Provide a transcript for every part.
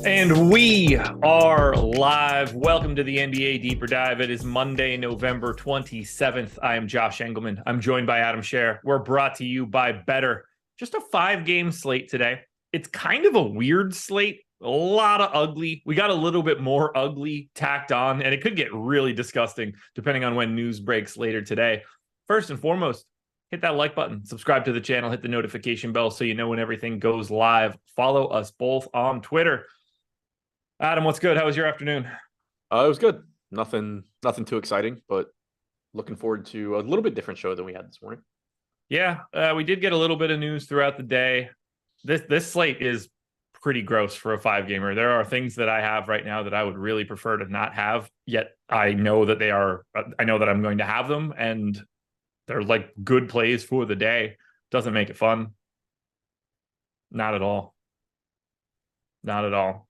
And we are live. Welcome to the NBA Deeper Dive. It is Monday, November 27th. I am Josh Engleman. I'm joined by Adam Scherer. We're brought to you by Better. Just a 5-game slate today. It's kind of a weird slate. A lot of ugly. We got a little bit more ugly tacked on, and it could get really disgusting depending on when news breaks later today. First and foremost, hit that like button, subscribe to the channel, hit the notification bell so you know when everything goes live. Follow us both on Twitter. Adam, what's good? How was your afternoon? It was good. Nothing too exciting, but looking forward to a little bit different show than we had this morning. Yeah, we did get a little bit of news throughout the day. This slate is pretty gross for a 5-gamer. There are things that I have right now that I would really prefer to not have, yet I know that I know that I'm going to have them, and they're like good plays for the day. Doesn't make it fun. Not at all. Not at all.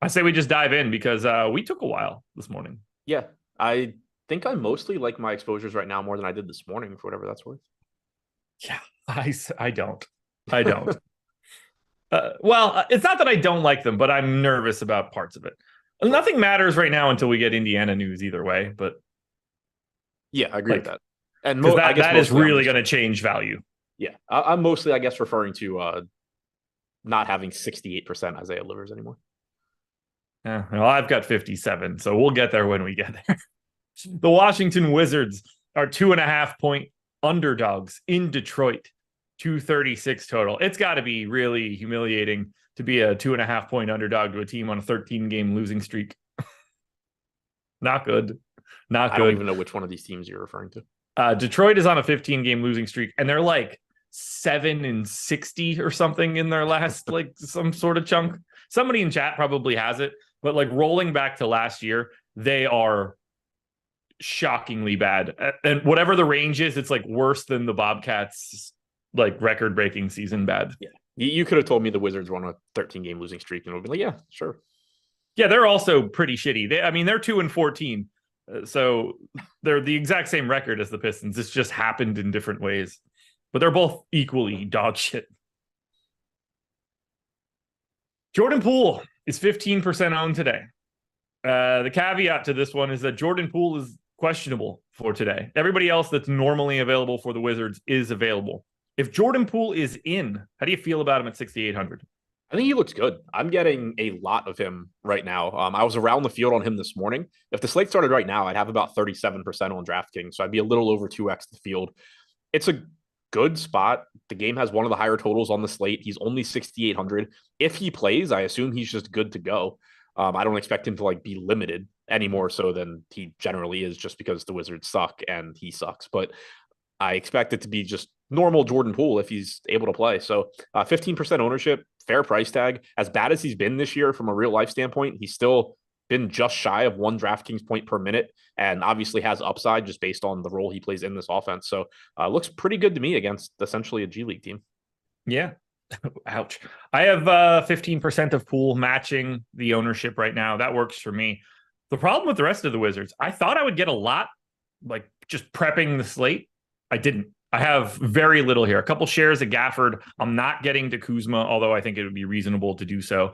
I say we just dive in because we took a while this morning. Yeah, I think I mostly like my exposures right now more than I did this morning, for whatever that's worth. Yeah, I don't. Well, it's not that I don't like them, but I'm nervous about parts of it. Nothing matters right now until we get Indiana news either way, but yeah, I agree with that. And that is really going to change value. Yeah, I'm mostly, I guess, referring to not having 68% Isaiah Livers anymore. Yeah, well, I've got 57, so we'll get there when we get there. The Washington Wizards are 2.5-point underdogs in Detroit, 236 total. It's got to be really humiliating to be a 2.5-point underdog to a team on a 13-game losing streak. Not good. Not good. I don't even know which one of these teams you're referring to. Detroit is on a 15-game losing streak, and they're like 7-60 or something in their last like some sort of chunk. Somebody in chat probably has it, but like rolling back to last year, they are shockingly bad. And whatever the range is, it's like worse than the Bobcats like record-breaking season bad. Yeah. You could have told me the Wizards were on a 13-game losing streak and it would be like, yeah, sure. Yeah, they're also pretty shitty. They're 2-14. So they're the exact same record as the Pistons. It's just happened in different ways. But they're both equally dog shit. Jordan Poole is 15% owned today. The caveat to this one is that Jordan Poole is questionable for today. Everybody else that's normally available for the Wizards is available. If Jordan Poole is in, how do you feel about him at 6,800? I think he looks good. I'm getting a lot of him right now. I was around the field on him this morning. If the slate started right now, I'd have about 37% on DraftKings, so I'd be a little over 2x the field. It's a good spot. The game has one of the higher totals on the slate. He's only 6,800. If he plays, I assume he's just good to go. I don't expect him to like be limited any more so than he generally is, just because the Wizards suck and he sucks. But I expect it to be just normal Jordan Poole if he's able to play. So 15% ownership, fair price tag. As bad as he's been this year from a real life standpoint, he's still been just shy of 1 DraftKings point per minute, and obviously has upside just based on the role he plays in this offense. So looks pretty good to me against essentially a G League team. Yeah. Ouch. I have 15% of Poole matching the ownership right now. That works for me. The problem with the rest of the Wizards, I thought I would get a lot, like just prepping the slate. I didn't. I have very little here. A couple shares of Gafford. I'm not getting to Kuzma, although I think it would be reasonable to do so.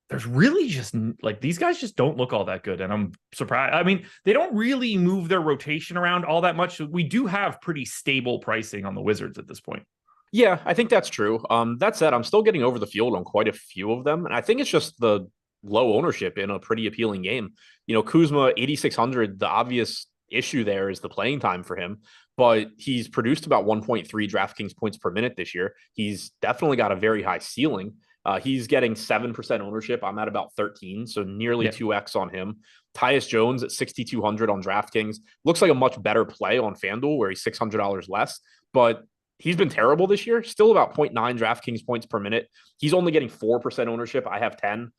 There's really just like these guys just don't look all that good. And I'm surprised. I mean, they don't really move their rotation around all that much. We do have pretty stable pricing on the Wizards at this point. Yeah, I think that's true. That said, I'm still getting over the field on quite a few of them. And I think it's just the low ownership in a pretty appealing game. You know, Kuzma, 8,600, the obvious issue there is the playing time for him, but he's produced about 1.3 DraftKings points per minute this year. He's definitely got a very high ceiling. He's getting 7% ownership. I'm at about 13, so nearly 2x on him. Tyus Jones at 6,200 on DraftKings. Looks like a much better play on FanDuel, where he's $600 less, but he's been terrible this year. Still about 0.9 DraftKings points per minute. He's only getting 4% ownership. I have 10.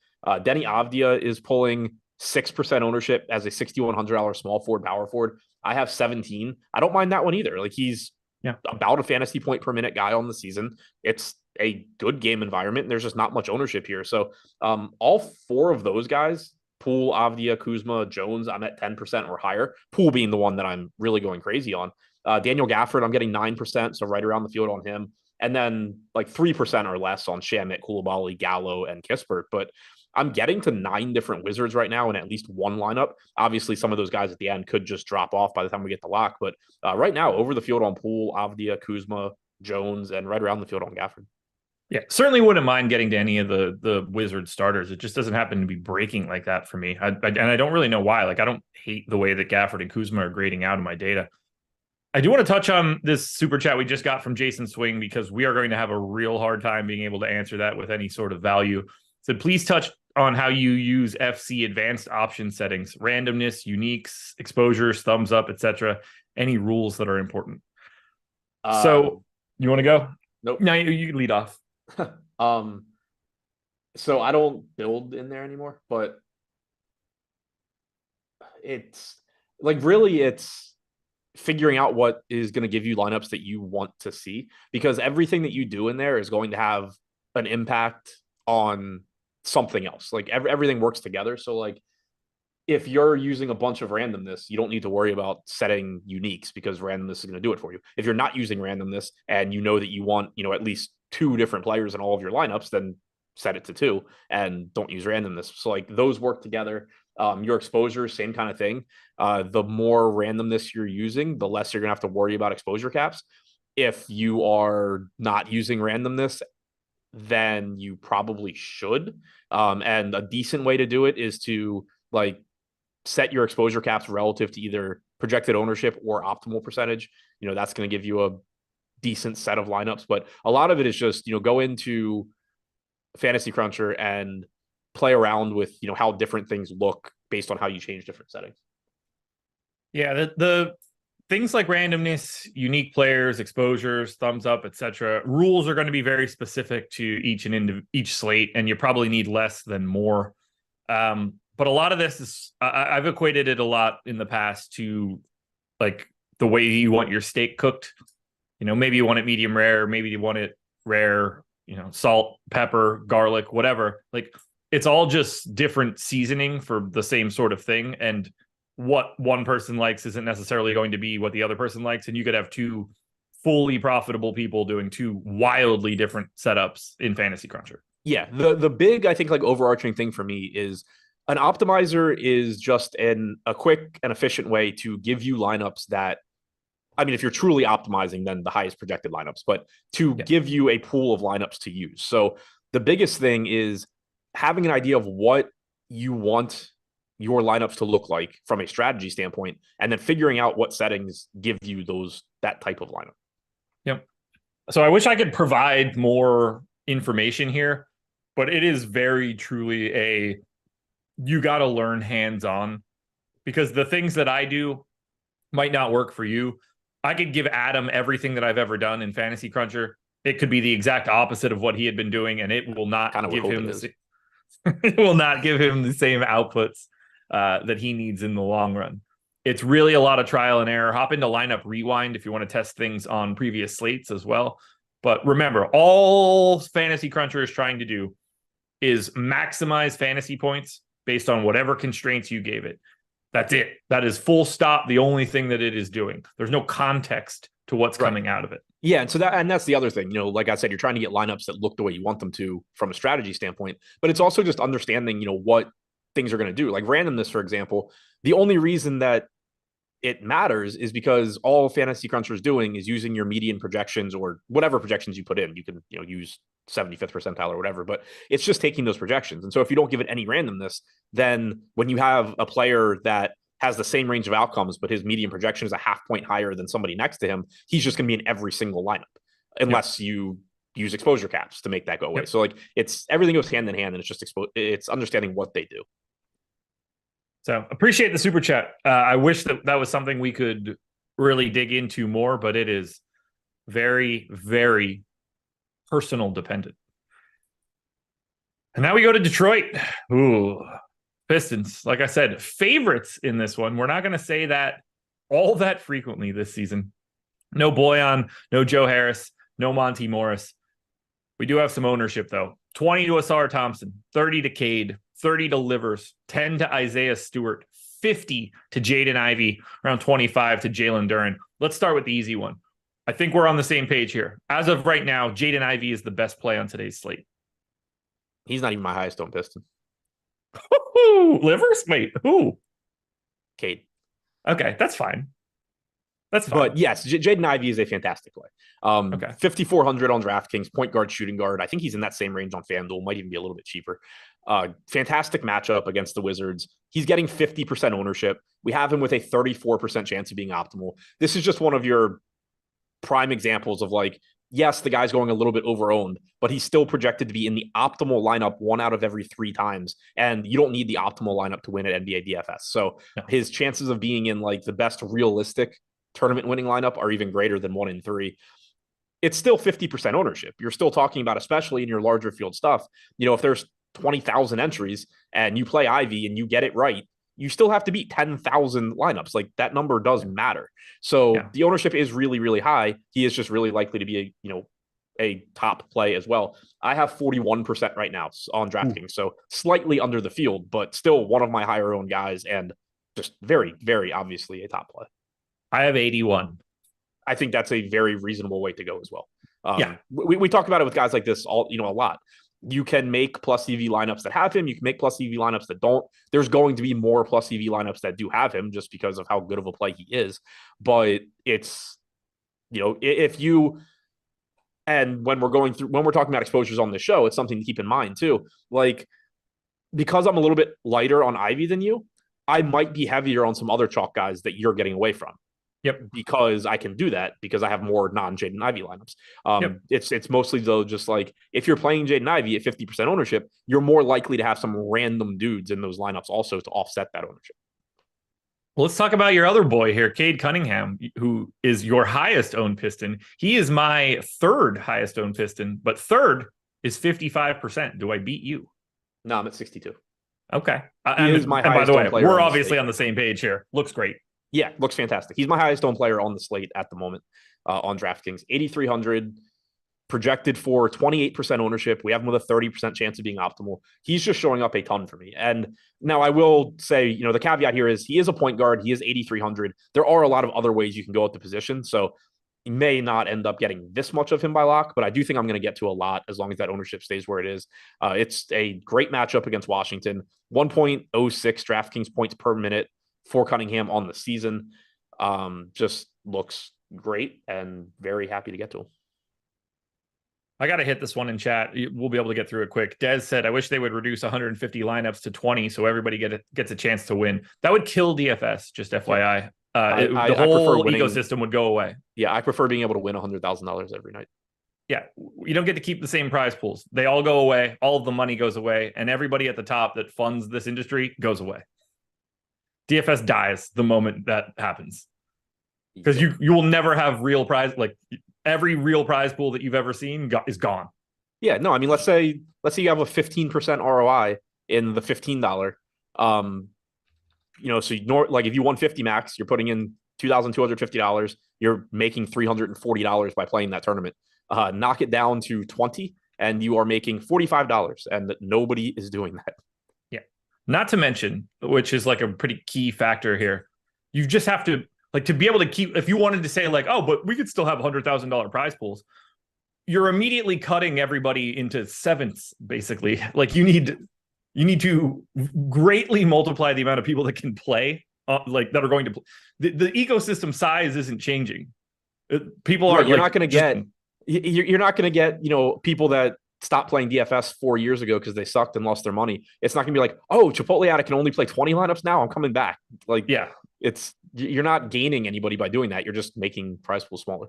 Denny Avdia is pulling 6% ownership as a $6,100 small forward, power forward. I have 17. I don't mind that one either. Like, he's about a fantasy point per minute guy on the season. It's a good game environment, and there's just not much ownership here. So all 4 of those guys, Poole, Avdia, Kuzma, Jones, I'm at 10% or higher. Poole being the one that I'm really going crazy on. Daniel Gafford, I'm getting 9%, so right around the field on him. And then like 3% or less on Shamet, Coulibaly, Gallo, and Kispert. But I'm getting to 9 different Wizards right now in at least one lineup. Obviously, some of those guys at the end could just drop off by the time we get the lock. But right now, over the field on Poole, Avdia, Kuzma, Jones, and right around the field on Gafford. Yeah, certainly wouldn't mind getting to any of the Wizard starters. It just doesn't happen to be breaking like that for me. And I don't really know why. Like, I don't hate the way that Gafford and Kuzma are grading out in my data. I do want to touch on this super chat we just got from Jason Swing, because we are going to have a real hard time being able to answer that with any sort of value. So please touch on how you use FC advanced option settings, randomness, uniques, exposures, thumbs up, etc. Any rules that are important. So you want to go? Nope. No, you lead off. So I don't build in there anymore, but it's like, really, it's figuring out what is going to give you lineups that you want to see, because everything that you do in there is going to have an impact on something else. Like everything works together. So like, if you're using a bunch of randomness, you don't need to worry about setting uniques, because randomness is going to do it for you. If you're not using randomness and you know that you want, at least 2 different players in all of your lineups, then set it to 2 and don't use randomness. So like, those work together. Your exposure, same kind of thing. The more randomness you're using, the less you're going to have to worry about exposure caps. If you are not using randomness, then you probably should. And a decent way to do it is to like set your exposure caps relative to either projected ownership or optimal percentage. That's going to give you a decent set of lineups. But a lot of it is just, go into Fantasy Cruncher and play around with, how different things look based on how you change different settings. Yeah, the things like randomness, unique players, exposures, thumbs up, etc. Rules are going to be very specific to each slate, and you probably need less than more. But a lot of this is, I've equated it a lot in the past to like the way you want your steak cooked. Maybe you want it medium rare, maybe you want it rare, salt, pepper, garlic, whatever. Like, it's all just different seasoning for the same sort of thing. And what one person likes isn't necessarily going to be what the other person likes. And you could have 2 fully profitable people doing 2 wildly different setups in Fantasy Cruncher. Yeah. The big, I think, like overarching thing for me is an optimizer is just a quick and efficient way to give you lineups that, I mean, if you're truly optimizing, then the highest projected lineups, but to give you a pool of lineups to use. So the biggest thing is having an idea of what you want your lineups to look like from a strategy standpoint, and then figuring out what settings give you that type of lineup. Yep. So I wish I could provide more information here, but it is very truly you got to learn hands-on, because the things that I do might not work for you. I could give Adam everything that I've ever done in Fantasy Cruncher. It could be the exact opposite of what he had been doing, and it will not give him it will not give him the same outputs that he needs in the long run. It's really a lot of trial and error. Hop into Lineup Rewind if you want to test things on previous slates as well. But remember, all Fantasy Cruncher is trying to do is maximize fantasy points based on whatever constraints you gave it. That's it. That is full stop. The only thing that it is doing. There's no context to what's coming out of it. Yeah. And that's the other thing, like I said, you're trying to get lineups that look the way you want them to from a strategy standpoint, but it's also just understanding, what things are going to do. Like randomness, for example, the only reason that it matters is because all Fantasy Cruncher is doing is using your median projections or whatever projections you put in. You can, use 75th percentile or whatever, but it's just taking those projections. And so if you don't give it any randomness, then when you have a player that has the same range of outcomes, but his median projection is a half point higher than somebody next to him, he's just going to be in every single lineup unless you use exposure caps to make that go away. So like, everything goes hand in hand, and it's just it's understanding what they do. So appreciate the super chat. I wish that was something we could really dig into more, but it is very, very personal dependent. And now we go to Detroit. Ooh, Pistons. Like I said, favorites in this one. We're not going to say that all that frequently this season. No Boyan, no Joe Harris, no Monty Morris. We do have some ownership, though. 20 to Asar Thompson, 30 to Cade, 30 to Livers, 10 to Isaiah Stewart, 50 to Jaden Ivey, around 25 to Jalen Duren. Let's start with the easy one. I think we're on the same page here. As of right now, Jaden Ivey is the best play on today's slate. He's not even my highest owned Piston. Livers? Wait, who? Cade. Okay, that's fine. That's fine. But yes, Jaden Ivey is a fantastic play. Okay. 5,400 on DraftKings, point guard, shooting guard. I think he's in that same range on FanDuel, might even be a little bit cheaper. Fantastic matchup against the Wizards. He's getting 50% ownership. We have him with a 34% chance of being optimal. This is just one of your prime examples of like, yes, the guy's going a little bit overowned, but he's still projected to be in the optimal lineup 1 out of every 3 times. And you don't need the optimal lineup to win at NBA DFS. So his chances of being in like the best realistic tournament winning lineup are even greater than 1 in 3. It's still 50% ownership. You're still talking about, especially in your larger field stuff, if there's 20,000 entries and you play Ivy and you get it right, you still have to beat 10,000 lineups. Like that number does matter. So the ownership is really, really high. He is just really likely to be a top play as well. I have 41% right now on DraftKings. So slightly under the field, but still one of my higher owned guys and just very, very obviously a top play. I have 81. I think that's a very reasonable way to go as well. We talk about it with guys like this a lot. You can make plus EV lineups that have him. You can make plus EV lineups that don't. There's going to be more plus EV lineups that do have him just because of how good of a play he is. But it's, if you, and when we're talking about exposures on the show, it's something to keep in mind too. Like, because I'm a little bit lighter on Ivy than you, I might be heavier on some other chalk guys that you're getting away from. Yep. Because I can do that because I have more non-Jaden Ivey lineups. It's mostly though, just like if you're playing Jaden Ivey at 50% ownership, you're more likely to have some random dudes in those lineups also to offset that ownership. Well, let's talk about your other boy here, Cade Cunningham, who is your highest owned Piston. He is my 3rd highest owned Piston, but 3rd is 55%. Do I beat you? No, I'm at 62. Okay. He is my highest. By the way, we're obviously on the same page here. Looks great. Yeah, looks fantastic. He's my highest owned player on the slate at the moment on DraftKings. 8,300, projected for 28% ownership. We have him with a 30% chance of being optimal. He's just showing up a ton for me. And now I will say, the caveat here is he is a point guard. He is 8,300. There are a lot of other ways you can go at the position. So you may not end up getting this much of him by lock, but I do think I'm going to get to a lot as long as that ownership stays where it is. It's a great matchup against Washington. 1.06 DraftKings points per minute for Cunningham on the season. Just looks great and very happy to get to him. I got to hit this one in chat. We'll be able to get through it quick. Des said, I wish they would reduce 150 lineups to 20 so everybody gets a chance to win. That would kill DFS, just FYI. The whole ecosystem would go away. Yeah, I prefer being able to win $100,000 every night. Yeah, you don't get to keep the same prize pools. They all go away. All of the money goes away. And everybody at the top that funds this industry goes away. DFS dies the moment that happens. Because you will never have real prize. Like every real prize pool that you've ever seen is gone. Yeah, no, I mean, let's say you have a 15% ROI in the $15. So like if you won 50 max, you're putting in $2,250. You're making $340 by playing that tournament. Knock it down to 20 and you are making $45, and nobody is doing that. Yeah. Not to mention, which is like a pretty key factor here, you just have to to be able to keep, if you wanted to say like, oh, but we could still have $100,000 prize pools, you're immediately cutting everybody into sevenths, basically. Like you need to greatly multiply the amount of people that can play, that are going to play. The ecosystem size isn't changing. People are. You're not going to get people that stopped playing DFS 4 years ago because they sucked and lost their money. It's not going to be like, oh, Chipotle Addict can only play 20 lineups now. I'm coming back. You're not gaining anybody by doing that. You're just making prize pool smaller.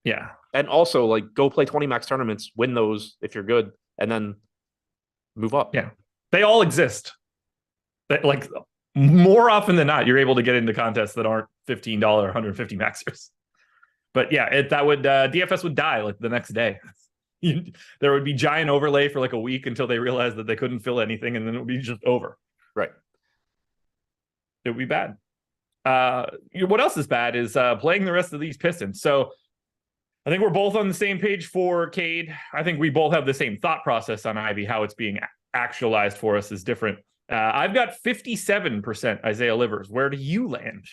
Yeah. And also go play 20 max tournaments, win those if you're good, and then move up. Yeah. They all exist. More often than not, you're able to get into contests that aren't $15 150 maxers. But yeah, DFS would die the next day. There would be giant overlay for a week until they realized that they couldn't fill anything, and then it would be just over. Right. It would be bad. What else is bad is playing the rest of these Pistons. So I think we're both on the same page for Cade. I think we both have the same thought process on Ivy. How it's being actualized for us is different. I've got 57% Isaiah Livers. Where do you land?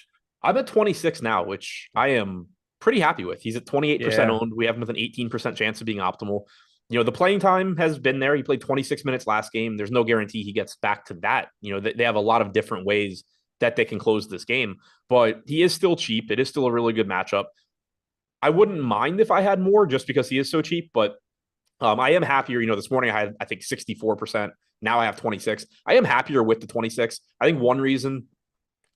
I'm at 26 now, which I am pretty happy with. He's at 28% owned. We have him with an 18% chance of being optimal. The playing time has been there. He played 26 minutes last game. There's no guarantee he gets back to that. They have a lot of different ways that they can close this game, but he is still cheap. It is still a really good matchup. I wouldn't mind if I had more just because he is so cheap, but I am happier. This morning I had, I think, 64%. Now I have 26. I am happier with the 26. I think one reason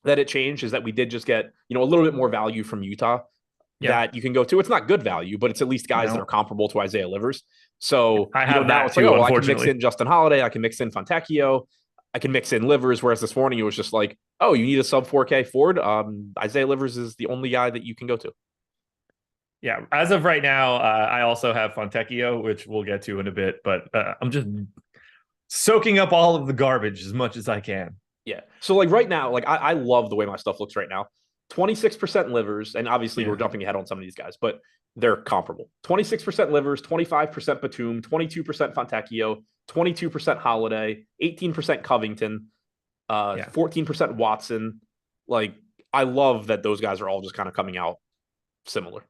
that it changed is that we did just get, a little bit more value from Utah that you can go to. It's not good value, but it's at least guys that are comparable to Isaiah Livers. So I have now that it's too, like, I can mix in Justin Holiday. I can mix in Fontecchio. I can mix in Livers. Whereas this morning it was just like, oh, you need a sub 4K forward. Isaiah Livers is the only guy that you can go to. Yeah, as of right now, I also have Fontecchio, which we'll get to in a bit, but I'm just soaking up all of the garbage as much as I can. Yeah. So right now, I love the way my stuff looks right now. 26% Livers, and obviously we're jumping ahead on some of these guys, but they're comparable. 26% Livers, 25% Batum, 22% Fontecchio, 22% Holiday, 18% Covington, 14% Watson. I love that those guys are all just kind of coming out similar.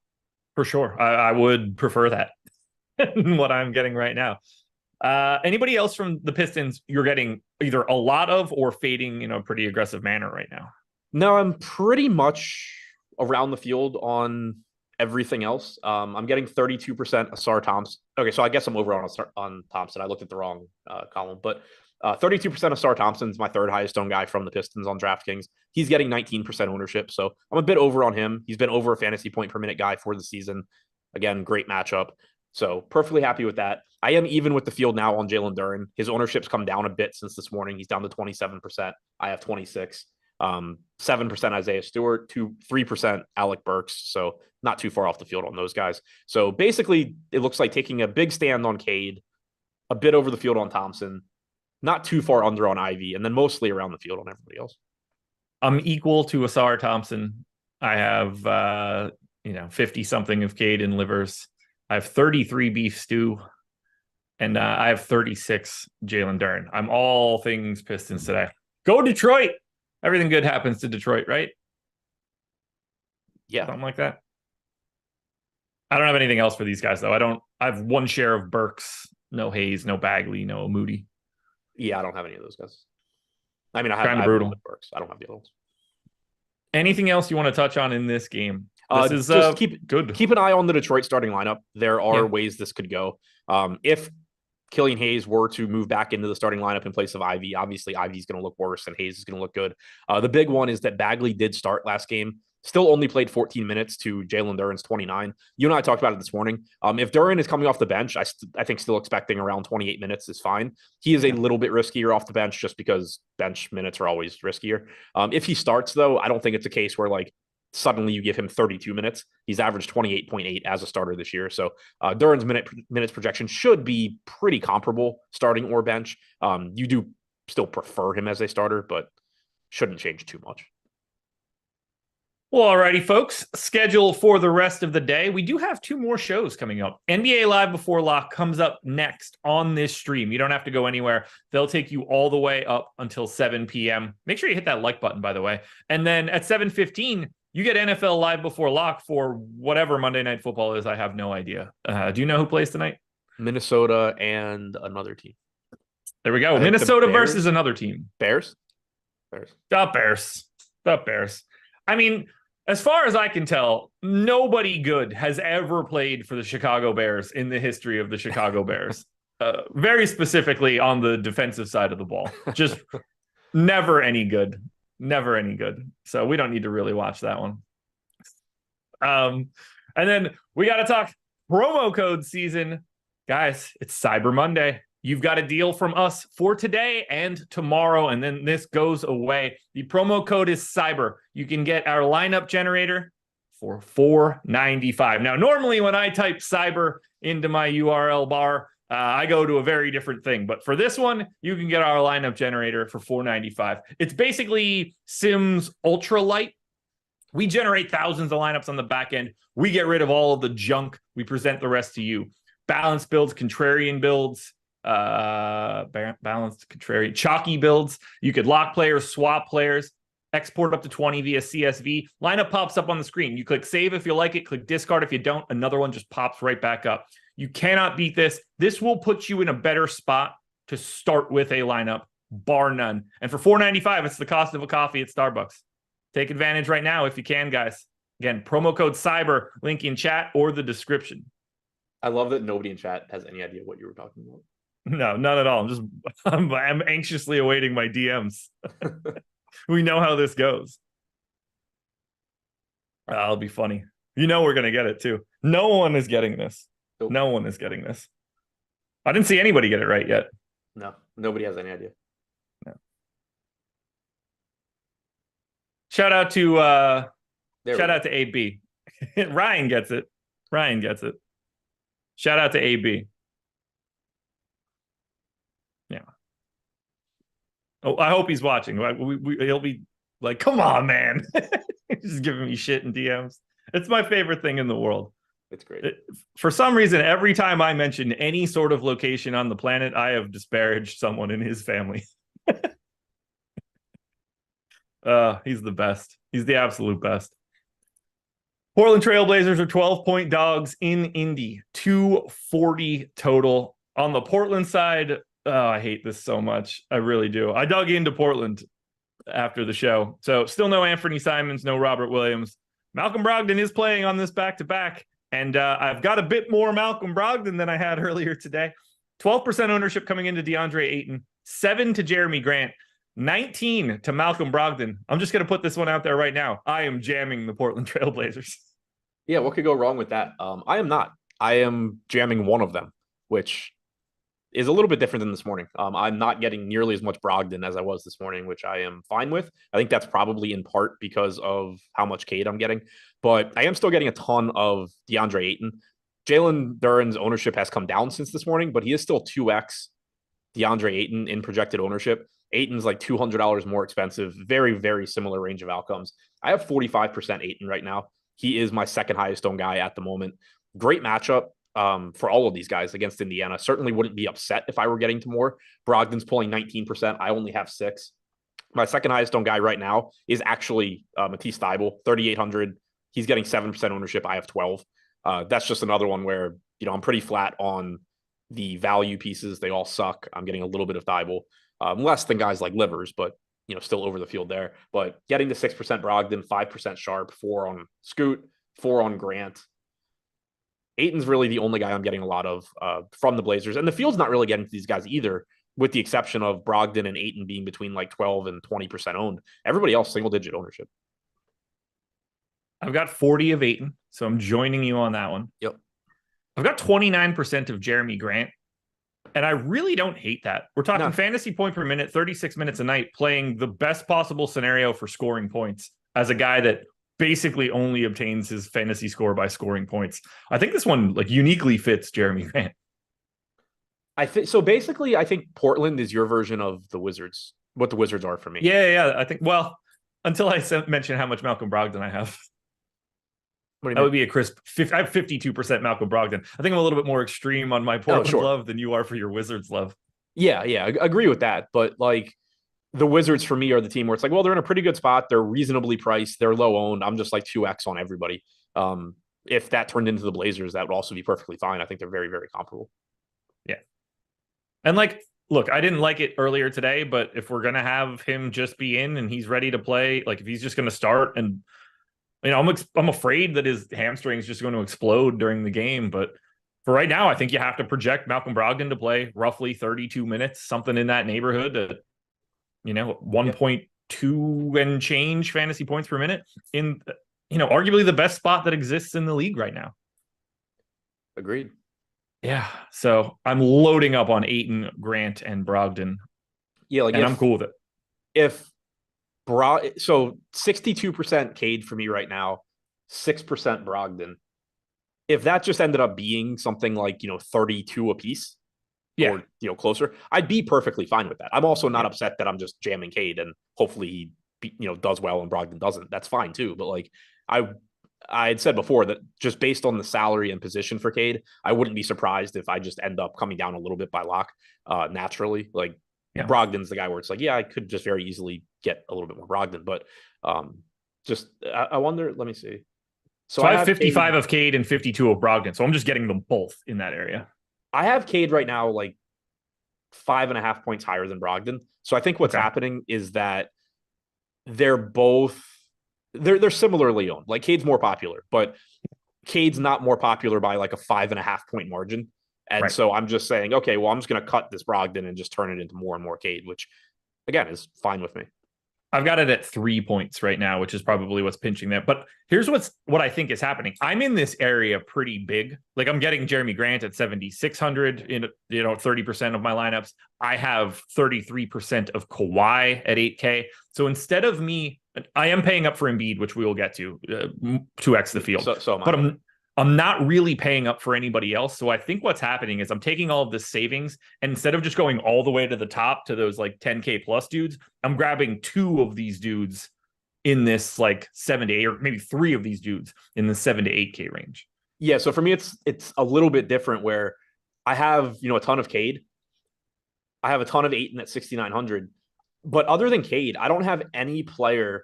For sure. I would prefer that what I'm getting right now. Anybody else from the Pistons you're getting either a lot of or fading in a pretty aggressive manner right now? No, I'm pretty much around the field on everything else. I'm getting 32% Asar Thompson. Okay, so I guess I'm over on Thompson. I looked at the wrong column, but 32% Asar Thompson is my third highest owned guy from the Pistons on DraftKings. He's getting 19% ownership, so I'm a bit over on him. He's been over a fantasy point per minute guy for the season. Again, great matchup. So perfectly happy with that. I am even with the field now on Jalen Duren. His ownership's come down a bit since this morning. He's down to 27%. I have 26. 7% Isaiah Stewart, 3% Alec Burks. So not too far off the field on those guys. So basically, it looks like taking a big stand on Cade, a bit over the field on Thompson, not too far under on Ivy, and then mostly around the field on everybody else. I'm equal to Asar Thompson. I have 50 something of Cade and Livers. I have 33 Beef Stew, and I have 36 Jalen Duren. I'm all things Pistons today. Go Detroit! Everything good happens to Detroit, right? Yeah. Something like that. I don't have anything else for these guys, though. I have one share of Burks, no Hayes, no Bagley, no Moody. Yeah, I don't have any of those guys. I mean, I have kind of brutal. Burks. I don't have the other ones. Anything else you want to touch on in this game? This is just good. Keep an eye on the Detroit starting lineup. There are ways this could go. If Killian Hayes were to move back into the starting lineup in place of Ivy, obviously Ivy's going to look worse and Hayes is going to look good. The big one is that Bagley did start last game. Still only played 14 minutes to Jalen Duren's 29. You and I talked about it this morning. If Duren is coming off the bench, I think still expecting around 28 minutes is fine. He is a little bit riskier off the bench just because bench minutes are always riskier. If he starts, though, I don't think it's a case where suddenly you give him 32 minutes. He's averaged 28.8 as a starter this year. So Duren's minutes projection should be pretty comparable starting or bench. You do still prefer him as a starter, but shouldn't change too much. Well, alrighty, folks. Schedule for the rest of the day. We do have 2 more shows coming up. NBA Live Before Lock comes up next on this stream. You don't have to go anywhere. They'll take you all the way up until 7 p.m. Make sure you hit that like button, by the way. And then at 7:15, you get NFL Live Before Lock for whatever Monday Night Football is. I have no idea. Do you know who plays tonight? Minnesota and another team. There we go. Minnesota versus another team. Bears? The Bears. I mean, as far as I can tell, nobody good has ever played for the Chicago Bears in the history of the Chicago Bears. Very specifically on the defensive side of the ball. Just never any good. Never any good. So we don't need to really watch that one. And then we got to talk promo code season. Guys, it's Cyber Monday. You've got a deal from us for today and tomorrow, and then this goes away. The promo code is Cyber. You can get our lineup generator for $4.95. Now, normally when I type Cyber into my URL bar, I go to a very different thing. But for this one, you can get our lineup generator for $4.95. It's basically Sims Ultralight. We generate thousands of lineups on the back end. We get rid of all of the junk. We present the rest to you. Balanced builds, contrarian builds, balanced, contrarian, chalky builds. You could lock players, swap players, export up to 20 via CSV. Lineup pops up on the screen. You click save if you like it, click discard if you don't. Another one just pops right back up. You cannot beat this. This will put you in a better spot to start with a lineup, bar none. And for $4.95, it's the cost of a coffee at Starbucks. Take advantage right now if you can, guys. Again, promo code CYBER, link in chat or the description. I love that nobody in chat has any idea what you were talking about. No, none at all. I'm anxiously awaiting my DMs. We know how this goes. That'll be funny. You know we're going to get it too. No one is getting this. Nope. No one is getting this. I didn't see anybody get it right yet. No, nobody has any idea. No. Shout out to AB. Ryan gets it. Ryan gets it. Shout out to AB. Yeah. Oh, I hope he's watching. He'll be like, come on, man. He's just giving me shit in DMs. It's my favorite thing in the world. It's great. For some reason, every time I mention any sort of location on the planet, I have disparaged someone in his family. He's the best. He's the absolute best. Portland Trailblazers are 12-point dogs in Indy. 240 total. On the Portland side, I hate this so much. I really do. I dug into Portland after the show. So still no Anthony Simons, no Robert Williams. Malcolm Brogdon is playing on this back-to-back. And I've got a bit more Malcolm Brogdon than I had earlier today. 12% ownership coming into DeAndre Ayton. 7 to Jeremy Grant. 19 to Malcolm Brogdon. I'm just going to put this one out there right now. I am jamming the Portland Trailblazers. Yeah, what could go wrong with that? I am not. I am jamming one of them, which is a little bit different than this morning. I'm not getting nearly as much Brogdon as I was this morning, which I am fine with. I think that's probably in part because of how much Cade I'm getting. But I am still getting a ton of DeAndre Ayton. Jalen Duren's ownership has come down since this morning, but he is still 2x DeAndre Ayton in projected ownership. Ayton's like $200 more expensive. Very, very similar range of outcomes. I have 45% Ayton right now. He is my second highest owned guy at the moment. Great matchup for all of these guys against Indiana. Certainly wouldn't be upset if I were getting to more. Brogdon's pulling 19%. I only have 6. My second highest owned guy right now is actually Matisse Thybulle, 3,800. He's getting 7% ownership. I have 12. That's just another one where, I'm pretty flat on the value pieces. They all suck. I'm getting a little bit of Thybulle. Less than guys like Livers, but still over the field there. But getting to 6% Brogdon, 5% Sharp, 4 on Scoot, 4 on Grant. Ayton's really the only guy I'm getting a lot of from the Blazers. And the field's not really getting to these guys either, with the exception of Brogdon and Ayton being between like 12 and 20% owned. Everybody else, single-digit ownership. I've got 40 of Ayton, so I'm joining you on that one. Yep. I've got 29% of Jeremy Grant. And I really don't hate that. We're talking fantasy point per minute, 36 minutes a night, playing the best possible scenario for scoring points as a guy that basically only obtains his fantasy score by scoring points. I think this one uniquely fits Jeremy Grant. I think so. Basically, I think Portland is your version of the Wizards, what the Wizards are for me. Yeah. I think, until I mention how much Malcolm Brogdon I have. That would be a crisp. I have 52% Malcolm Brogdon. I think I'm a little bit more extreme on my Portland love than you are for your Wizards love. Yeah, I agree with that. But the Wizards for me are the team where it's they're in a pretty good spot. They're reasonably priced. They're low owned. I'm just 2x on everybody. If that turned into the Blazers, that would also be perfectly fine. I think they're very, very comparable. Yeah. And look, I didn't like it earlier today, but if we're going to have him just be in and he's ready to play, if he's just going to start and I'm afraid that his hamstring is just going to explode during the game. But for right now, I think you have to project Malcolm Brogdon to play roughly 32 minutes, something in that neighborhood at, 1.2 and change fantasy points per minute in, arguably the best spot that exists in the league right now. Agreed. Yeah. So I'm loading up on Ayton, Grant, and Brogdon. Yeah. And I'm cool with it. So 62% Cade for me right now, 6% Brogdon. If that just ended up being something 32 apiece, or closer, I'd be perfectly fine with that. I'm also not upset that I'm just jamming Cade and hopefully he does well and Brogdon doesn't. That's fine too. But I had said before that just based on the salary and position for Cade, I wouldn't be surprised if I just end up coming down a little bit by lock naturally. Brogdon's the guy where it's I could just very easily get a little bit more Brogdon, but I wonder, let me see. So I have 55 of Cade and 52 of Brogdon. So I'm just getting them both in that area. I have Cade right now like 5.5 points higher than Brogdon. So I think what's happening is that they're similarly owned. Like Cade's more popular, but Cade's not more popular by like a 5.5 point margin. And so I'm just saying, okay, well, I'm just going to cut this Brogdon and just turn it into more and more Cade, which again is fine with me. I've got it at 3 points right now, which is probably what's pinching that. But here's what I think is happening. I'm in this area pretty big. Like I'm getting Jeremy Grant at 7,600 in 30% of my lineups. I have 33% of Kawhi at 8K. So instead of me, I am paying up for Embiid, which we will get to 2x the field. But I'm not really paying up for anybody else. So I think what's happening is I'm taking all of this savings, and instead of just going all the way to the top to those like 10K plus dudes, I'm grabbing 2 of these dudes in this like 7 to 8, or maybe 3 of these dudes in the 7 to 8K range. Yeah. So for me, it's a little bit different where I have, a ton of Cade. I have a ton of Ayton at 6,900. But other than Cade, I don't have any player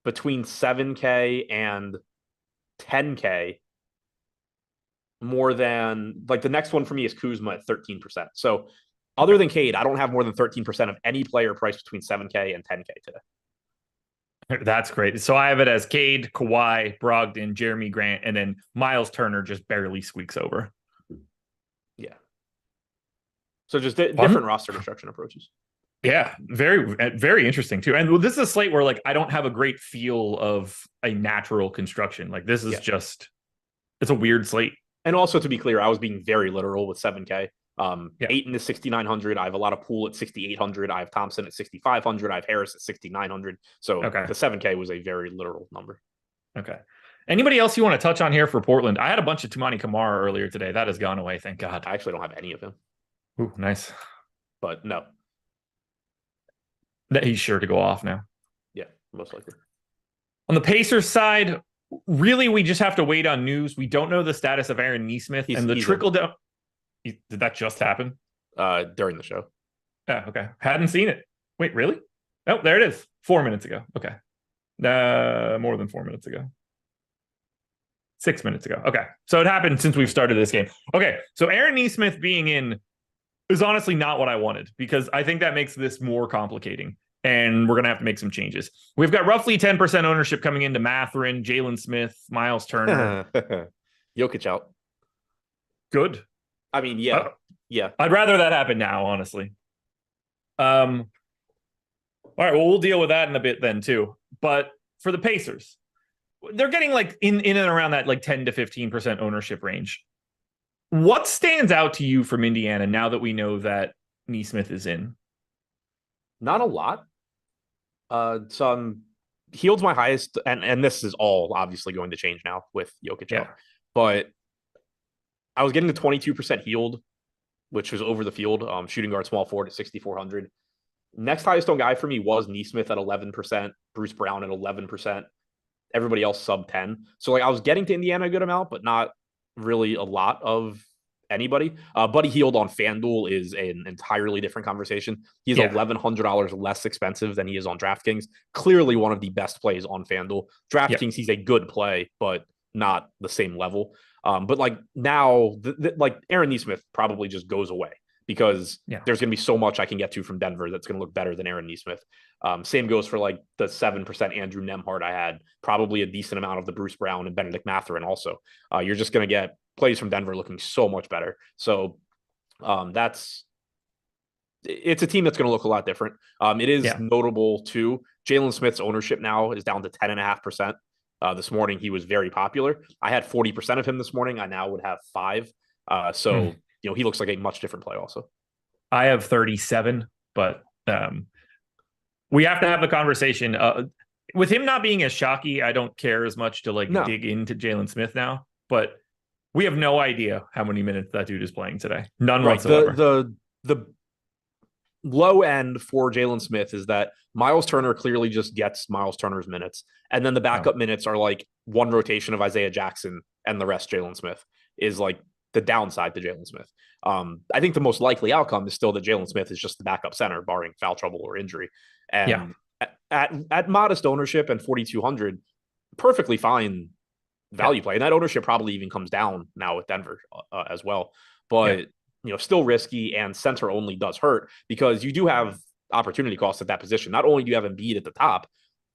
between 7K and 10K more than, like, the next one for me is Kuzma at 13%. So other than Cade, I don't have more than 13% of any player priced between 7K and 10K today. That's great. So I have it as Cade, Kawhi, Brogdon, Jeremy Grant, and then Miles Turner just barely squeaks over. Yeah. So just different roster construction approaches. Yeah, very, very interesting too. And this is a slate where like I don't have a great feel of a natural construction. Like this is just, it's a weird slate. And also to be clear, I was being very literal with 7K. Ayton is 6,900. I have a lot of Poole at 6,800. I have Thompson at 6,500. I have Harris at 6,900. So the 7K was a very literal number. Okay. Anybody else you want to touch on here for Portland? I had a bunch of Tumani Kamara earlier today. That has gone away. Thank God. I actually don't have any of him. Ooh, nice. But no. He's sure to go off now. Yeah, most likely. On the Pacers side, really, we just have to wait on news. We don't know the status of Aaron Nesmith and the trickle down. Did that just happen? During the show. Yeah, okay. Hadn't seen it. Wait, really? Oh, there it is. 4 minutes ago. Okay. More than 4 minutes ago. 6 minutes ago. Okay. So it happened since we've started this game. Okay. So Aaron Nesmith being in is honestly not what I wanted, because I think that makes this more complicating. And we're going to have to make some changes. We've got roughly 10% ownership coming into Mathurin, Jalen Smith, Miles Turner. Jokic out. Good. I mean, yeah. Yeah. I'd rather that happen now, honestly. All right. Well, we'll deal with that in a bit then, too. But for the Pacers, they're getting like in and around that like 10 to 15% ownership range. What stands out to you from Indiana now that we know that Nesmith is in? Not a lot. He holds my highest, and this is all obviously going to change now with Jokic out. But I was getting the 22% healed, which was over the field, shooting guard small forward at 6,400. Next highest owned guy for me was Nesmith at 11%, Bruce Brown at 11%, everybody else sub 10. So like I was getting to Indiana a good amount, but not really a lot of anybody. Buddy Hield on FanDuel is an entirely different conversation. He's $1,100 less expensive than he is on DraftKings. Clearly one of the best plays on FanDuel. DraftKings, he's a good play, but not the same level. But like now, like Aaron Nesmith probably just goes away because there's going to be so much I can get to from Denver that's going to look better than Aaron Nesmith. Same goes for like the 7% Andrew Nembhard I had, probably a decent amount of the Bruce Brown and Benedict Mathurin also. You're just going to get plays from Denver looking so much better. So it's a team that's going to look a lot different. It is notable too. Jalen Smith's ownership now is down to 10.5%. This morning, he was very popular. I had 40% of him this morning. I now would have 5. So he looks like a much different play also. I have 37, but we have to have the conversation. With him not being as shocky, I don't care as much to dig into Jalen Smith now, but we have no idea how many minutes that dude is playing today. None whatsoever. The low end for Jalen Smith is that Miles Turner clearly just gets Miles Turner's minutes. And then the backup minutes are like one rotation of Isaiah Jackson and the rest Jalen Smith is like the downside to Jalen Smith. I think the most likely outcome is still that Jalen Smith is just the backup center, barring foul trouble or injury. And at modest ownership and 4,200, perfectly fine value play. And that ownership probably even comes down now with Denver as well. But, still risky, and center only does hurt because you do have opportunity costs at that position. Not only do you have Embiid at the top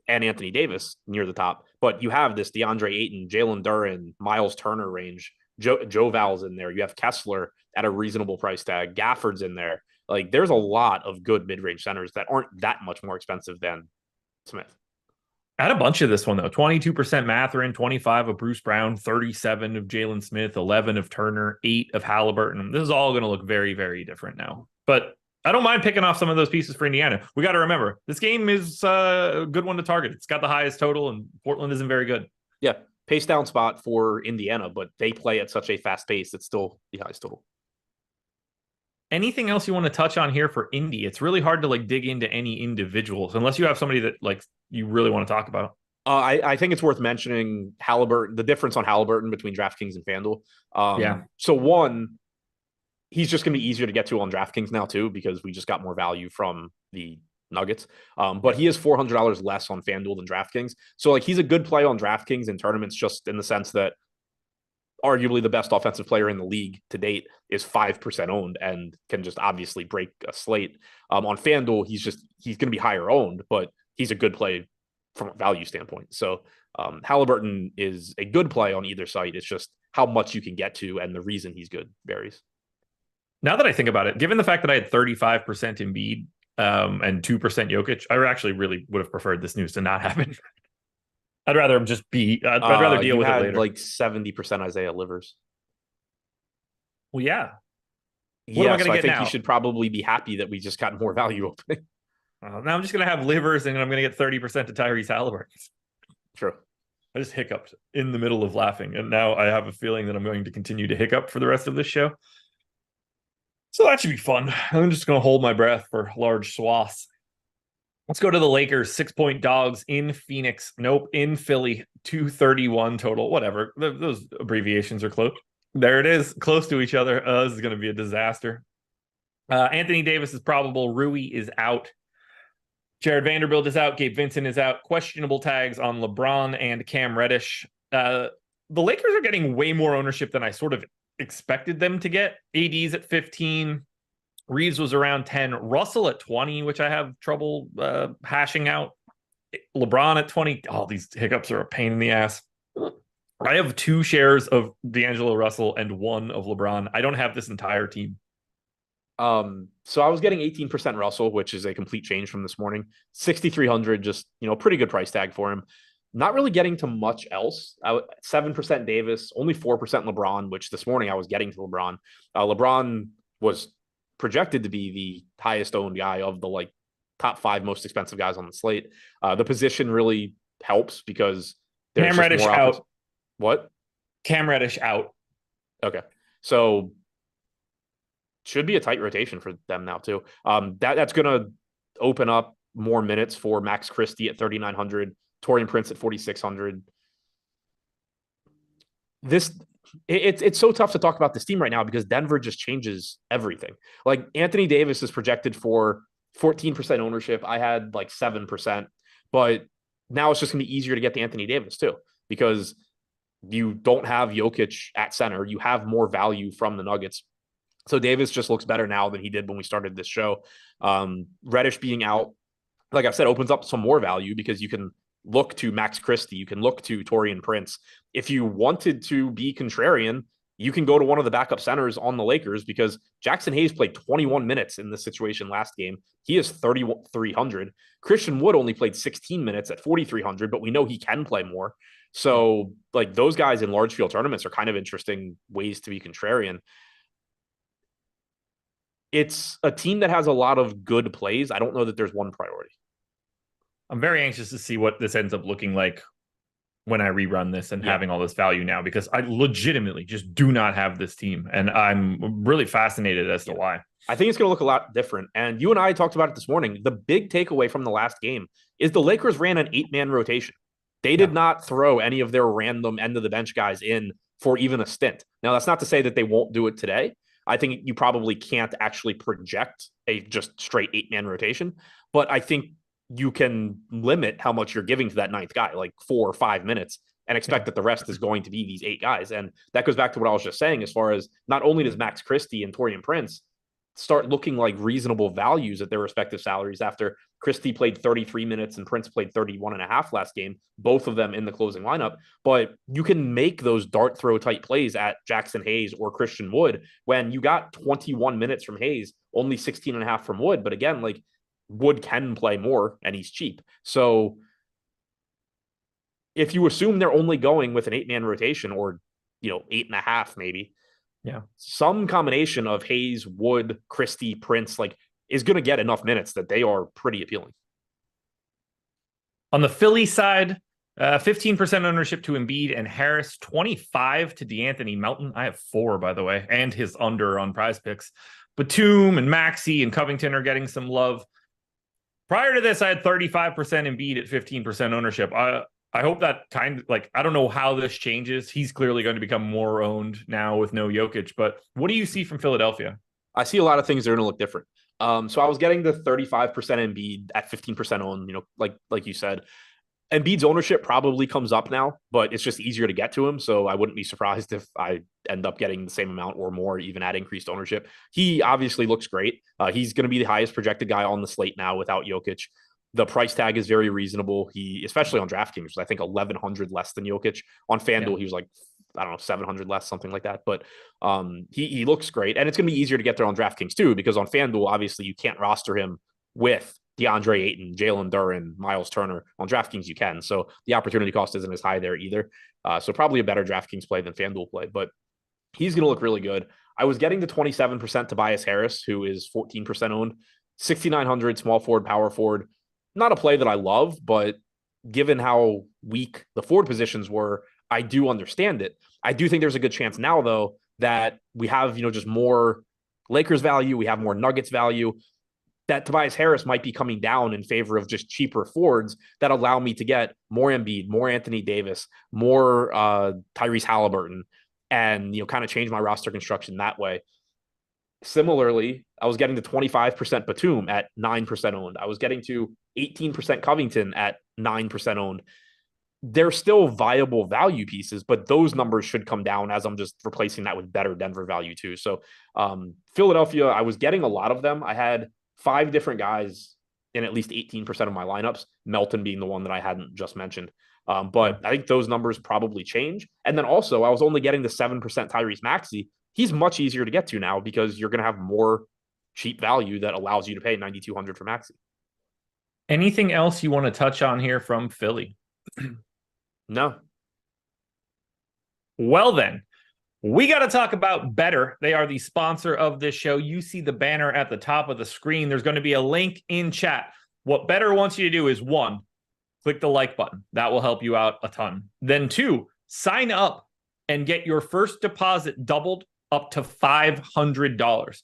and Anthony Davis near the top, but you have this DeAndre Ayton, Jalen Duren, Miles Turner range. Joe Val's in there. You have Kessler at a reasonable price tag. Gafford's in there. Like, there's a lot of good mid-range centers that aren't that much more expensive than Smith. I had a bunch of this one, though. 22% Mathurin, 25 of Bruce Brown, 37 of Jalen Smith, 11 of Turner, 8 of Halliburton. This is all going to look very, very different now. But I don't mind picking off some of those pieces for Indiana. We got to remember, this game is a good one to target. It's got the highest total, and Portland isn't very good. Yeah, pace down spot for Indiana, but they play at such a fast pace. It's still the highest total. Anything else you want to touch on here for Indy? It's really hard to dig into any individuals unless you have somebody that you really want to talk about. I think it's worth mentioning Halliburton, the difference on Halliburton between DraftKings and FanDuel. So one, he's just going to be easier to get to on DraftKings now too, because we just got more value from the Nuggets. But he is $400 less on FanDuel than DraftKings. So he's a good play on DraftKings in tournaments, just in the sense that arguably the best offensive player in the league to date is 5% owned and can just obviously break a slate. On FanDuel, he's going to be higher owned, but he's a good play from a value standpoint. So Halliburton is a good play on either site. It's just how much you can get to, and the reason he's good varies. Now that I think about it, given the fact that I had 35% Embiid and 2% Jokic, I actually really would have preferred this news to not happen. I'd rather him just be. I'd rather deal with it later. 70% Isaiah Livers. Well, yeah. What am I going to get now? You should probably be happy that we just got more value opening. Now I'm just going to have Livers, and I'm going to get 30% to Tyrese Halliburton. True. I just hiccuped in the middle of laughing, and now I have a feeling that I'm going to continue to hiccup for the rest of this show. So that should be fun. I'm just going to hold my breath for large swaths. Let's go to the Lakers, 6-point dogs in Phoenix. Nope, in Philly, 231 total. Whatever. Those abbreviations are close. There it is, close to each other. This is going to be a disaster. Anthony Davis is probable. Rui is out. Jared Vanderbilt is out. Gabe Vincent is out. Questionable tags on LeBron and Cam Reddish. The Lakers are getting way more ownership than I sort of expected them to get. AD's at 15. Reeves was around 10. Russell at 20, which I have trouble hashing out. LeBron at 20. Oh, these hiccups are a pain in the ass. I have 2 shares of D'Angelo Russell and 1 of LeBron. I don't have this entire team. So I was getting 18% Russell, which is a complete change from this morning. 6,300, just, pretty good price tag for him. Not really getting to much else. 7% Davis, only 4% LeBron, which this morning I was getting to LeBron. LeBron was projected to be the highest owned guy of the top 5 most expensive guys on the slate. The position really helps because there's Cam Reddish out. What? Cam Reddish out. Okay. So should be a tight rotation for them now too. That's going to open up more minutes for Max Christie at 3,900, Taurean Prince at 4,600. It's so tough to talk about this team right now because Denver just changes everything. Anthony Davis is projected for 14% ownership. I had 7%, but now it's just going to be easier to get to Anthony Davis too, because you don't have Jokic at center. You have more value from the Nuggets. So Davis just looks better now than he did when we started this show. Reddish being out, like I said, opens up some more value because you can look to Max Christie. You can look to Taurean Prince. If you wanted to be contrarian, you can go to one of the backup centers on the Lakers because Jackson Hayes played 21 minutes in this situation last game. He is 3,300. Christian Wood only played 16 minutes at 4,300, but we know he can play more. So those guys in large field tournaments are kind of interesting ways to be contrarian. It's a team that has a lot of good plays. I don't know that there's one priority. I'm very anxious to see what this ends up looking like when I rerun this and having all this value now, because I legitimately just do not have this team. And I'm really fascinated as to why. I think it's going to look a lot different. And you and I talked about it this morning. The big takeaway from the last game is the Lakers ran an 8-man rotation. They did not throw any of their random end of the bench guys in for even a stint. Now, that's not to say that they won't do it today. I think you probably can't actually project a just straight 8-man rotation, but I think you can limit how much you're giving to that ninth guy, 4 or 5 minutes, and expect that the rest is going to be these 8 guys. And that goes back to what I was just saying, as far as not only does Max Christie and Taurean Prince start looking like reasonable values at their respective salaries after Christie played 33 minutes and Prince played 31 and a half last game, both of them in the closing lineup. But you can make those dart throw type plays at Jackson Hayes or Christian Wood when you got 21 minutes from Hayes, only 16 and a half from Wood. But again, like, Wood can play more and he's cheap. So if you assume they're only going with an 8-man rotation, or, 8.5, maybe, some combination of Hayes, Wood, Christie, Prince, like, is going to get enough minutes that they are pretty appealing. On the Philly side, 15% ownership to Embiid and Harris, 25 to DeAnthony Melton. I have 4, by the way, and his under on Prize Picks. Batum and Maxey and Covington are getting some love. Prior to this, I had 35% Embiid at 15% ownership. I hope that I don't know how this changes. He's clearly going to become more owned now with no Jokic, but what do you see from Philadelphia? I see a lot of things that are going to look different. So I was getting the 35% Embiid at 15% owned, like you said. Embiid's ownership probably comes up now, but it's just easier to get to him. So I wouldn't be surprised if I end up getting the same amount or more, even at increased ownership. He obviously looks great. He's going to be the highest projected guy on the slate now without Jokic. The price tag is very reasonable. He, especially on DraftKings, was I think 1,100 less than Jokic. On FanDuel, He was like, I don't know, 700 less, something like that. But he looks great. And it's going to be easier to get there on DraftKings too, because on FanDuel, obviously you can't roster him with DeAndre Ayton, Jalen Duren, Miles Turner. On DraftKings, you can. So the opportunity cost isn't as high there either. So probably a better DraftKings play than FanDuel play, but he's going to look really good. I was getting the 27% Tobias Harris, who is 14% owned, 6,900 small forward, power forward. Not a play that I love, but given how weak the forward positions were, I do understand it. I do think there's a good chance now, though, that we have, just more Lakers value. We have more Nuggets value. That Tobias Harris might be coming down in favor of just cheaper forwards that allow me to get more Embiid, more Anthony Davis, more Tyrese Halliburton, and, kind of change my roster construction that way. Similarly, I was getting to 25% Batum at 9% owned. I was getting to 18% Covington at 9% owned. They're still viable value pieces, but those numbers should come down as I'm just replacing that with better Denver value too. So Philadelphia, I was getting a lot of them. I had 5 different guys in at least 18% of my lineups, Melton being the one that I hadn't just mentioned. But I think those numbers probably change. And then also I was only getting the 7% Tyrese Maxey. He's much easier to get to now because you're going to have more cheap value that allows you to pay $9,200 for Maxey. Anything else you want to touch on here from Philly? No. Well, then, we got to talk about Better. They are the sponsor of this show. You see the banner at the top of the screen. There's going to be a link in chat. What Better wants you to do is, 1, click the like button. That will help you out a ton. Then 2, sign up and get your first deposit doubled up to $500.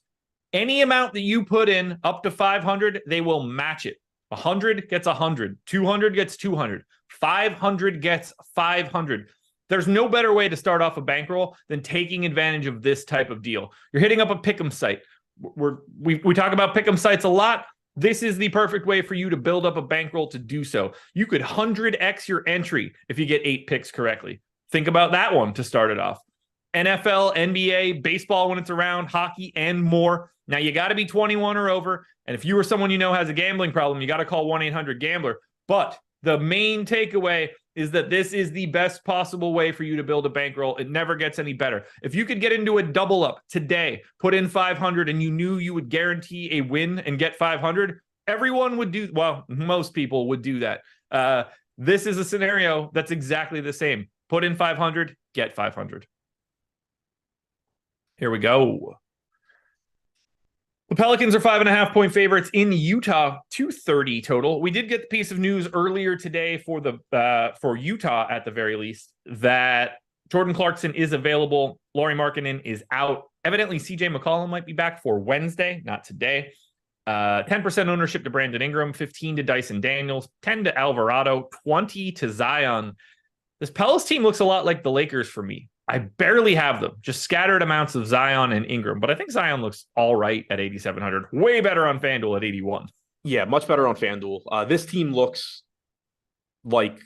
Any amount that you put in up to $500, they will match it. 100 gets 100, 200 gets 200, 500 gets 500. There's no better way to start off a bankroll than taking advantage of this type of deal. You're hitting up a pick'em site. We talk about pick'em sites a lot. This is the perfect way for you to build up a bankroll to do so. You could 100x your entry if you get 8 picks correctly. Think about that one to start it off. NFL, NBA, baseball when it's around, hockey, and more. Now, you got to be 21 or over. And if you or someone you know has a gambling problem, you got to call 1-800-GAMBLER. But the main takeaway is that this is the best possible way for you to build a bankroll. It never gets any better. If you could get into a double up today, put in 500, and you knew you would guarantee a win and get 500, everyone would do, well, most people would do that. This is a scenario that's exactly the same. Put in 500, get 500. Here we go. The Pelicans are 5.5-point favorites in Utah, 230 total. We did get the piece of news earlier today for Utah, at the very least, that Jordan Clarkson is available. Lauri Markkanen is out. Evidently, CJ McCollum might be back for Wednesday, not today. 10% ownership to Brandon Ingram, 15 to Dyson Daniels, 10 to Alvarado, 20 to Zion. This Pelicans team looks a lot like the Lakers for me. I barely have them, just scattered amounts of Zion and Ingram, but I think Zion looks all right at 8,700. Way better on FanDuel at 81. Yeah, much better on FanDuel. This team looks like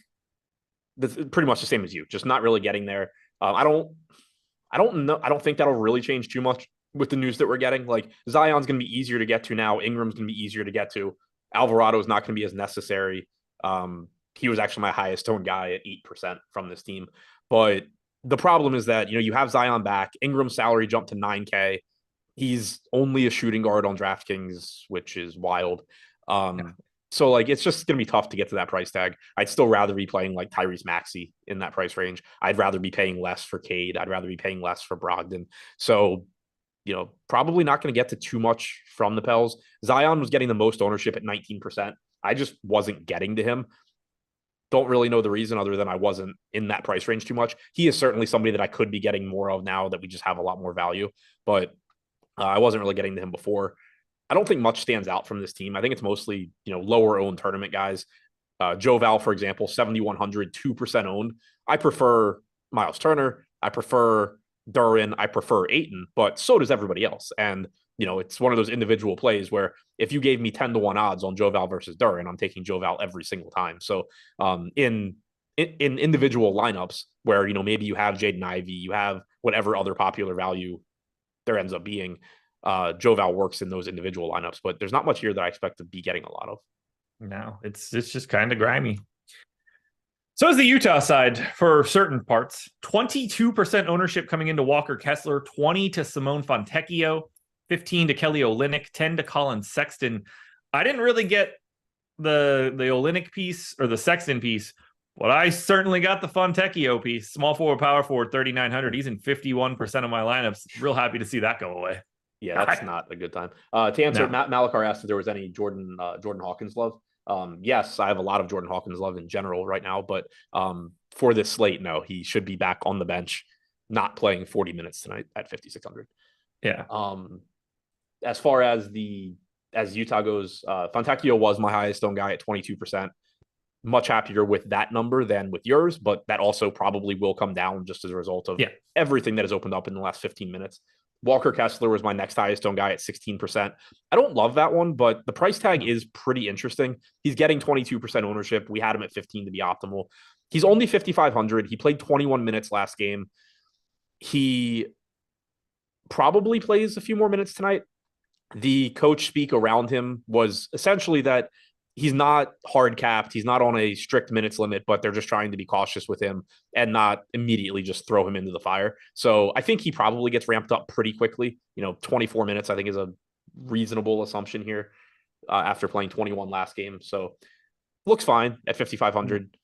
pretty much the same as you, just not really getting there. I don't know. I don't think that'll really change too much with the news that we're getting. Like Zion's going to be easier to get to now. Ingram's going to be easier to get to. Alvarado is not going to be as necessary. He was actually my highest owned guy at 8% from this team. But the problem is that, you have Zion back. Ingram's salary jumped to 9K. He's only a shooting guard on DraftKings, which is wild. So like it's just gonna be tough to get to that price tag. I'd still rather be playing like Tyrese Maxey in that price range. I'd rather be paying less for Cade. I'd rather be paying less for Brogdon. So, probably not going to get to too much from the Pels. Zion was getting the most ownership at 19%. I just wasn't getting to him. Don't really know the reason other than I wasn't in that price range too much. He is certainly somebody that I could be getting more of now that we just have a lot more value, but I wasn't really getting to him before. I don't think much stands out from this team. I think it's mostly, lower owned tournament guys. Joe Val, for example, 7,100, 2% owned. I prefer Miles Turner. I prefer Duren. I prefer Ayton, but so does everybody else. And, it's one of those individual plays where if you gave me 10-1 odds on Joe Val versus Duren, I'm taking Joe Val every single time. So in individual lineups where, maybe you have Jaden Ivey, you have whatever other popular value there ends up being, Joe Val works in those individual lineups, but there's not much here that I expect to be getting a lot of. No, it's just kind of grimy. So is the Utah side for certain parts. 22% ownership coming into Walker Kessler, 20 to Simone Fontecchio, 15 to Kelly Olynyk, 10 to Colin Sexton. I didn't really get the Olynyk piece or the Sexton piece, but I certainly got the Fontecchio piece. Small forward, power forward, 3,900. He's in 51% of my lineups. Real happy to see that go away. Yeah, that's not a good time. To answer, no. Matt Malakar asked if there was any Jordan Hawkins love. Yes, I have a lot of Jordan Hawkins love in general right now, but for this slate, no, he should be back on the bench, not playing 40 minutes tonight at 5,600. Yeah. As far as Utah goes, Fontecchio was my highest owned guy at 22%. Much happier with that number than with yours, but that also probably will come down just as a result of everything that has opened up in the last 15 minutes. Walker Kessler was my next highest owned guy at 16%. I don't love that one, but the price tag is pretty interesting. He's getting 22% ownership. We had him at 15 to be optimal. He's only 5,500. He played 21 minutes last game. He probably plays a few more minutes tonight. The coach speak around him was essentially that he's not hard capped. He's not on a strict minutes limit, but they're just trying to be cautious with him and not immediately just throw him into the fire. So I think he probably gets ramped up pretty quickly. 24 minutes, I think, is a reasonable assumption here after playing 21 last game. So looks fine at 5,500.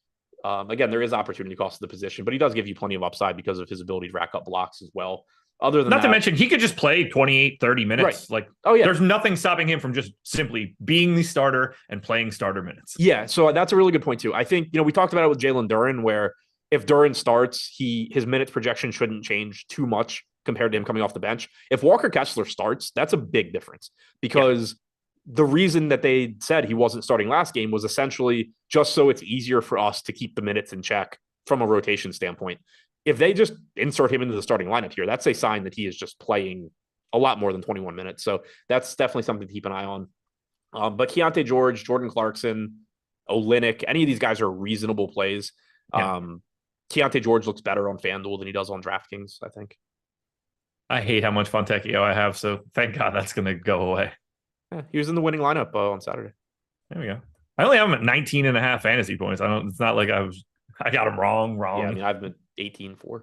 Again, there is opportunity cost of the position, but he does give you plenty of upside because of his ability to rack up blocks as well. Other than not to mention, he could just play 28, 30 minutes. Right. There's nothing stopping him from just simply being the starter and playing starter minutes. Yeah, so that's a really good point too. I think, we talked about it with Jalen Duren, where if Duren starts, his minutes projection shouldn't change too much compared to him coming off the bench. If Walker Kessler starts, that's a big difference because the reason that they said he wasn't starting last game was essentially just so it's easier for us to keep the minutes in check from a rotation standpoint. If they just insert him into the starting lineup here, that's a sign that he is just playing a lot more than 21 minutes. So that's definitely something to keep an eye on. But Keontae George, Jordan Clarkson, Olynyk, any of these guys are reasonable plays. Keontae George looks better on FanDuel than he does on DraftKings, I think. I hate how much Fontecchio I have, so thank God that's going to go away. Yeah, he was in the winning lineup on Saturday. There we go. I only have him at 19 and a half fantasy points. It's not like I got him wrong. Yeah, I've been 18-4.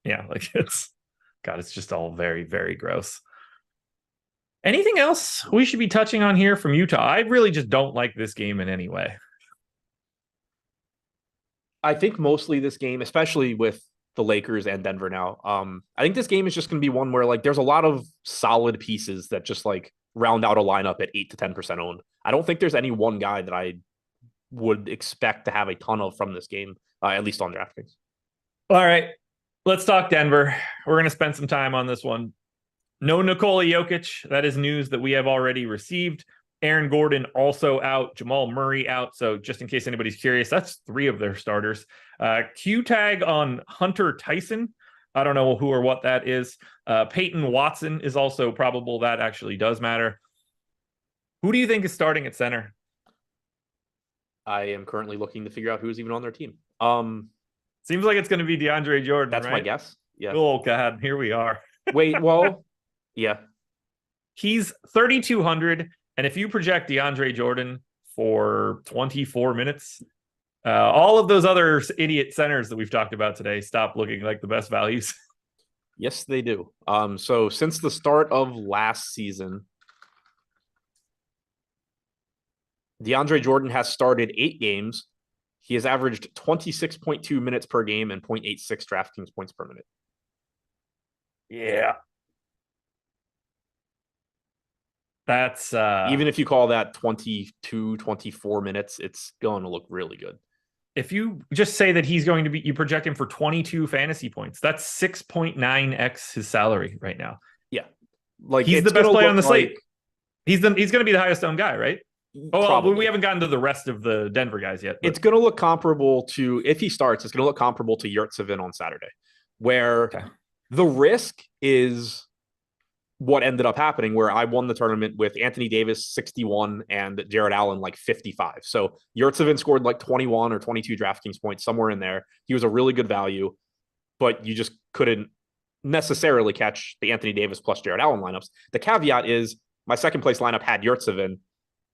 Yeah, it's just all very, very gross. Anything else we should be touching on here from Utah? I really just don't like this game in any way. I think mostly this game, especially with the Lakers and Denver now, I think this game is just going to be one where there's a lot of solid pieces that just round out a lineup at 8 to 10% owned. I don't think there's any one guy that I would expect to have a ton of from this game, at least on DraftKings. All right, let's talk Denver. We're going to spend some time on this one. No Nikola Jokic. That is news that we have already received. Aaron Gordon also out. Jamal Murray out. So just in case anybody's curious, that's 3 of their starters. Q tag on Hunter Tyson. I don't know who or what that is. Peyton Watson is also probable. That actually does matter. Who do you think is starting at center? I am currently looking to figure out who's even on their team. Seems like it's going to be DeAndre Jordan. That's right? my guess. Yeah. Oh God, here we are. Wait, well, yeah. He's 3,200, and if you project DeAndre Jordan for 24 minutes, all of those other idiot centers that we've talked about today stop looking like the best values. Yes, they do. So since the start of last season, DeAndre Jordan has started 8 games. He has averaged 26.2 minutes per game and 0.86 DraftKings points per minute. Yeah. That's even if you call that 22, 24 minutes, it's going to look really good. If you just say that he's going to be, you project him for 22 fantasy points, that's 6.9x his salary right now. Yeah. Like he's the best player on the slate. He's going to be the highest owned guy, right? Oh, we haven't gotten to the rest of the Denver guys yet. But it's going to look comparable to, if he starts, it's going to look comparable to Yurtseven on Saturday, where the risk is what ended up happening, where I won the tournament with Anthony Davis 61 and Jared Allen like 55. So Yurtseven scored like 21 or 22 DraftKings points, somewhere in there. He was a really good value, but you just couldn't necessarily catch the Anthony Davis plus Jared Allen lineups. The caveat is my second place lineup had Yurtseven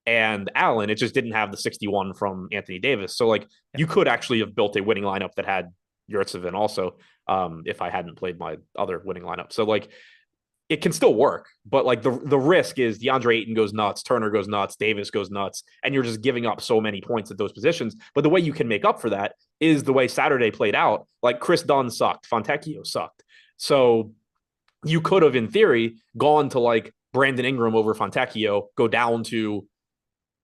and Allen. It just didn't have the 61 from Anthony Davis. So like you could actually have built a winning lineup that had Yurtseven also, if I hadn't played my other winning lineup. So like it can still work, but like the risk is DeAndre Ayton goes nuts, Turner goes nuts, Davis goes nuts, and you're just giving up so many points at those positions. But the way you can make up for that is the way Saturday played out. Like Chris Dunn sucked, Fontecchio sucked. So you could have, in theory, gone to like Brandon Ingram over Fontecchio, go down to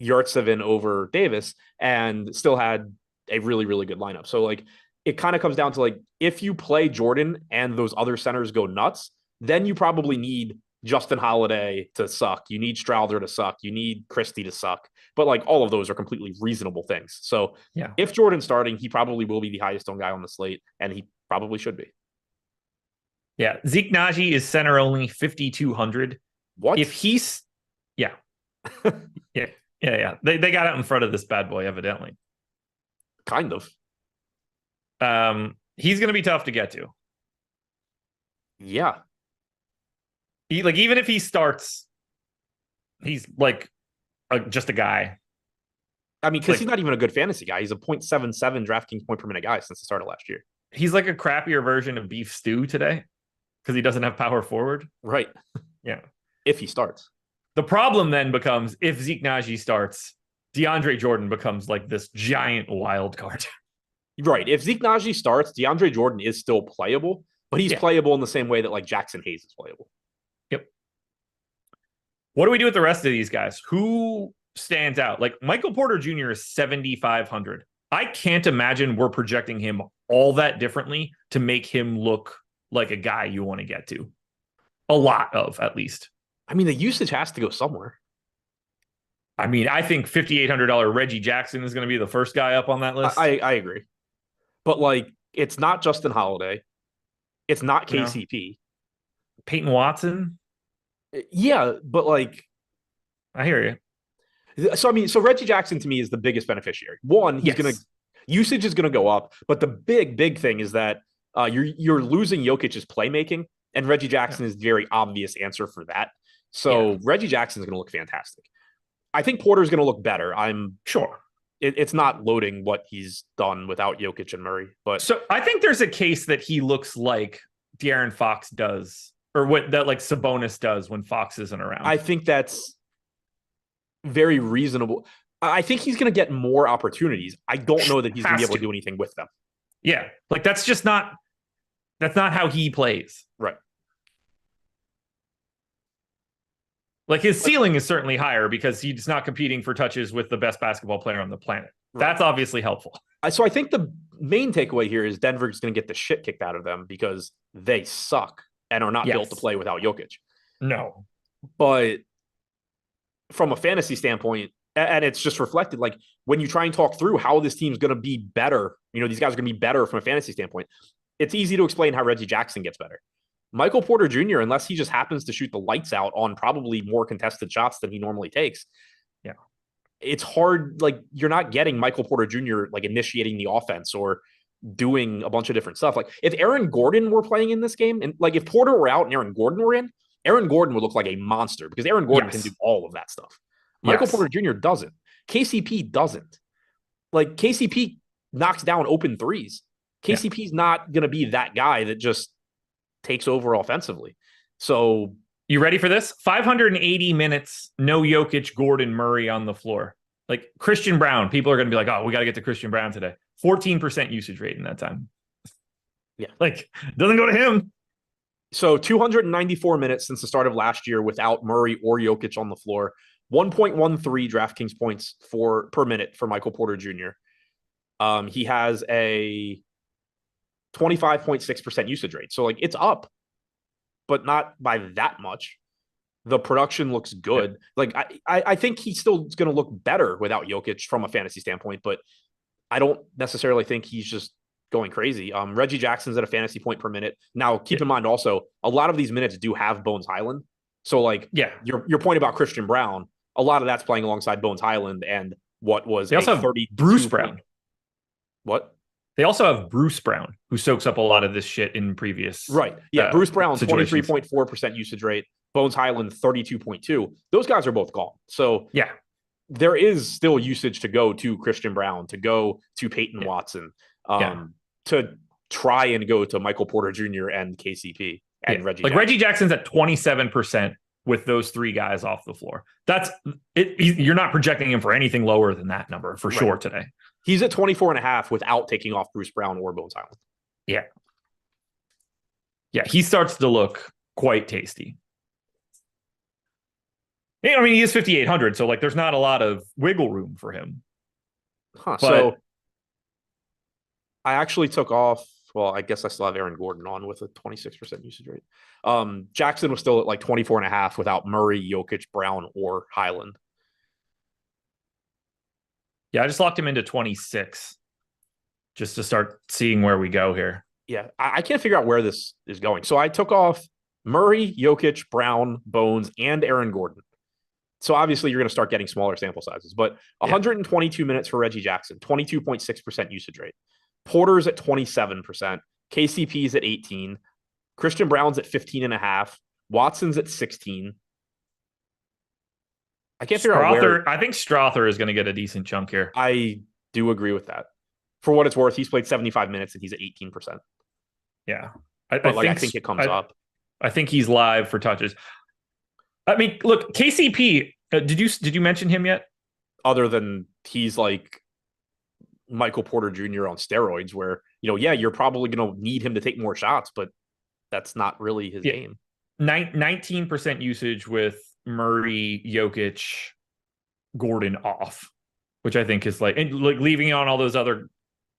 Yurtseven over Davis, and still had a really, really good lineup. So like it kind of comes down to like if you play Jordan and those other centers go nuts, then you probably need Justin Holiday to suck. You need Strouder to suck. You need Christie to suck. But like all of those are completely reasonable things. So yeah, if Jordan's starting, he probably will be the highest owned guy on the slate, and he probably should be. Yeah. Zeke Naji is center only 5,200. What? If he's, yeah. Yeah. They got out in front of this bad boy, evidently. Kind of. He's going to be tough to get to. Yeah. Even if he starts, he's like just a guy. I mean, because he's not even a good fantasy guy. He's a 0.77 DraftKings point per minute guy since the start of last year. He's like a crappier version of Beef Stew today because he doesn't have power forward. Right. Yeah. If he starts. The problem then becomes if Zeke Naji starts, DeAndre Jordan becomes like this giant wild card. Right. If Zeke Naji starts, DeAndre Jordan is still playable, but he's playable in the same way that like Jackson Hayes is playable. Yep. What do we do with the rest of these guys? Who stands out? Like Michael Porter Jr. is 7,500. I can't imagine we're projecting him all that differently to make him look like a guy you want to get to. A lot of, at least. I mean, the usage has to go somewhere. I mean, I think $5,800 Reggie Jackson is going to be the first guy up on that list. I agree. But like, it's not Justin Holiday. It's not KCP. No. Peyton Watson. Yeah, but like, I hear you. So I mean, so Reggie Jackson to me is the biggest beneficiary. One, he's gonna usage is gonna go up, but the big thing is that you're losing Jokic's playmaking, and Reggie Jackson is the very obvious answer for that. So Reggie Jackson is gonna look fantastic. I think Porter's gonna look better. I'm sure. It's not loading what he's done without Jokic and Murray, but so I think there's a case that he looks like De'Aaron Fox does, or what that like Sabonis does when Fox isn't around. I think that's very reasonable. I think he's going to get more opportunities. I don't know that he's going to be able to do anything with them. Yeah, like that's not how he plays. Right. Like his ceiling is certainly higher because he's not competing for touches with the best basketball player on the planet. Right. That's obviously helpful. So I think the main takeaway here is Denver's going to get the shit kicked out of them because they suck and are not built to play without Jokic. No. But from a fantasy standpoint, and it's just reflected, like when you try and talk through how this team's going to be better, you know, these guys are going to be better from a fantasy standpoint. It's easy to explain how Reggie Jackson gets better. Michael Porter Jr., unless he just happens to shoot the lights out on probably more contested shots than he normally takes. Yeah. It's hard. Like you're not getting Michael Porter Jr. like initiating the offense or doing a bunch of different stuff. Like if Aaron Gordon were playing in this game, and like if Porter were out and Aaron Gordon were in, Aaron Gordon would look like a monster because Aaron Gordon can do all of that stuff. Michael Porter Jr. doesn't. KCP doesn't. Like KCP knocks down open threes. KCP's not going to be that guy that just takes over offensively. So you ready for this? 580 minutes, no Jokic, Gordon, Murray on the floor. Like Christian Brown, people are going to be like, oh, we got to get to Christian Brown today. 14% usage rate in that time. Yeah. Like, doesn't go to him. So 294 minutes since the start of last year without Murray or Jokic on the floor. 1.13 DraftKings points per minute for Michael Porter Jr. He has a 25.6% usage rate. So like it's up, but not by that much. The production looks good. Like I think he's still going to look better without Jokic from a fantasy standpoint, but I don't necessarily think he's just going crazy. Reggie Jackson's at a fantasy point per minute. Now, keep in mind also, a lot of these minutes do have Bones Highland. So like your point about Christian Brown, a lot of that's playing alongside Bones Highland and what was they also have Bruce Brown. What? They also have Bruce Brown, who soaks up a lot of this shit in previous. Right. Yeah. Bruce Brown, 23.4% usage rate. Bones Highland, 32.2. Those guys are both gone. So yeah, there is still usage to go to Christian Brown, to go to Peyton Watson, to try and go to Michael Porter Jr. and KCP and Reggie. Like Reggie Jackson's at 27% with those three guys off the floor. That's it. You're not projecting him for anything lower than that number for sure today. He's at 24.5 without taking off Bruce Brown or Bones Highland. Yeah. Yeah. He starts to look quite tasty. I mean, he is 5,800, so like there's not a lot of wiggle room for him. So I actually took off. Well, I guess I still have Aaron Gordon on with a 26% usage rate. Jackson was still at like 24.5 without Murray, Jokic, Brown, or Highland. Yeah, I just locked him into 26 just to start seeing where we go here. Yeah, I can't figure out where this is going. So I took off Murray, Jokic, Brown, Bones, and Aaron Gordon. So obviously you're going to start getting smaller sample sizes, but 122 minutes for Reggie Jackson, 22.6% usage rate. Porter's at 27%. KCP's at 18. Christian Brown's at 15.5. Watson's at 16. I can't figure out where. I think Strother is going to get a decent chunk here. I do agree with that. For what it's worth, he's played 75 minutes and he's at 18%. Yeah. I think it comes up. I think he's live for touches. I mean, look, KCP, did you mention him yet? Other than he's like Michael Porter Jr. on steroids where, you're probably going to need him to take more shots, but that's not really his game. 19% usage with Murray, Jokic, Gordon off, which I think is like leaving on all those other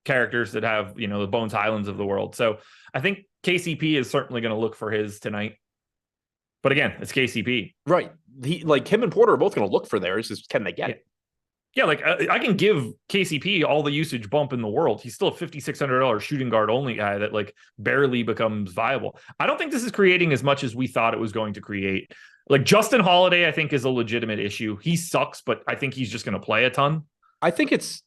characters that have, the Bones Highlands of the world. So I think KCP is certainly going to look for his tonight. But again, it's KCP. Right. Him and Porter are both going to look for theirs. Can they get it? Yeah, like I can give KCP all the usage bump in the world. He's still a $5,600 shooting guard only guy that like barely becomes viable. I don't think this is creating as much as we thought it was going to create. Like Justin Holiday, I think is a legitimate issue. He sucks, but I think he's just going to play a ton. I think it's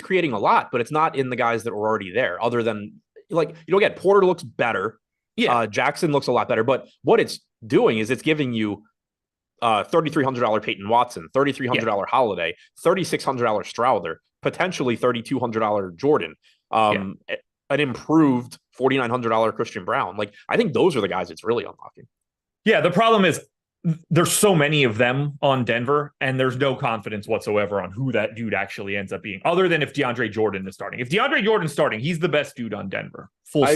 creating a lot, but it's not in the guys that were already there. Other than again, Porter looks better. Yeah, Jackson looks a lot better. But what it's doing is it's giving you $3,300 Peyton Watson, $3,300 Holiday, $3,600 Strouder, potentially $3,200 Jordan, an improved $4,900 Christian Brown. Like I think those are the guys it's really unlocking. Yeah, the problem is there's so many of them on Denver, and there's no confidence whatsoever on who that dude actually ends up being, other than if DeAndre Jordan is starting. If DeAndre Jordan's starting, he's the best dude on Denver. I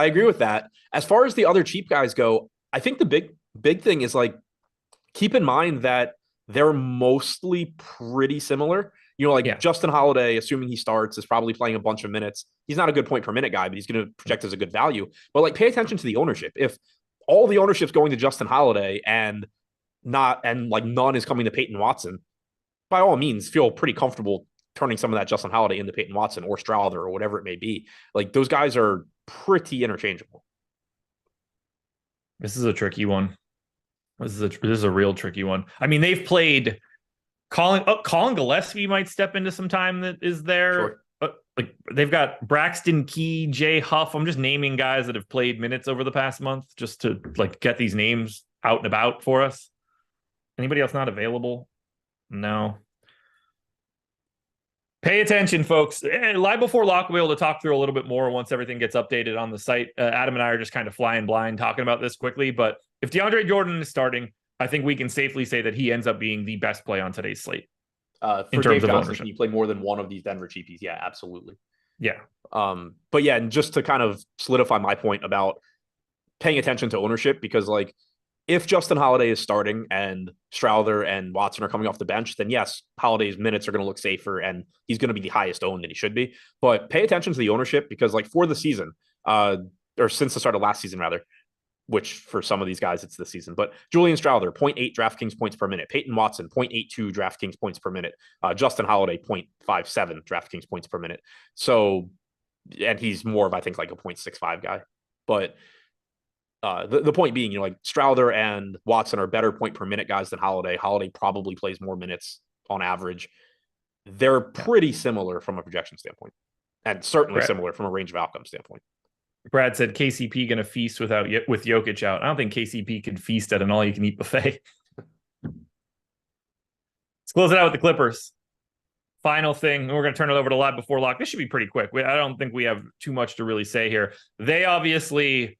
agree with that. As far as the other cheap guys go, I think the big thing is like, keep in mind that they're mostly pretty similar. Justin Holiday, assuming he starts, is probably playing a bunch of minutes. He's not a good point per minute guy, but he's going to project as a good value. But pay attention to the ownership. If all the ownership's going to Justin Holiday and none is coming to Peyton Watson, by all means, feel pretty comfortable turning some of that Justin Holiday into Peyton Watson or Strouder or whatever it may be. Like those guys are pretty interchangeable. This is a tricky one. This is a real tricky one. I mean, they've played Colin Gillespie might step into some time that is there. Sure. like they've got Braxton Key, Jay Huff. I'm just naming guys that have played minutes over the past month just to like get these names out and about for us. Anybody else not available? No. Pay attention, folks. Live before lock, we'll be able to talk through a little bit more once everything gets updated on the site. Adam and I are just kind of flying blind talking about this quickly, but if DeAndre Jordan is starting, I think we can safely say that he ends up being the best play on today's slate. For in terms Dave of Johnson, can you play more than one of these Denver cheapies? Yeah, absolutely. Yeah. But yeah, and just to kind of solidify my point about paying attention to ownership, because like if Justin Holiday is starting and Strouder and Watson are coming off the bench, then yes, Holiday's minutes are going to look safer and he's going to be the highest owned that he should be. But pay attention to the ownership because like for the season, or since the start of last season rather, which for some of these guys, it's this season. But Julian Strouder, 0.8 DraftKings points per minute. Peyton Watson, 0.82 DraftKings points per minute. Justin Holiday, 0.57 DraftKings points per minute. So, and he's more of, I think, like a 0.65 guy. But the point being, you know, like Strouder and Watson are better point per minute guys than Holiday. Holiday probably plays more minutes on average. They're pretty similar from a projection standpoint, and certainly similar from a range of outcome standpoint. Brad said KCP going to feast with Jokic out. I don't think KCP can feast at an all-you-can-eat buffet. Let's close it out with the Clippers. Final thing, we're going to turn it over to live before lock. This should be pretty quick. I don't think we have too much to really say here. They obviously,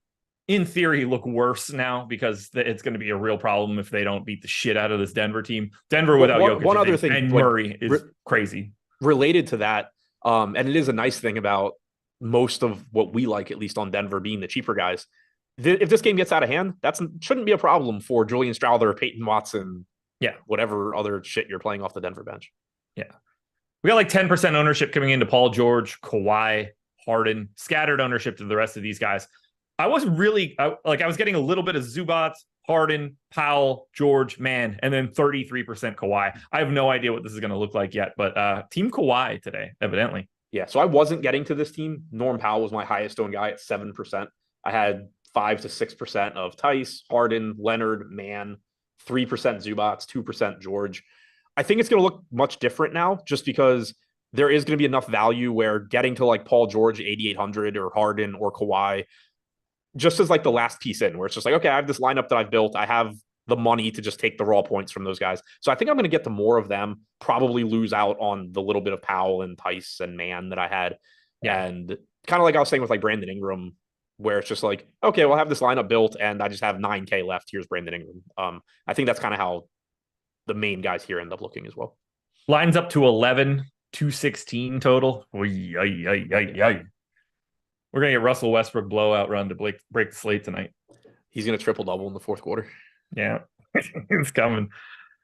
in theory, look worse now because it's going to be a real problem if they don't beat the shit out of this Denver team. Denver without Jokic one other thing, and Murray is crazy. Related to that, and it is a nice thing about most of what we like, at least on Denver, being the cheaper guys. If this game gets out of hand, that shouldn't be a problem for Julian Strouder, Peyton Watson, whatever other shit you're playing off the Denver bench. Yeah. We got like 10% ownership coming into Paul George, Kawhi, Harden, scattered ownership to the rest of these guys. I was getting a little bit of Zubac, Harden, Powell, George, Mann, and then 33% Kawhi. I have no idea what this is going to look like yet, but Team Kawhi today, evidently. Yeah, so I wasn't getting to this team. Norm Powell was my highest owned guy at 7%. I had 5 to 6% of Tice, Harden, Leonard, Mann, 3% Zubac, 2% George. I think it's going to look much different now just because there is going to be enough value where getting to like Paul George, 8,800 or Harden or Kawhi, just as like the last piece in where it's just like, okay, I have this lineup that I've built. I have the money to just take the raw points from those guys. So I think I'm going to get to more of them, probably lose out on the little bit of Powell and Tice and Mann that I had. Yeah. And kind of like I was saying with like Brandon Ingram, where it's just like, okay, well, I have this lineup built and I just have 9K left. Here's Brandon Ingram. I think that's kind of how the main guys here end up looking as well. Lines up to 11, 216 total. We're going to get Russell Westbrook blowout run to break the slate tonight. He's going to triple-double in the fourth quarter. Yeah, it's coming.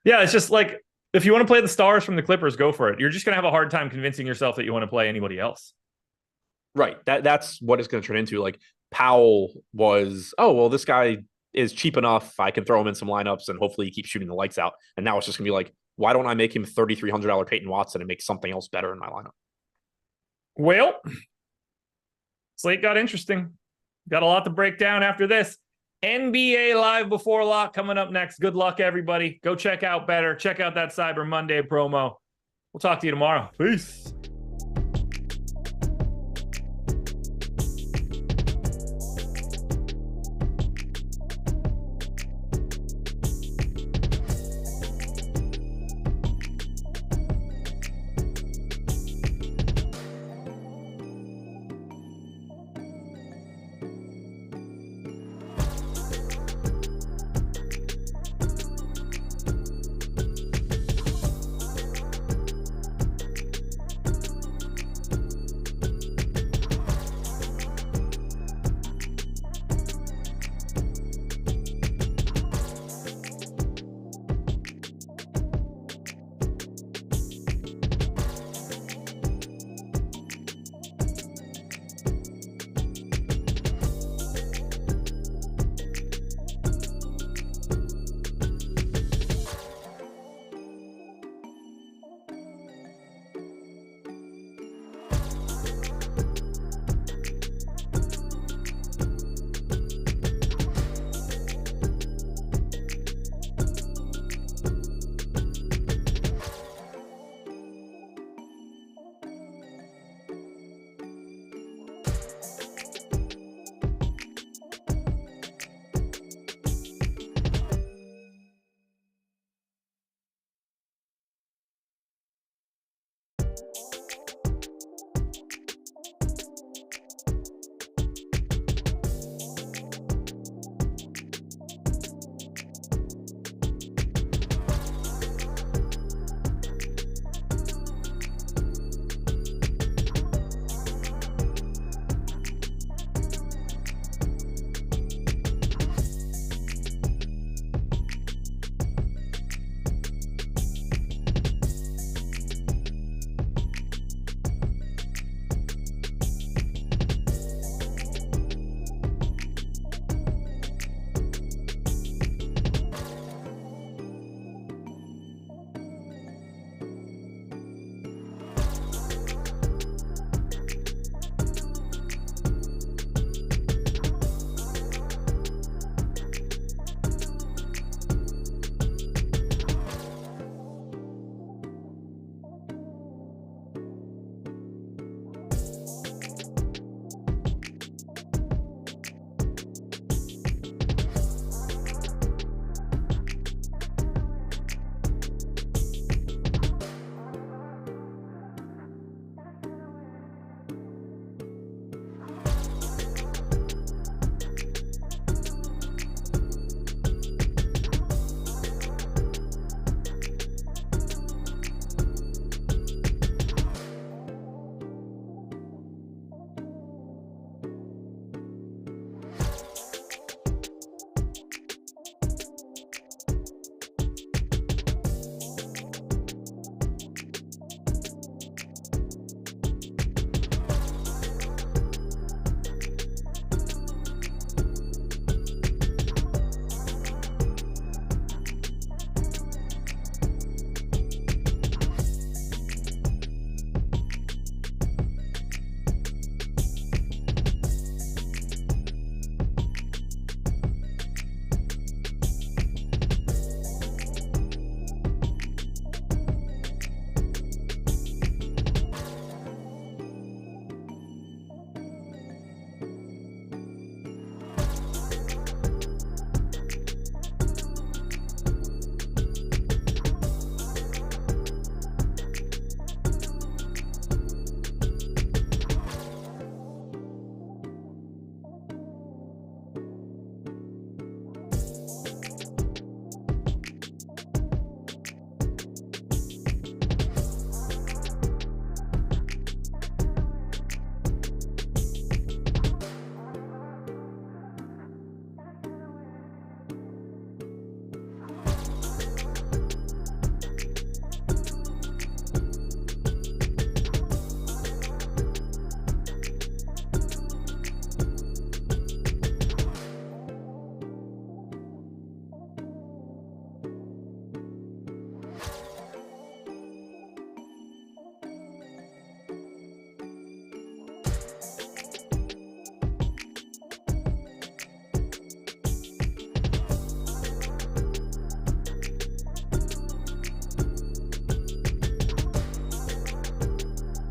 Yeah, it's just like, if you want to play the stars from the Clippers, go for it. You're just going to have a hard time convincing yourself that you want to play anybody else. Right. That's what it's going to turn into. Like, Powell was, oh, well, this guy is cheap enough. I can throw him in some lineups and hopefully he keeps shooting the lights out. And now it's just going to be like, why don't I make him $3,300 Peyton Watson and make something else better in my lineup? Well, slate got interesting. Got a lot to break down after this. NBA Live Before Lock coming up next. Good luck, everybody. Go check out Better. Check out that Cyber Monday promo. We'll talk to you tomorrow. Peace.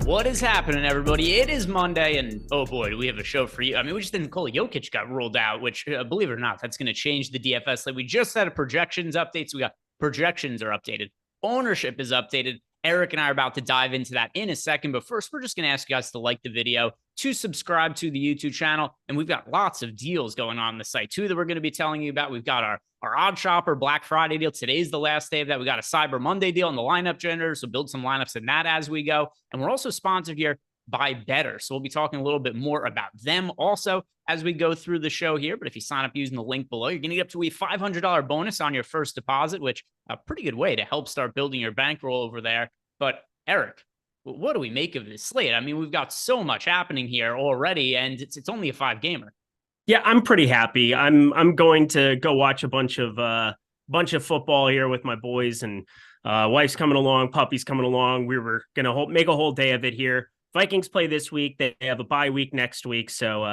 What is happening, everybody? It is Monday, and oh boy, do we have a show for you. I mean, we just did Nikola Jokic got ruled out, which, believe it or not, that's going to change the DFS slate. We just had a projections update, so we got projections are updated. Ownership is updated. Eric and I are about to dive into that in a second, but first, we're just going to ask you guys to like the video, to subscribe to the YouTube channel, and we've got lots of deals going on the site, too, that we're going to be telling you about. We've got our Odd Shopper Black Friday deal. Today's the last day of that. We got a Cyber Monday deal on the lineup generator, so build some lineups in that as we go. And we're also sponsored here by Better, so we'll be talking a little bit more about them also as we go through the show here. But if you sign up using the link below, you're going to get up to a $500 bonus on your first deposit, which a pretty good way to help start building your bankroll over there. But Eric, what do we make of this slate? I mean, we've got so much happening here already, and it's only a 5-gamer. Yeah, I'm pretty happy. I'm going to go watch a bunch of football here with my boys, and wife's coming along, puppy's coming along. We were gonna make a whole day of it here. Vikings play this week. They have a bye week next week, so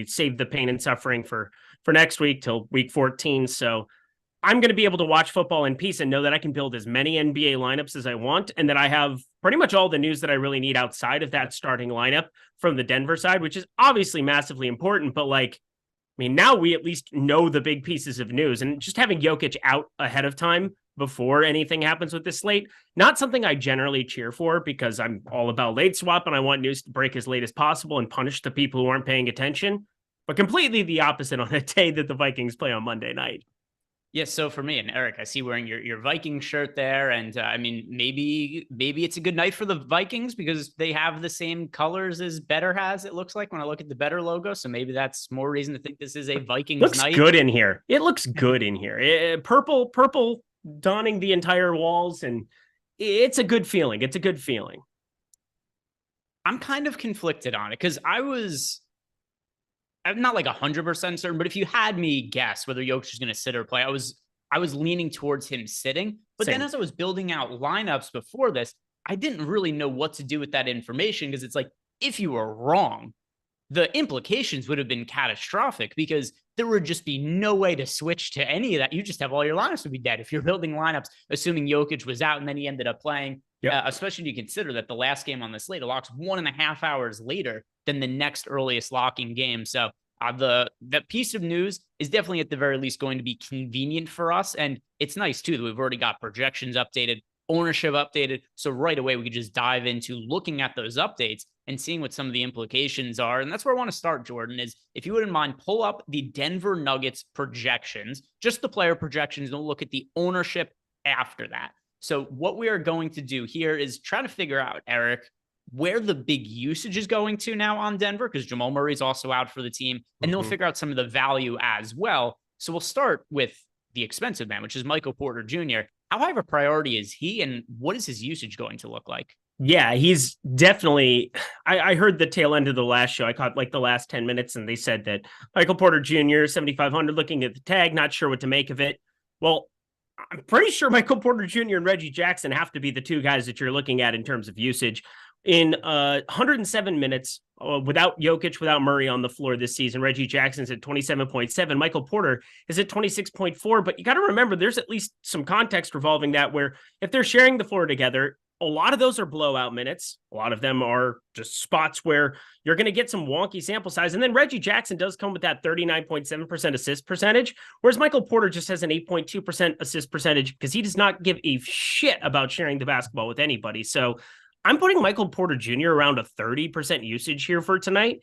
save the pain and suffering for next week till week 14. So I'm going to be able to watch football in peace and know that I can build as many NBA lineups as I want, and that I have pretty much all the news that I really need outside of that starting lineup from the Denver side, which is obviously massively important. But now we at least know the big pieces of news, and just having Jokic out ahead of time before anything happens with this slate, not something I generally cheer for, because I'm all about late swap and I want news to break as late as possible and punish the people who aren't paying attention, but completely the opposite on a day that the Vikings play on Monday night. Yes, so for me, and Eric, I see wearing your Viking shirt there, and maybe it's a good night for the Vikings because they have the same colors as Better has, it looks like, when I look at the Better logo, so maybe that's more reason to think this is a Vikings looks night. Good in here. It looks good in here. Purple donning the entire walls, and it's a good feeling. It's a good feeling. I'm kind of conflicted on it because I'm not like 100% certain, but if you had me guess whether Jokic is going to sit or play, I was leaning towards him sitting. But Then as I was building out lineups before this, I didn't really know what to do with that information, because it's like, if you were wrong, the implications would have been catastrophic, because there would just be no way to switch to any of that. You just have all your lineups would be dead if you're building lineups, assuming Jokic was out and then he ended up playing. Yep. Especially when you consider that the last game on the slate locks 1.5 hours later than the next earliest locking game. So that piece of news is definitely at the very least going to be convenient for us. And it's nice too that we've already got projections updated, ownership updated. So right away, we could just dive into looking at those updates and seeing what some of the implications are. And that's where I want to start, Jordan, is if you wouldn't mind, pull up the Denver Nuggets projections, just the player projections, and look at the ownership after that. So what we are going to do here is try to figure out, Eric, where the big usage is going to now on Denver, because Jamal Murray is also out for the team, and they'll figure out some of the value as well. So we'll start with the expensive man, which is Michael Porter Jr. How high of a priority is he, and what is his usage going to look like? Yeah, he's definitely, I heard the tail end of the last show. I caught like the last 10 minutes, and they said that Michael Porter Jr., 7,500, looking at the tag, not sure what to make of it. Well, I'm pretty sure Michael Porter Jr. and Reggie Jackson have to be the two guys that you're looking at in terms of usage. In 107 minutes, without Jokic, without Murray on the floor this season, Reggie Jackson's at 27.7. Michael Porter is at 26.4. But you got to remember, there's at least some context revolving that, where if they're sharing the floor together, a lot of those are blowout minutes. A lot of them are just spots where you're going to get some wonky sample size. And then Reggie Jackson does come with that 39.7% assist percentage, whereas Michael Porter just has an 8.2% assist percentage because he does not give a shit about sharing the basketball with anybody. So I'm putting Michael Porter Jr. around a 30% usage here for tonight.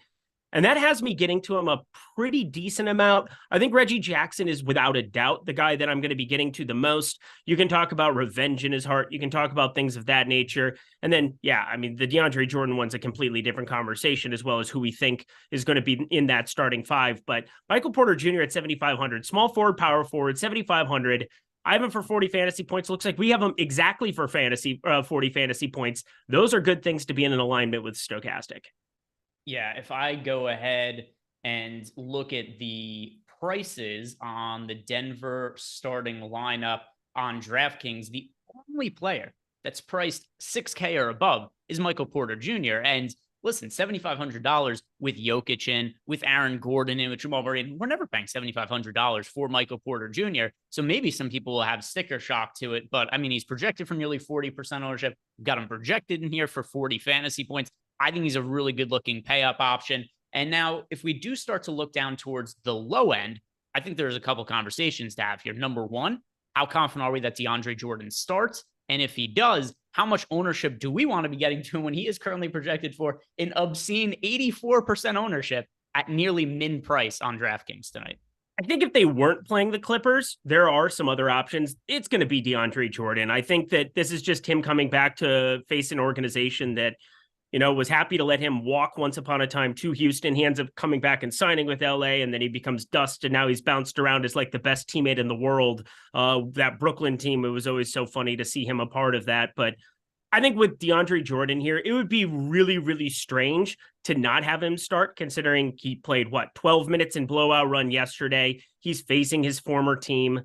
And that has me getting to him a pretty decent amount. I think Reggie Jackson is without a doubt the guy that I'm going to be getting to the most. You can talk about revenge in his heart. You can talk about things of that nature. And then, yeah, I mean, the DeAndre Jordan one's a completely different conversation, as well as who we think is going to be in that starting five. But Michael Porter Jr. at 7,500, small forward, power forward, 7,500. I have him for 40 fantasy points. Looks like we have him exactly for 40 fantasy points. Those are good things to be in an alignment with Stochastic. Yeah, if I go ahead and look at the prices on the Denver starting lineup on DraftKings, the only player that's priced $6K or above is Michael Porter Jr. And listen, $7,500 with Jokic in, with Aaron Gordon in, with Jamal Murray in. We're never paying $7,500 for Michael Porter Jr. So maybe some people will have sticker shock to it. But I mean, he's projected for nearly 40% ownership. We've got him projected in here for 40 fantasy points. I think he's a really good looking pay up option. And now if we do start to look down towards the low end, I think there's a couple conversations to have here. Number one, how confident are we that DeAndre Jordan starts? And if he does, how much ownership do we want to be getting to him when he is currently projected for an obscene 84% ownership at nearly min price on DraftKings tonight? I think if they weren't playing the Clippers, there are some other options. It's going to be DeAndre Jordan. I think that this is just him coming back to face an organization that, was happy to let him walk once upon a time to Houston. He ends up coming back and signing with LA, and then he becomes dust, and now he's bounced around as like the best teammate in the world. That Brooklyn team, it was always so funny to see him a part of that. But I think with DeAndre Jordan here, it would be really, really strange to not have him start, considering he played, 12 minutes in blowout run yesterday. He's facing his former team.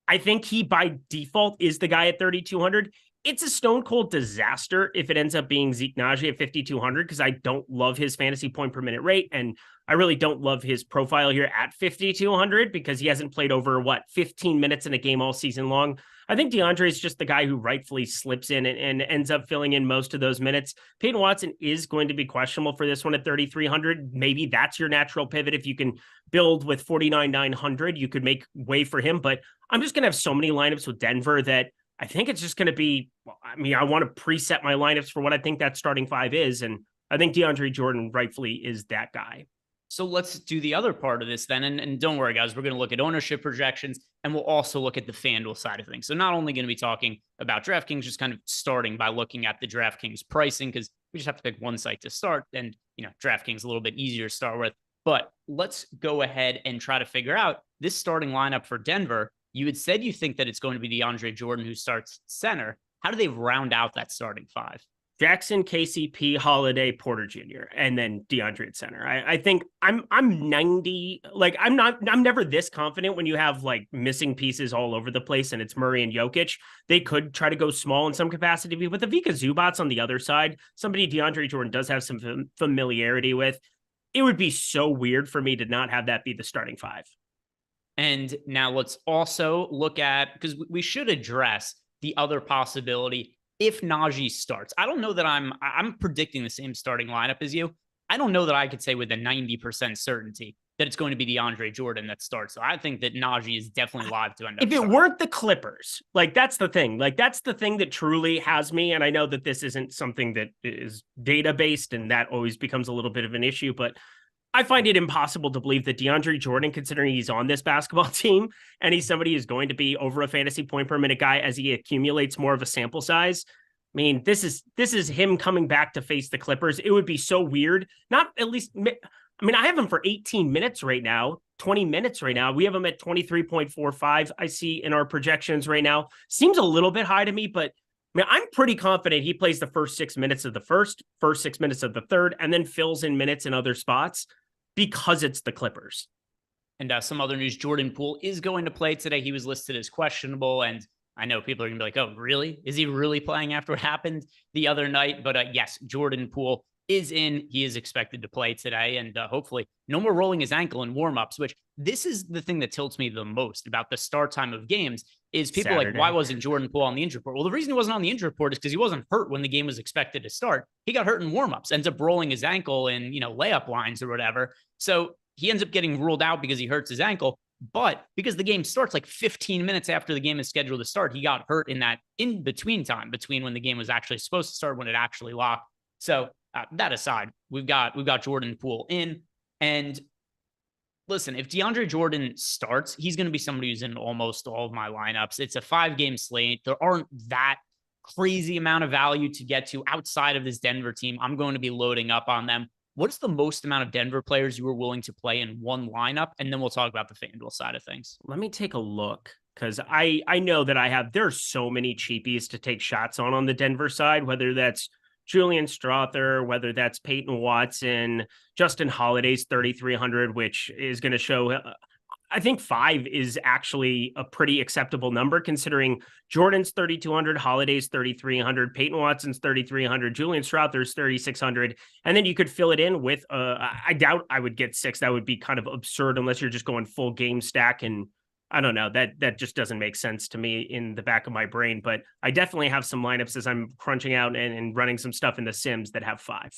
I think he, by default, is the guy at 3,200. It's a stone cold disaster if it ends up being Zeke Naji at 5,200, because I don't love his fantasy point per minute rate. And I really don't love his profile here at 5,200 because he hasn't played over 15 minutes in a game all season long. I think DeAndre is just the guy who rightfully slips in and ends up filling in most of those minutes. Peyton Watson is going to be questionable for this one at 3,300. Maybe that's your natural pivot. If you can build with 49,900, you could make way for him. But I'm just going to have so many lineups with Denver that I think it's just going to be, I want to preset my lineups for what I think that starting five is. And I think DeAndre Jordan rightfully is that guy. So let's do the other part of this then. And don't worry, guys, we're going to look at ownership projections, and we'll also look at the FanDuel side of things. So not only going to be talking about DraftKings, just kind of starting by looking at the DraftKings pricing, because we just have to pick one site to start. And, DraftKings is a little bit easier to start with. But let's go ahead and try to figure out this starting lineup for Denver. You had said you think that it's going to be DeAndre Jordan who starts center. How do they round out that starting five? Jackson, KCP, Holiday, Porter Jr., and then DeAndre at center. I think I'm 90. I'm never this confident when you have missing pieces all over the place and it's Murray and Jokic. They could try to go small in some capacity, but the Vika Zubats on the other side, somebody DeAndre Jordan does have some familiarity with. It would be so weird for me to not have that be the starting five. And now let's also look at, because we should address the other possibility if Naji starts. I don't know that I'm predicting the same starting lineup as you. I don't know that I could say with a 90% certainty that it's going to be DeAndre Jordan that starts. So I think that Naji is definitely live to end up. If it weren't the Clippers, that's the thing. That's the thing that truly has me. And I know that this isn't something that is data-based, and that always becomes a little bit of an issue, but I find it impossible to believe that DeAndre Jordan, considering he's on this basketball team and he's somebody who's going to be over a fantasy point per minute guy as he accumulates more of a sample size. I mean, this is him coming back to face the Clippers. It would be so weird. I have him for 18 minutes right now, 20 minutes right now. We have him at 23.45. I see in our projections right now. Seems a little bit high to me, but I'm pretty confident he plays the first 6 minutes of the first 6 minutes of the third, and then fills in minutes in other spots because it's the Clippers. And some other news, Jordan Poole is going to play today. He was listed as questionable, and I know people are going to be like, oh, really? Is he really playing after what happened the other night? But yes, Jordan Poole is in. He is expected to play today, and hopefully no more rolling his ankle in warmups, which this is the thing that tilts me the most about the start time of games is people Saturday. Like, why wasn't Jordan Poole on the injury report? Well, the reason he wasn't on the injury report is because he wasn't hurt when the game was expected to start. He got hurt in warmups, ends up rolling his ankle in, layup lines or whatever. So he ends up getting ruled out because he hurts his ankle. But because the game starts 15 minutes after the game is scheduled to start, he got hurt in that in-between time between when the game was actually supposed to start, when it actually locked. So that aside, we've got Jordan Poole in. And listen, if DeAndre Jordan starts, he's going to be somebody who's in almost all of my lineups. It's a 5-game slate. There aren't that crazy amount of value to get to outside of this Denver team. I'm going to be loading up on them. What's the most amount of Denver players you were willing to play in one lineup? And then we'll talk about the FanDuel side of things. Let me take a look, because I know that there's so many cheapies to take shots on the Denver side, whether that's Julian Strother, whether that's Peyton Watson, Justin Holiday's 3,300, which is going to show, I think 5 is actually a pretty acceptable number, considering Jordan's 3,200, Holiday's 3,300, Peyton Watson's 3,300, Julian Strother's 3,600. And then you could fill it in with, I doubt I would get 6. That would be kind of absurd unless you're just going full game stack. And I don't know, that just doesn't make sense to me in the back of my brain. But I definitely have some lineups as I'm crunching out and running some stuff in the Sims that have 5.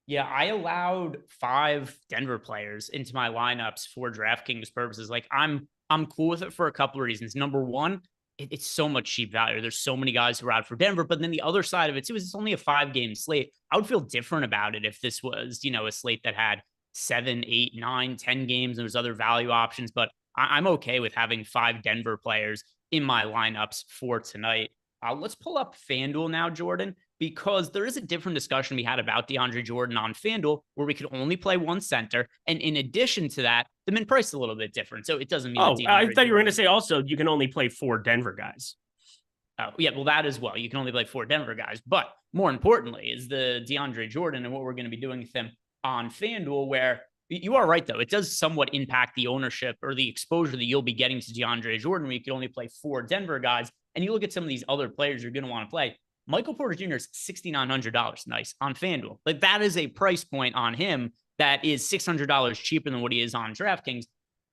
Yeah, I allowed 5 Denver players into my lineups for DraftKings purposes. Like I'm cool with it for a couple of reasons. Number one, it's so much cheap value. There's so many guys who are out for Denver, but then the other side of it too is it's only a 5-game slate. I would feel different about it if this was, a slate that had 7, 8, 9, 10 games and there's other value options. But I'm okay with having 5 Denver players in my lineups for tonight. Let's pull up FanDuel now, Jordan, because there is a different discussion we had about DeAndre Jordan on FanDuel where we could only play one center. And in addition to that, the min price is a little bit different. So it doesn't mean I thought you were going to say also you can only play 4 Denver guys. Oh, yeah, well, that as well. You can only play 4 Denver guys. But more importantly is the DeAndre Jordan and what we're going to be doing with him on FanDuel, where you are right, though. It does somewhat impact the ownership or the exposure that you'll be getting to DeAndre Jordan where you can only play 4 Denver guys. And you look at some of these other players you're going to want to play. Michael Porter Jr. is $6,900 nice on FanDuel. Like that is a price point on him that is $600 cheaper than what he is on DraftKings.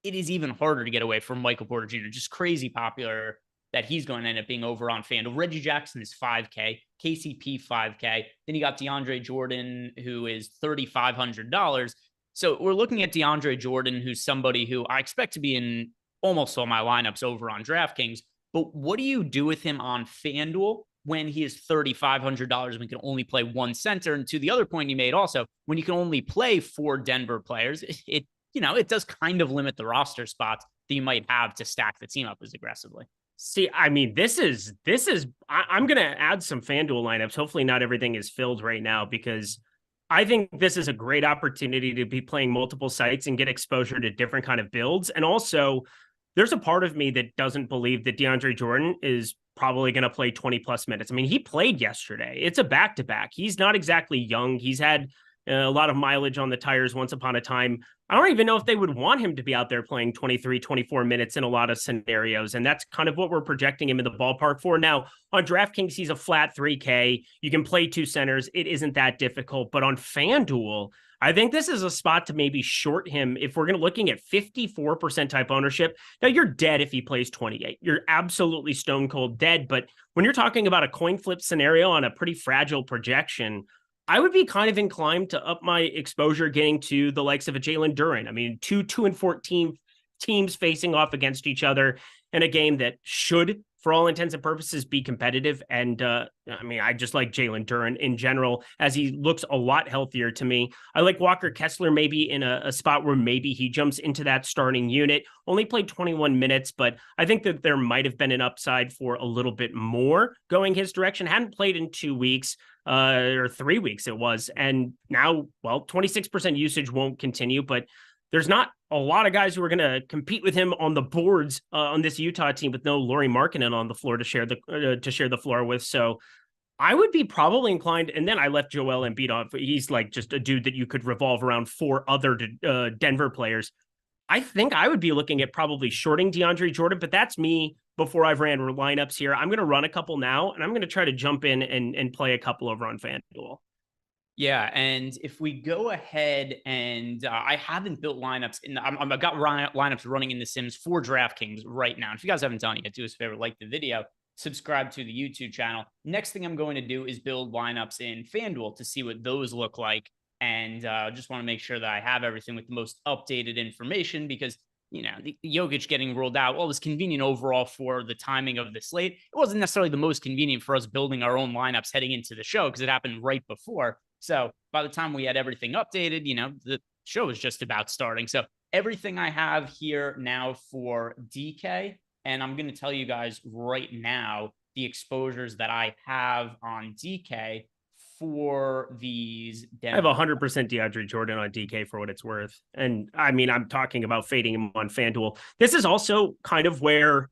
It is even harder to get away from Michael Porter Jr. Just crazy popular that he's going to end up being over on FanDuel. Reggie Jackson is $5K, KCP $5K. Then you got DeAndre Jordan, who is $3,500. So we're looking at DeAndre Jordan, who's somebody who I expect to be in almost all my lineups over on DraftKings. But what do you do with him on FanDuel when he is $3,500 and we can only play one center? And to the other point you made also, when you can only play 4 Denver players, it does kind of limit the roster spots that you might have to stack the team up as aggressively. See, I mean, I'm going to add some FanDuel lineups. Hopefully not everything is filled right now because I think this is a great opportunity to be playing multiple sites and get exposure to different kind of builds. And also, there's a part of me that doesn't believe that DeAndre Jordan is probably going to play 20 plus minutes. I mean, he played yesterday. It's a back-to-back. He's not exactly young. He's had a lot of mileage on the tires once upon a time. I don't even know if they would want him to be out there playing 23, 24 minutes in a lot of scenarios. And that's kind of what we're projecting him in the ballpark for. Now, on DraftKings, he's a flat 3K. You can play 2 centers. It isn't that difficult. But on FanDuel, I think this is a spot to maybe short him if we're looking at 54% type ownership. Now, you're dead if he plays 28. You're absolutely stone cold dead. But when you're talking about a coin flip scenario on a pretty fragile projection, I would be kind of inclined to up my exposure getting to the likes of a Jalen Duren. I mean, 2-2-14 teams facing off against each other in a game that should, for all intents and purposes, be competitive. And I just like Jalen Duren in general, as he looks a lot healthier to me. I like Walker Kessler maybe in a spot where maybe he jumps into that starting unit. Only played 21 minutes, but I think that there might have been an upside for a little bit more going his direction. Hadn't played in 2 weeks. Or 3 weeks it was. And now, 26% usage won't continue, but there's not a lot of guys who are going to compete with him on the boards on this Utah team with no Lauri Markkanen on the floor to share the floor with. So I would be probably inclined. And then I left Joel Embiid off. He's like just a dude that you could revolve around 4 other Denver players. I think I would be looking at probably shorting DeAndre Jordan, but that's me before I've ran lineups here. I'm going to run a couple now, and I'm going to try to jump in and play a couple over on FanDuel. Yeah, and if we go ahead and I haven't built lineups, I've got lineups running in The Sims for DraftKings right now. And if you guys haven't done it yet, do us a favor, like the video, subscribe to the YouTube channel. Next thing I'm going to do is build lineups in FanDuel to see what those look like. And just want to make sure that I have everything with the most updated information because, the Jokic getting ruled out, well, it was convenient overall for the timing of the slate. It wasn't necessarily the most convenient for us building our own lineups heading into the show because it happened right before. So by the time we had everything updated, the show was just about starting. So everything I have here now for DK, and I'm going to tell you guys right now the exposures that I have on DK for these Denver. I have 100% DeAndre Jordan on DK for what it's worth. And I mean, I'm talking about fading him on FanDuel. This is also kind of where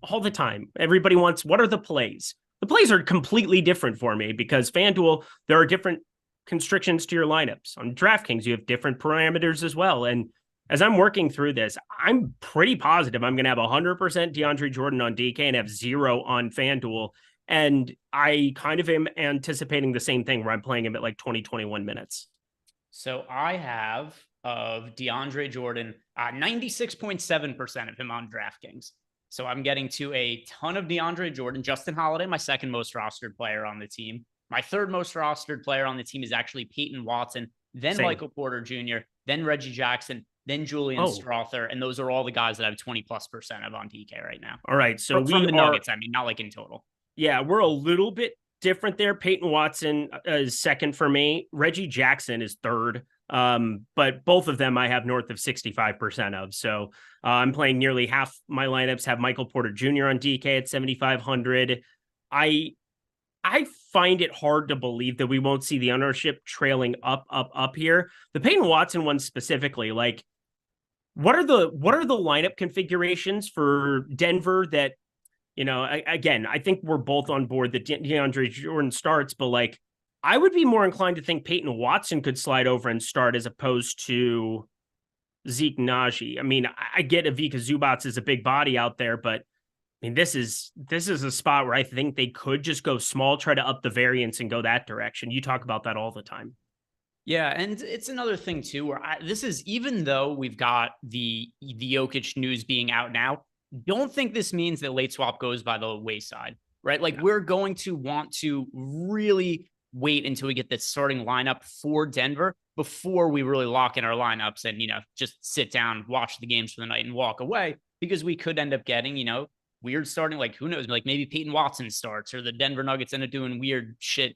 all the time everybody wants, what are the plays? The plays are completely different for me because FanDuel, there are different constrictions to your lineups. On DraftKings, you have different parameters as well. And as I'm working through this, I'm pretty positive I'm going to have 100% DeAndre Jordan on DK and have 0 on FanDuel. And I kind of am anticipating the same thing where I'm playing him at like 20, 21 minutes. So I have of DeAndre Jordan, 96.7% of him on DraftKings. So I'm getting to a ton of DeAndre Jordan. Justin Holiday, my second most rostered player on the team. My third most rostered player on the team is actually Peyton Watson, then Same. Michael Porter Jr., then Reggie Jackson, then Julian Strother. And those are all the guys that I have 20+% of on DK right now. All right. So from the Nuggets, I mean, not like in total. Yeah, we're a little bit different there. Peyton Watson is second for me. Reggie Jackson is third. But both of them I have north of 65% of. So I'm playing nearly half my lineups have Michael Porter Jr. on DK at 7,500. I find it hard to believe that we won't see the ownership trailing up here. The Peyton Watson one specifically, like, what are the lineup configurations for Denver that, you know, again, I think we're both on board that DeAndre Jordan starts, but like, I would be more inclined to think Peyton Watson could slide over and start as opposed to Zeke Naji. I mean, I get Ivica Zubac is a big body out there, but I mean, this is a spot where I think they could just go small, try to up the variance and go that direction. You talk about that all the time. Yeah, and it's another thing too, where this is, even though we've got the Jokic news being out now, don't think this means that late swap goes by the wayside, right? Like, we're going to want to really wait until we get the starting lineup for Denver before we really lock in our lineups and, you know, just sit down, watch the games for the night and walk away, because we could end up getting, you know, weird starting, like, who knows, like maybe Peyton Watson starts or the Denver Nuggets end up doing weird shit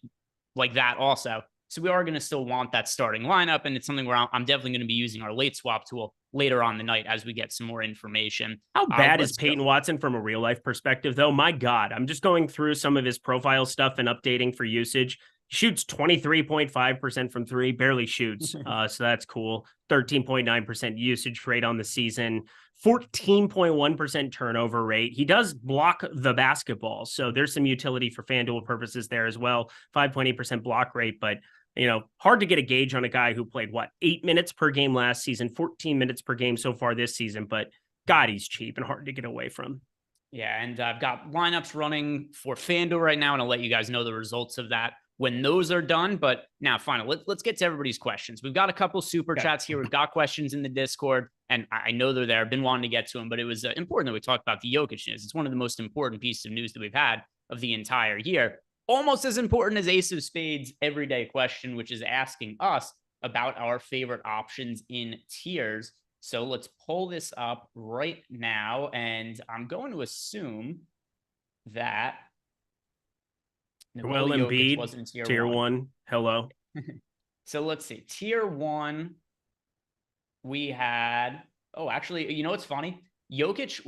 like that also. So we are going to still want that starting lineup, and it's something where I'm definitely going to be using our late swap tool later on the night as we get some more information. How bad is Peyton Watson from a real life perspective, though? My God, I'm just going through some of his profile stuff and updating for usage. Shoots 23.5% from three, barely shoots. So that's cool. 13.9% usage rate on the season, 14.1% turnover rate. He does block the basketball, so there's some utility for FanDuel purposes there as well. 5.8% block rate, but you know, hard to get a gauge on a guy who played 8 minutes per game last season, 14 minutes per game so far this season. But God, he's cheap and hard to get away from. Yeah, and I've got lineups running for FanDuel right now, and I'll let you guys know the results of that when those are done. But now, finally, let's get to everybody's questions. We've got a couple super chats here. We've got questions in the Discord, and I know they're there. I've been wanting to get to them, but it was important that we talk about the Jokic news. It's one of the most important pieces of news that we've had of the entire year. Almost as important as Ace of Spades' everyday question, which is asking us about our favorite options in tiers. So let's pull this up right now, and I'm going to assume that Joel Embiid wasn't tier one. Hello. So let's see. Tier one, we had. Oh, actually, you know what's funny? Jokic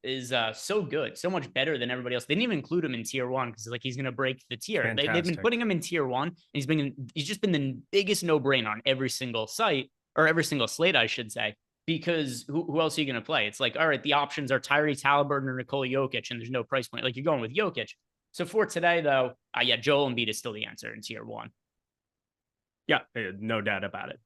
is so good, so much better than everybody else. They didn't even include him in tier one because he's going to break the tier. They've been putting him in tier one, and he's just been the biggest no-brainer on every single site, or every single slate, I should say. Because who else are you going to play? It's like, all right, the options are Tyrese Halliburton or Nikola Jokic, and there's no price point. Like, you're going with Jokic. So for today, though, yeah, Joel Embiid is still the answer in tier one. Yeah, no doubt about it.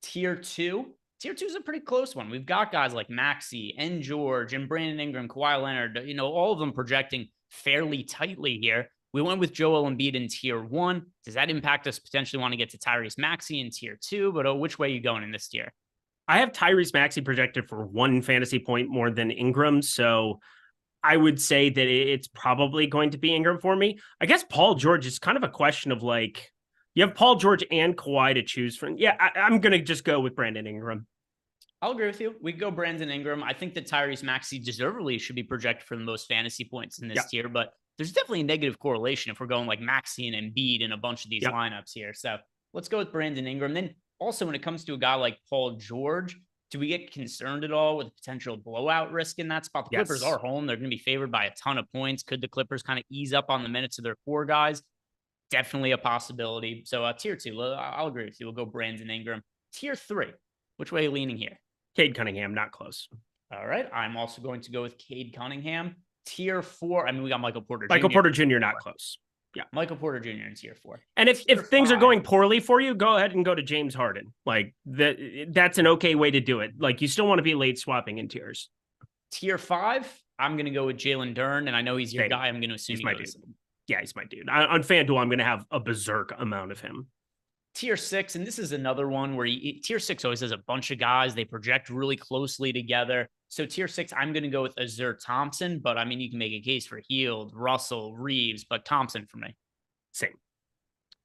Tier two is a pretty close one. We've got guys like Maxey and George and Brandon Ingram, Kawhi Leonard, you know, all of them projecting fairly tightly here. We went with Joel Embiid in tier one. Does that impact us potentially want to get to Tyrese Maxey in tier two? But which way are you going in this tier? I have Tyrese Maxey projected for 1 fantasy point more than Ingram, so I would say that it's probably going to be Ingram for me. I guess Paul George is kind of a question of like, you have Paul George and Kawhi to choose from. Yeah, I'm going to just go with Brandon Ingram. I'll agree with you. We go Brandon Ingram. I think that Tyrese Maxey deservedly should be projected for the most fantasy points in this tier, but there's definitely a negative correlation if we're going like Maxey and Embiid in a bunch of these lineups here. So let's go with Brandon Ingram. Then also, when it comes to a guy like Paul George, do we get concerned at all with potential blowout risk in that spot? The Clippers are home. They're going to be favored by a ton of points. Could the Clippers kind of ease up on the minutes of their core guys? Definitely a possibility. So tier two, I'll agree with you. We'll go Brandon Ingram. Tier three, which way are you leaning here? Cade Cunningham, not close. All right. I'm also going to go with Cade Cunningham. Tier four, I mean, we got Michael Porter Jr. Michael Porter Jr., not close. Yeah. Michael Porter Jr. in tier four. And if things are going poorly for you, go ahead and go to James Harden. Like that's an okay way to do it. Like you still want to be late swapping in tiers. Tier five, I'm going to go with Jalen Duren. And I know he's your guy. I'm going to assume he's my dude. Yeah, he's my dude. On FanDuel, I'm going to have a berserk amount of him. Tier six, and this is another one where tier six always has a bunch of guys. They project really closely together. So tier six, I'm going to go with Azur Thompson, but I mean, you can make a case for Hield, Russell, Reeves, but Thompson for me. Same.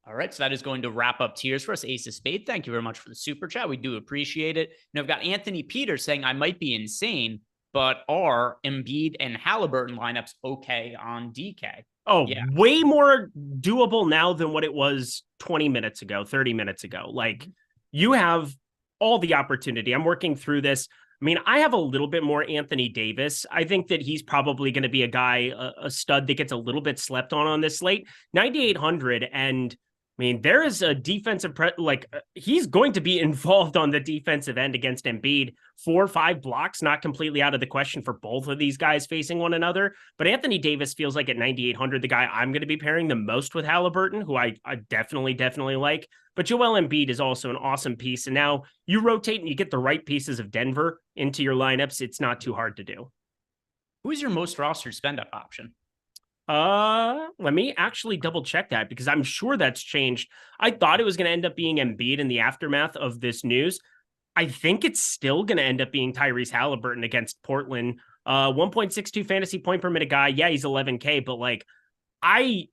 All right, so that is going to wrap up tiers for us. Ace of Spade, thank you very much for the super chat. We do appreciate it. And I've got Anthony Peters saying, I might be insane, but are Embiid and Halliburton lineups okay on DK? Oh, yeah. Way more doable now than what it was 20 minutes ago, 30 minutes ago. Like, you have all the opportunity. I'm working through this. I mean, I have a little bit more Anthony Davis. I think that he's probably going to be a guy, a stud that gets a little bit slept on this slate. 9,800, and I mean, there is a defensive he's going to be involved on the defensive end against Embiid. 4 or 5 blocks, not completely out of the question for both of these guys facing one another. But Anthony Davis feels like at 9,800, the guy I'm going to be pairing the most with Halliburton, who I definitely like. But Joel Embiid is also an awesome piece. And now you rotate and you get the right pieces of Denver into your lineups. It's not too hard to do. Who is your most rostered spend up option? Let me actually double check that because I'm sure that's changed. I thought it was going to end up being Embiid in the aftermath of this news. I think it's still going to end up being Tyrese Halliburton against Portland. 1.62 fantasy point per minute guy. Yeah, he's 11K, but like I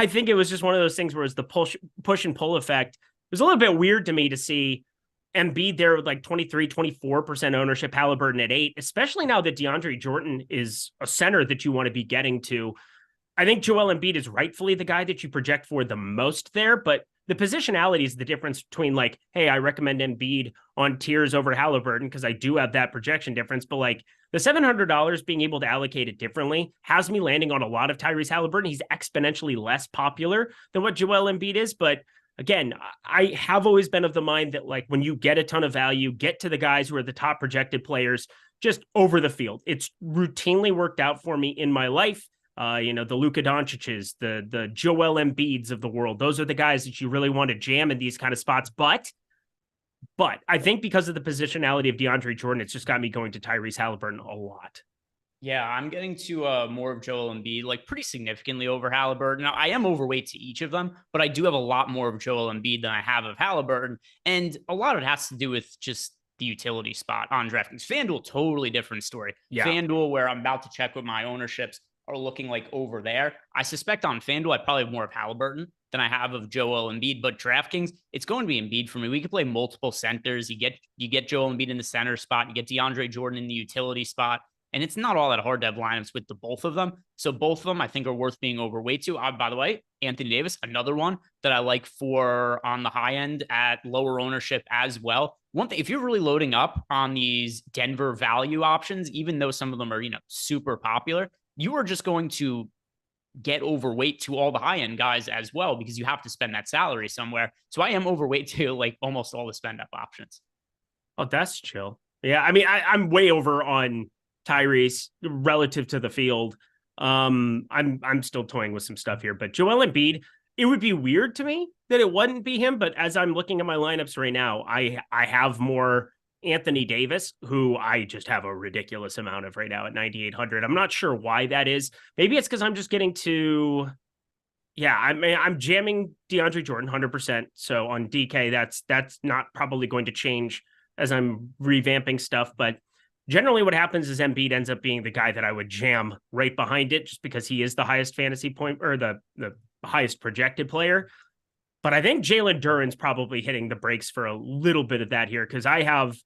think it was just one of those things where it's the push and pull effect. It was a little bit weird to me to see Embiid there with like 24% ownership, Halliburton at 8, especially now that DeAndre Jordan is a center that you want to be getting to. I think Joel Embiid is rightfully the guy that you project for the most there, but the positionality is the difference between like, hey, I recommend Embiid on tiers over Halliburton because I do have that projection difference, but like the $700 being able to allocate it differently has me landing on a lot of Tyrese Halliburton. He's exponentially less popular than what Joel Embiid is, but again, I have always been of the mind that like when you get a ton of value, get to the guys who are the top projected players just over the field. It's routinely worked out for me in my life. The Luka Doncic's, the Joel Embiid's of the world. Those are the guys that you really want to jam in these kind of spots. But I think because of the positionality of DeAndre Jordan, it's just got me going to Tyrese Halliburton a lot. Yeah, I'm getting to more of Joel Embiid, like pretty significantly over Halliburton. Now, I am overweight to each of them, but I do have a lot more of Joel Embiid than I have of Halliburton. And a lot of it has to do with just the utility spot on DraftKings. FanDuel, totally different story. Yeah. FanDuel, where I'm about to check with my ownerships, are looking like over there. I suspect on FanDuel, I probably have more of Halliburton than I have of Joel Embiid, but DraftKings, it's going to be Embiid for me. We could play multiple centers. You get Joel Embiid in the center spot. You get DeAndre Jordan in the utility spot. And it's not all that hard to have lineups with the both of them. So both of them, I think, are worth being overweight to. By the way, Anthony Davis, another one that I like for on the high end at lower ownership as well. One thing, if you're really loading up on these Denver value options, even though some of them are, super popular, you are just going to get overweight to all the high end guys as well, because you have to spend that salary somewhere. So I am overweight to like almost all the spend up options. Oh, that's chill. Yeah. I mean, I'm way over on Tyrese relative to the field. I'm still toying with some stuff here, but Joel Embiid, it would be weird to me that it wouldn't be him. But as I'm looking at my lineups right now, I have more Anthony Davis, who I just have a ridiculous amount of right now at 9,800. I'm not sure why that is. Maybe it's because I'm just getting to, I'm jamming DeAndre Jordan 100%. So on DK, that's not probably going to change as I'm revamping stuff. But generally what happens is Embiid ends up being the guy that I would jam right behind it just because he is the highest fantasy point or the highest projected player. But I think Jalen Duren's probably hitting the brakes for a little bit of that here because I have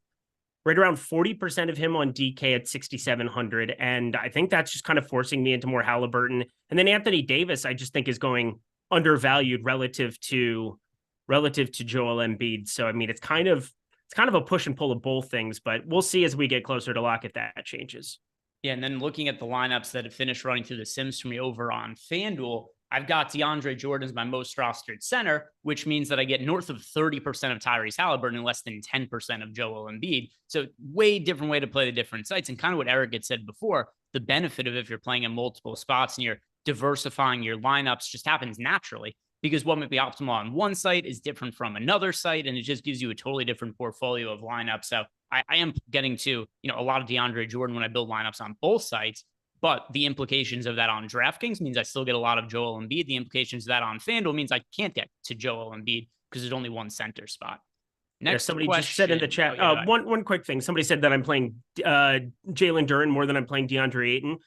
right around 40% of him on DK at 6,700. And I think that's just kind of forcing me into more Halliburton. And then Anthony Davis, I just think is going undervalued relative to Joel Embiid. So, I mean, it's kind of a push and pull of both things, but we'll see as we get closer to lock if that changes. Yeah, and then looking at the lineups that have finished running through the Sims for me over on FanDuel, I've got DeAndre Jordan as my most rostered center, which means that I get north of 30% of Tyrese Halliburton and less than 10% of Joel Embiid. So way different way to play the different sites. And kind of what Eric had said before, the benefit of if you're playing in multiple spots and you're diversifying your lineups just happens naturally. Because what might be optimal on one site is different from another site, and it just gives you a totally different portfolio of lineups. So I am getting to, a lot of DeAndre Jordan when I build lineups on both sites, but the implications of that on DraftKings means I still get a lot of Joel Embiid. The implications of that on FanDuel means I can't get to Joel Embiid because there's only one center spot. Next, somebody just said in the chat, one quick thing. Somebody said that I'm playing Jalen Duren more than I'm playing DeAndre Ayton.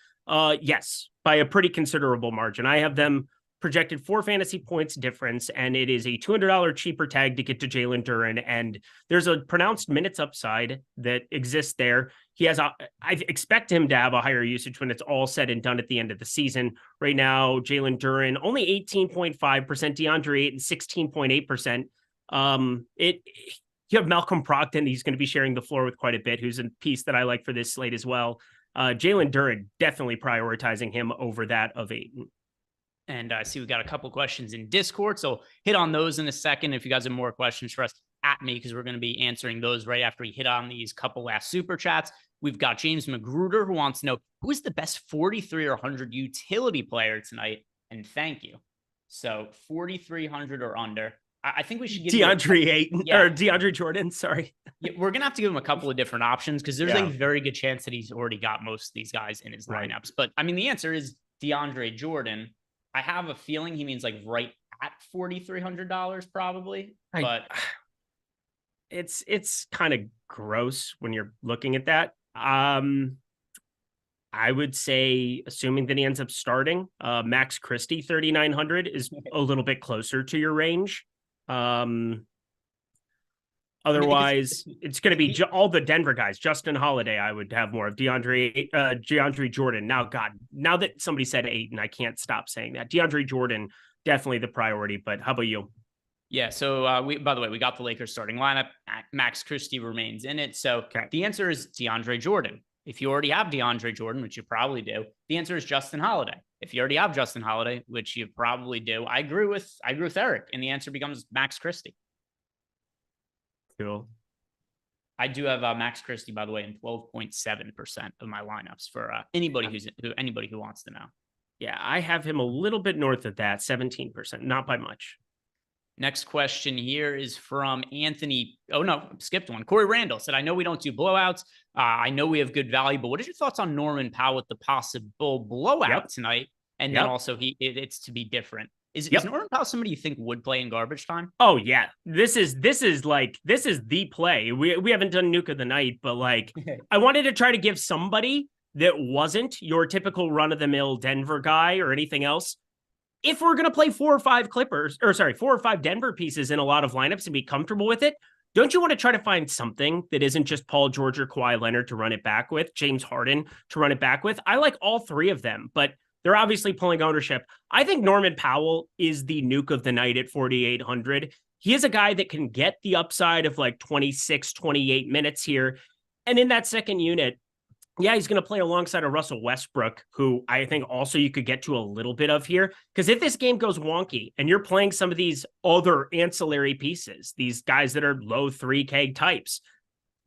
Yes, by a pretty considerable margin. I have them projected 4 fantasy points difference, and it is a $200 cheaper tag to get to Jalen Duren. And there's a pronounced minutes upside that exists there. I expect him to have a higher usage when it's all said and done at the end of the season. Right now, Jalen Duren only 18.5%, DeAndre Ayton 16.8%. You have Malcolm Brogdon. He's going to be sharing the floor with quite a bit, who's a piece that I like for this slate as well. Jalen Duren, definitely prioritizing him over that of Ayton. And I see we got a couple questions in Discord, so hit on those in a second. If you guys have more questions for us, at me, because we're going to be answering those right after we hit on these couple last super chats. We've got James Magruder, who wants to know, who is the best 43 or 100 utility player tonight? And thank you. So 4,300 or under. I think we should give DeAndre Ayton or DeAndre Jordan. Sorry. Yeah, we're going to have to give him a couple of different options because there's a very good chance that he's already got most of these guys in his lineups. But I mean, the answer is DeAndre Jordan. I have a feeling he means like right at $4,300 probably, but it's kind of gross when you're looking at that. I would say, assuming that he ends up starting, Max Christie 3,900 is a little bit closer to your range. Otherwise, it's going to be all the Denver guys. Justin Holiday, I would have more of. DeAndre Jordan. Now that somebody said Ayton, I can't stop saying that. DeAndre Jordan, definitely the priority. But how about you? Yeah, so by the way, we got the Lakers starting lineup. Max Christie remains in it. So The answer is DeAndre Jordan. If you already have DeAndre Jordan, which you probably do, the answer is Justin Holiday. If you already have Justin Holiday, which you probably do, I agree with Eric, and the answer becomes Max Christie. Cool. I do have Max Christie, by the way, in 12.7% of my lineups for anybody who wants to know. Yeah, I have him a little bit north of that, 17%, not by much. Next question here is from Anthony. Oh, no, skipped one. Corey Randall said, I know we don't do blowouts. I know we have good value, but what is your thoughts on Norman Powell with the possible blowout tonight? And then also it's to be different. Is Norman Powell somebody you think would play in garbage time? Oh yeah. This is the play. We haven't done Nuke of the night, but like I wanted to try to give somebody that wasn't your typical run of the mill Denver guy or anything else. If we're going to play 4 or 5 Denver pieces in a lot of lineups and be comfortable with it, don't you want to try to find something that isn't just Paul George or Kawhi Leonard to run it back with, James Harden to run it back with? I like all 3 of them, but they're obviously pulling ownership. I think Norman Powell is the nuke of the night at 4,800. He is a guy that can get the upside of like 26, 28 minutes here. And in that second unit, he's going to play alongside a Russell Westbrook, who I think also you could get to a little bit of here. Because if this game goes wonky and you're playing some of these other ancillary pieces, these guys that are low 3K types,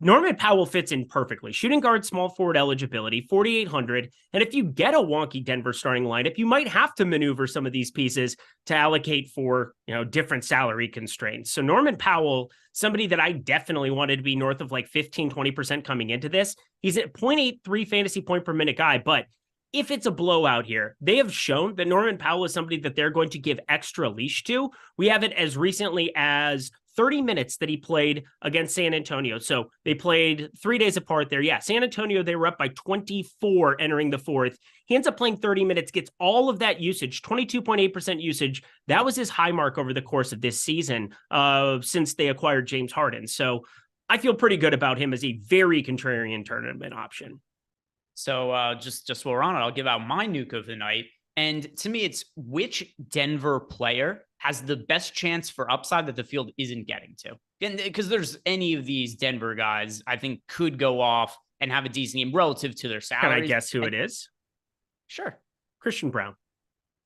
Norman Powell fits in perfectly. Shooting guard, small forward eligibility, 4,800. And if you get a wonky Denver starting lineup, you might have to maneuver some of these pieces to allocate for, different salary constraints. So Norman Powell, somebody that I definitely wanted to be north of like 15, 20% coming into this. He's at 0.83 fantasy point per minute guy, but if it's a blowout here, they have shown that Norman Powell is somebody that they're going to give extra leash to. We have it as recently as 30 minutes that he played against San Antonio. So they played 3 days apart there. Yeah, San Antonio, they were up by 24 entering the fourth. He ends up playing 30 minutes, gets all of that usage, 22.8% usage. That was his high mark over the course of this season since they acquired James Harden. So I feel pretty good about him as a very contrarian tournament option. So just while we're on it, I'll give out my nuke of the night. And to me, it's which Denver player has the best chance for upside that the field isn't getting to. And because there's any of these Denver guys, I think could go off and have a decent game relative to their salaries. Can I guess who it is? Sure. Christian Brown.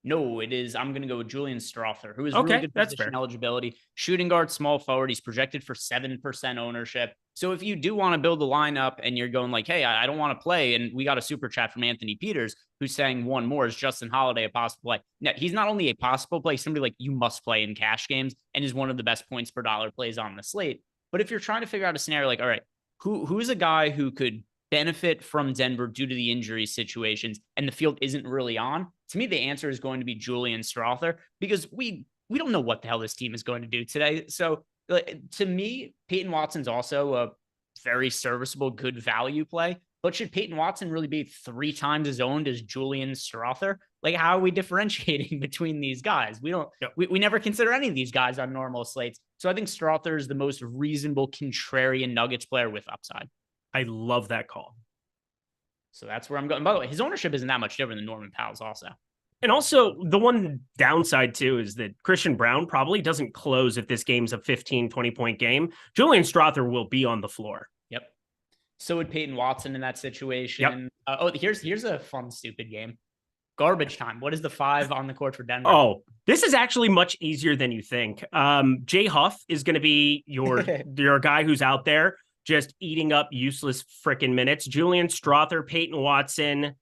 No, it is. I'm going to go with Julian Strother, who is really good position eligibility. Shooting guard, small forward. He's projected for 7% ownership. So if you do want to build a lineup and you're going like, hey, I don't want to play. And we got a super chat from Anthony Peters who's saying one more is Justin Holiday, a possible play. Now, he's not only a possible play, somebody like you must play in cash games and is one of the best points per dollar plays on the slate. But if you're trying to figure out a scenario like, all right, who's a guy who could benefit from Denver due to the injury situations and the field isn't really on? To me, the answer is going to be Julian Strother because we don't know what the hell this team is going to do today. So to me, Peyton Watson's also a very serviceable, good value play. But should Peyton Watson really be 3 times as owned as Julian Strother? Like, how are we differentiating between these guys? We don't, we never consider any of these guys on normal slates. So I think Strother is the most reasonable contrarian Nuggets player with upside. I love that call. So that's where I'm going. By the way, his ownership isn't that much different than Norman Powell's also. And also, the one downside, too, is that Christian Brown probably doesn't close if this game's a 15, 20-point game. Julian Strother will be on the floor. Yep. So would Peyton Watson in that situation. Yep. Here's a fun, stupid game. Garbage time. What is the 5 on the court for Denver? Oh, this is actually much easier than you think. Jay Huff is going to be your guy who's out there just eating up useless freaking minutes. Julian Strother, Peyton Watson.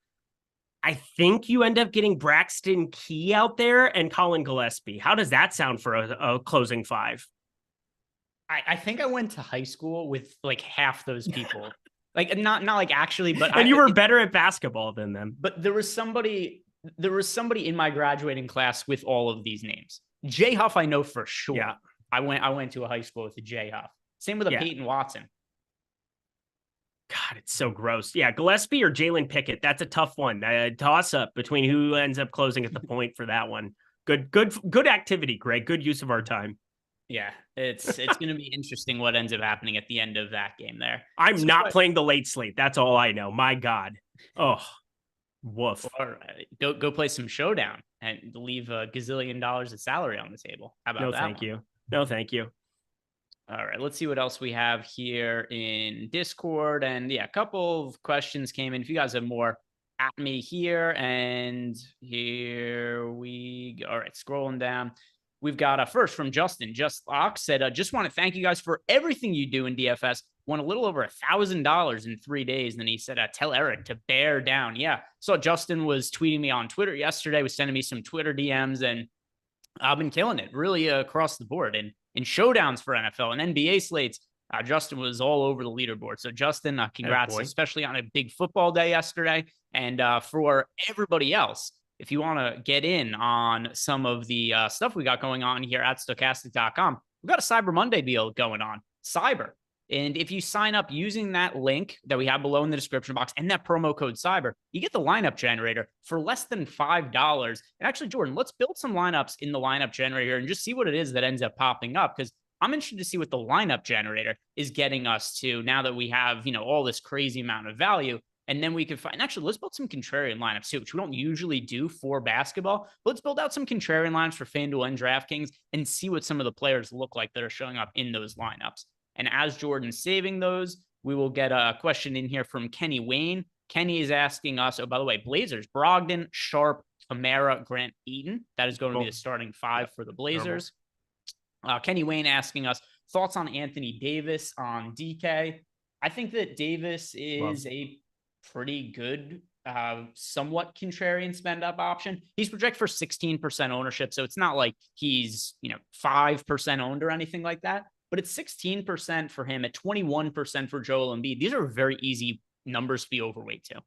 I think you end up getting Braxton Key out there and Colin Gillespie. How does that sound for a closing 5? I think I went to high school with like half those people. Like not like actually, but you were better at basketball than them. But there was somebody in my graduating class with all of these names. Jay Huff, I know for sure. Yeah. I went to a high school with a Jay Huff. Same with a Peyton Watson. God, it's so gross. Yeah, Gillespie or Jalen Pickett. That's a tough one. Toss up between who ends up closing at the point for that one. Good activity, Greg. Good use of our time. Yeah, it's going to be interesting what ends up happening at the end of that game there. I'm not playing the late slate. That's all I know. My God. Oh, woof. Or go play some Showdown and leave $1 gazillion of salary on the table. How about that? No, thank you. No, thank you. All right, let's see what else we have here in Discord. And yeah, a couple of questions came in. If you guys have more, at me here. And here we go. All right, scrolling down. We've got first from Justin. Just Ox said, just want to thank you guys for everything you do in DFS. Won a little over $1,000 in 3 days. And then he said, tell Eric to bear down. Yeah. So Justin was tweeting me on Twitter yesterday, was sending me some Twitter DMs, and I've been killing it really across the board. And in showdowns for NFL and NBA slates, Justin was all over the leaderboard. So Justin, congrats, especially on a big football day yesterday. And for everybody else, if you want to get in on some of the stuff we got going on here at stochastic.com, we've got a Cyber Monday deal going on. Cyber. And if you sign up using that link that we have below in the description box and that promo code Cyber, you get the lineup generator for less than $5. And actually, Jordan, let's build some lineups in the lineup generator and just see what it is that ends up popping up, because I'm interested to see what the lineup generator is getting us to now that we have, all this crazy amount of value. And then we can find, actually, let's build some contrarian lineups too, which we don't usually do for basketball. But let's build out some contrarian lineups for FanDuel and DraftKings and see what some of the players look like that are showing up in those lineups. And as Jordan's saving those, we will get a question in here from Kenny Wayne. Kenny is asking us, oh, by the way, Blazers, Brogdon, Sharp, Kamara, Grant, Eaton. That is going to be the starting 5 for the Blazers. Kenny Wayne asking us thoughts on Anthony Davis on DK. I think that Davis is a pretty good, somewhat contrarian spend up option. He's projected for 16% ownership. So it's not like he's, 5% owned or anything like that. But it's 16% for him at 21% for Joel Embiid. These are very easy numbers to be overweight to.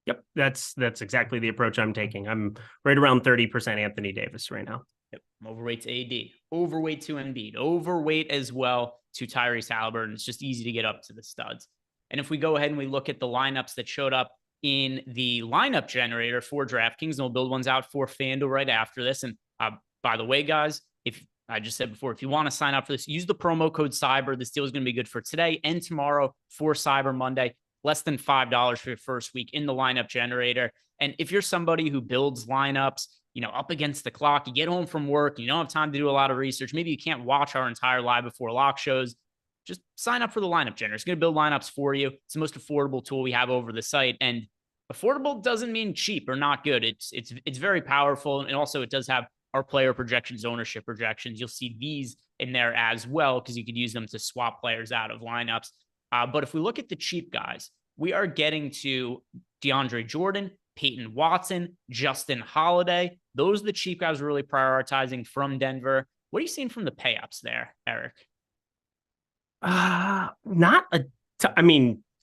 Yep, that's exactly the approach I'm taking. I'm right around 30% Anthony Davis right now. Yep, I'm overweight to AD, overweight to Embiid, overweight as well to Tyrese Haliburton. It's just easy to get up to the studs. And if we go ahead and we look at the lineups that showed up in the lineup generator for DraftKings, and we'll build ones out for FanDuel right after this. And by the way, guys, if I just said before, if you want to sign up for this, use the promo code Cyber. This deal is going to be good for today and tomorrow for Cyber Monday. Less than $5 for your first week in the lineup generator. And if you're somebody who builds lineups, up against the clock, you get home from work, you don't have time to do a lot of research, maybe you can't watch our entire live before lock shows, just sign up for the lineup generator. It's going to build lineups for you. It's the most affordable tool we have over the site. And affordable doesn't mean cheap or not good. It's very powerful. And also it does have our player projections, ownership projections. You'll see these in there as well, because you could use them to swap players out of lineups. But if we look at the cheap guys, we are getting to DeAndre Jordan, Peyton Watson, Justin Holiday. Those are the cheap guys we're really prioritizing from Denver. What are you seeing from the pay-ups there, Eric?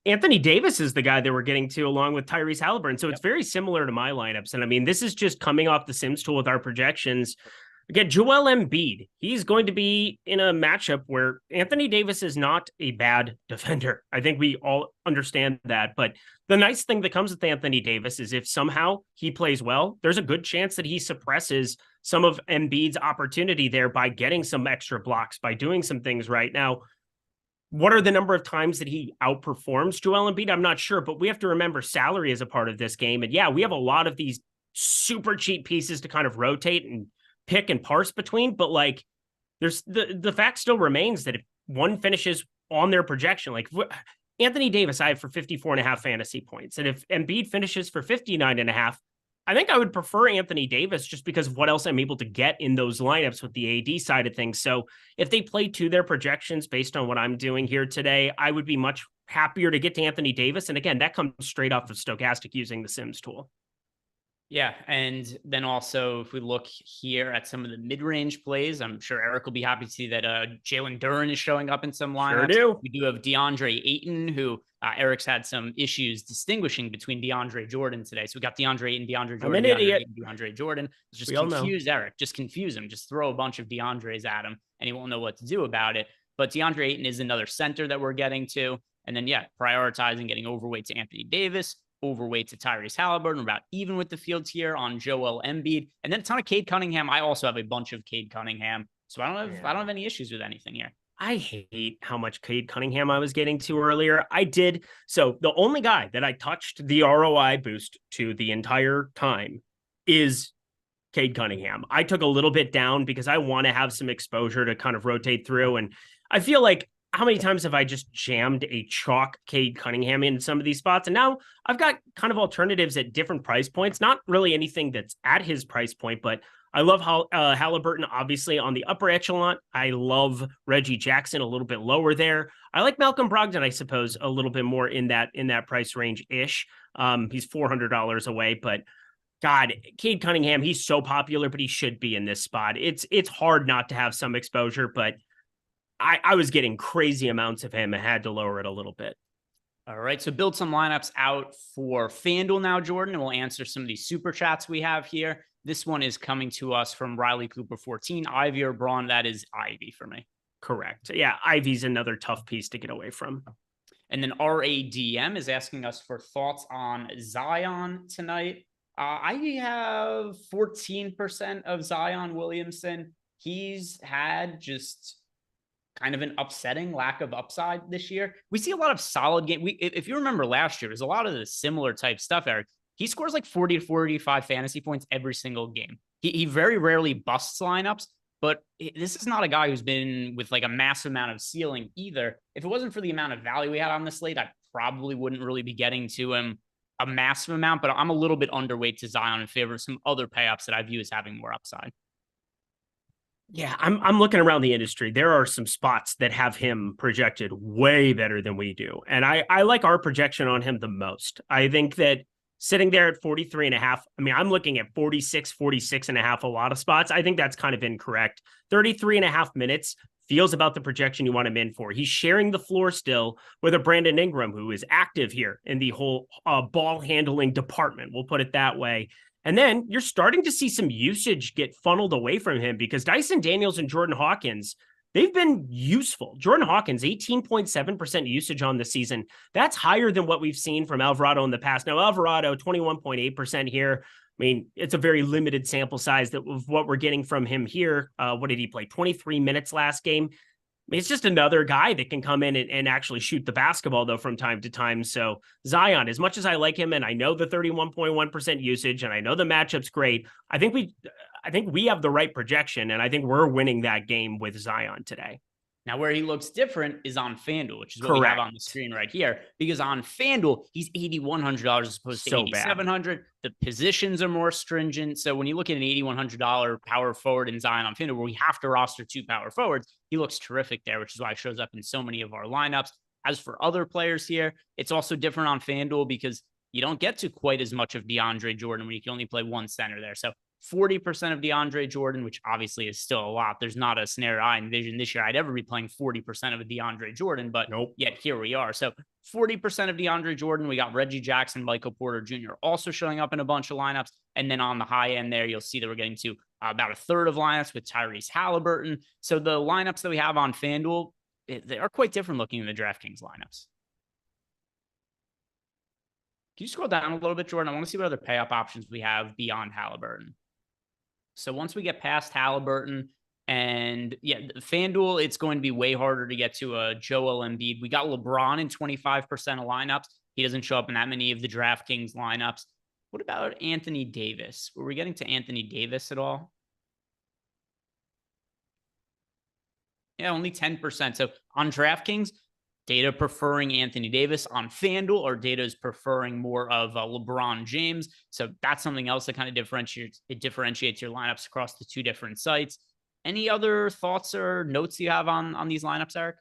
Anthony Davis is the guy that we're getting to along with Tyrese Haliburton. So it's very similar to my lineups. And this is just coming off the Sims tool with our projections. Again, Joel Embiid, he's going to be in a matchup where Anthony Davis is not a bad defender. I think we all understand that. But the nice thing that comes with Anthony Davis is if somehow he plays well, there's a good chance that he suppresses some of Embiid's opportunity there by getting some extra blocks, by doing some things right. Now, what are the number of times that he outperforms Joel Embiid? I'm not sure, but we have to remember salary is a part of this game. And yeah, we have a lot of these super cheap pieces to kind of rotate and pick and parse between, but like there's the fact still remains that if one finishes on their projection, like Anthony Davis, I have for 54.5 fantasy points. And if Embiid finishes for 59.5, I think I would prefer Anthony Davis just because of what else I'm able to get in those lineups with the AD side of things. So if they play to their projections based on what I'm doing here today, I would be much happier to get to Anthony Davis. And again, that comes straight off of Stochastic using the Sims tool. Yeah, and then also if we look here at some of the mid-range plays, I'm sure Eric will be happy to see that Jalen Duren is showing up in some lineups. Sure do. We do have DeAndre Ayton, who Eric's had some issues distinguishing between DeAndre Jordan today. So we got DeAndre Ayton, DeAndre Jordan, I'm an idiot. DeAndre Jordan. Just We all know. confuse Eric. Just confuse him. Just throw a bunch of DeAndres at him, and he won't know what to do about it. But DeAndre Ayton is another center that we're getting to. And then, yeah, prioritizing getting overweight to Anthony Davis, overweight to Tyrese Halliburton, about even with the fields here on Joel Embiid, and then a ton of Cade Cunningham. I also have a bunch of Cade Cunningham, so I don't have any issues with anything here. I hate how much Cade Cunningham I was getting to earlier. I did. So the only guy that I touched the ROI boost to the entire time is Cade Cunningham. I took a little bit down because I want to have some exposure to kind of rotate through. And I feel like how many times have I just jammed a chalk Cade Cunningham in some of these spots? And now I've got kind of alternatives at different price points, not really anything that's at his price point, but I love Halliburton, obviously, on the upper echelon. I love Reggie Jackson a little bit lower there. I like Malcolm Brogdon, I suppose, a little bit more in that price range-ish. He's $400 away, but God, Cade Cunningham, he's so popular, but he should be in this spot. It's hard not to have some exposure, but I was getting crazy amounts of him. I had to lower it a little bit. All right, so build some lineups out for FanDuel now, Jordan, and we'll answer some of these super chats we have here. This one is coming to us from Riley Cooper 14. Ivy or Braun? That is Ivy for me. Correct. Yeah, Ivy's another tough piece to get away from. And then RADM is asking us for thoughts on Zion tonight. I have 14% of Zion Williamson. He's had just kind of an upsetting lack of upside this year. We see a lot of solid game. If you remember last year, there's a lot of the similar type stuff, Eric. He scores like 40 to 45 fantasy points every single game. He very rarely busts lineups, but this is not a guy who's been with like a massive amount of ceiling either. If it wasn't for the amount of value we had on the slate, I probably wouldn't really be getting to him a massive amount, but I'm a little bit underweight to Zion in favor of some other payups that I view as having more upside. Yeah, I'm looking around the industry. There are some spots that have him projected way better than we do. And I like our projection on him the most. I think that sitting there at 43.5, I mean, I'm looking at 46.5, a lot of spots. I think that's kind of incorrect. 33.5 minutes feels about the projection you want him in for. He's sharing the floor still with a Brandon Ingram, who is active here in the whole ball handling department. We'll put it that way. And then you're starting to see some usage get funneled away from him because Dyson Daniels and Jordan Hawkins, they've been useful. Jordan Hawkins, 18.7% usage on the season. That's higher than what we've seen from Alvarado in the past. Now, Alvarado, 21.8% here. I mean, it's a very limited sample size of what we're getting from him here. What did he play? 23 minutes last game. I mean, it's just another guy that can come in and actually shoot the basketball, though, from time to time. So Zion, as much as I like him, and I know the 31.1% usage, and I know the matchup's great, I think we have the right projection, and I think we're winning that game with Zion today. Now, where he looks different is on FanDuel, which is what we have on the screen right here. Because on FanDuel, he's $8,100 as opposed to $8,700. The positions are more stringent. So when you look at an $8,100 power forward in Zion on FanDuel, where we have to roster 2 power forwards, he looks terrific there, which is why it shows up in so many of our lineups. As for other players here, it's also different on FanDuel because you don't get to quite as much of DeAndre Jordan when you can only play one center there. So 40% of DeAndre Jordan, which obviously is still a lot. There's not a scenario I envision this year I'd ever be playing 40% of a DeAndre Jordan, but yet here we are. So 40% of DeAndre Jordan. We got Reggie Jackson, Michael Porter Jr. also showing up in a bunch of lineups. And then on the high end there, you'll see that we're getting to about a third of lineups with Tyrese Halliburton. So the lineups that we have on FanDuel, they are quite different looking than the DraftKings lineups. Can you scroll down a little bit, Jordan? I want to see what other payoff options we have beyond Halliburton. So once we get past Halliburton and FanDuel, it's going to be way harder to get to a Joel Embiid. We got LeBron in 25% of lineups. He doesn't show up in that many of the DraftKings lineups. What about Anthony Davis? Were we getting to Anthony Davis at all? Yeah, only 10%. So on DraftKings, data preferring Anthony Davis. On FanDuel, or data is preferring more of LeBron James. So that's something else that kind of differentiates your lineups across the two different sites. Any other thoughts or notes you have on these lineups, Eric?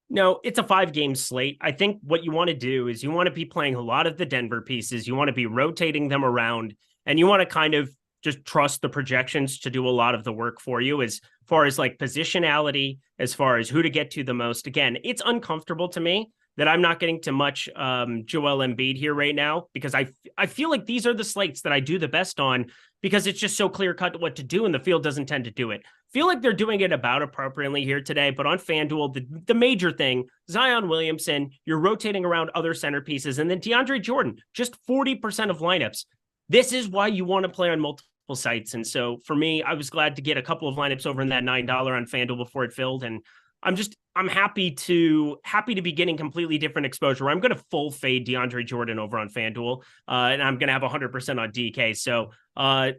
No, it's a 5-game slate. I think what you want to do is you want to be playing a lot of the Denver pieces. You want to be rotating them around, and you want to kind of just trust the projections to do a lot of the work for you as far as like positionality, as far as who to get to the most. Again, it's uncomfortable to me that I'm not getting to much Joel Embiid here right now, because I feel like these are the slates that I do the best on, because it's just so clear cut what to do and the field doesn't tend to do it. Feel like they're doing it about appropriately here today, but on FanDuel, the major thing, Zion Williamson, you're rotating around other centerpieces, and then DeAndre Jordan, just 40% of lineups. This is why you want to play on multiple sites. And so for me, I was glad to get a couple of lineups over in that $9 on FanDuel before it filled. And I'm happy to be getting completely different exposure. I'm going to full fade DeAndre Jordan over on FanDuel, and I'm going to have 100% on DK. So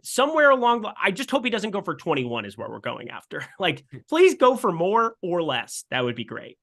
somewhere along, I just hope he doesn't go for 21 is where we're going after. Like, please go for more or less. That would be great.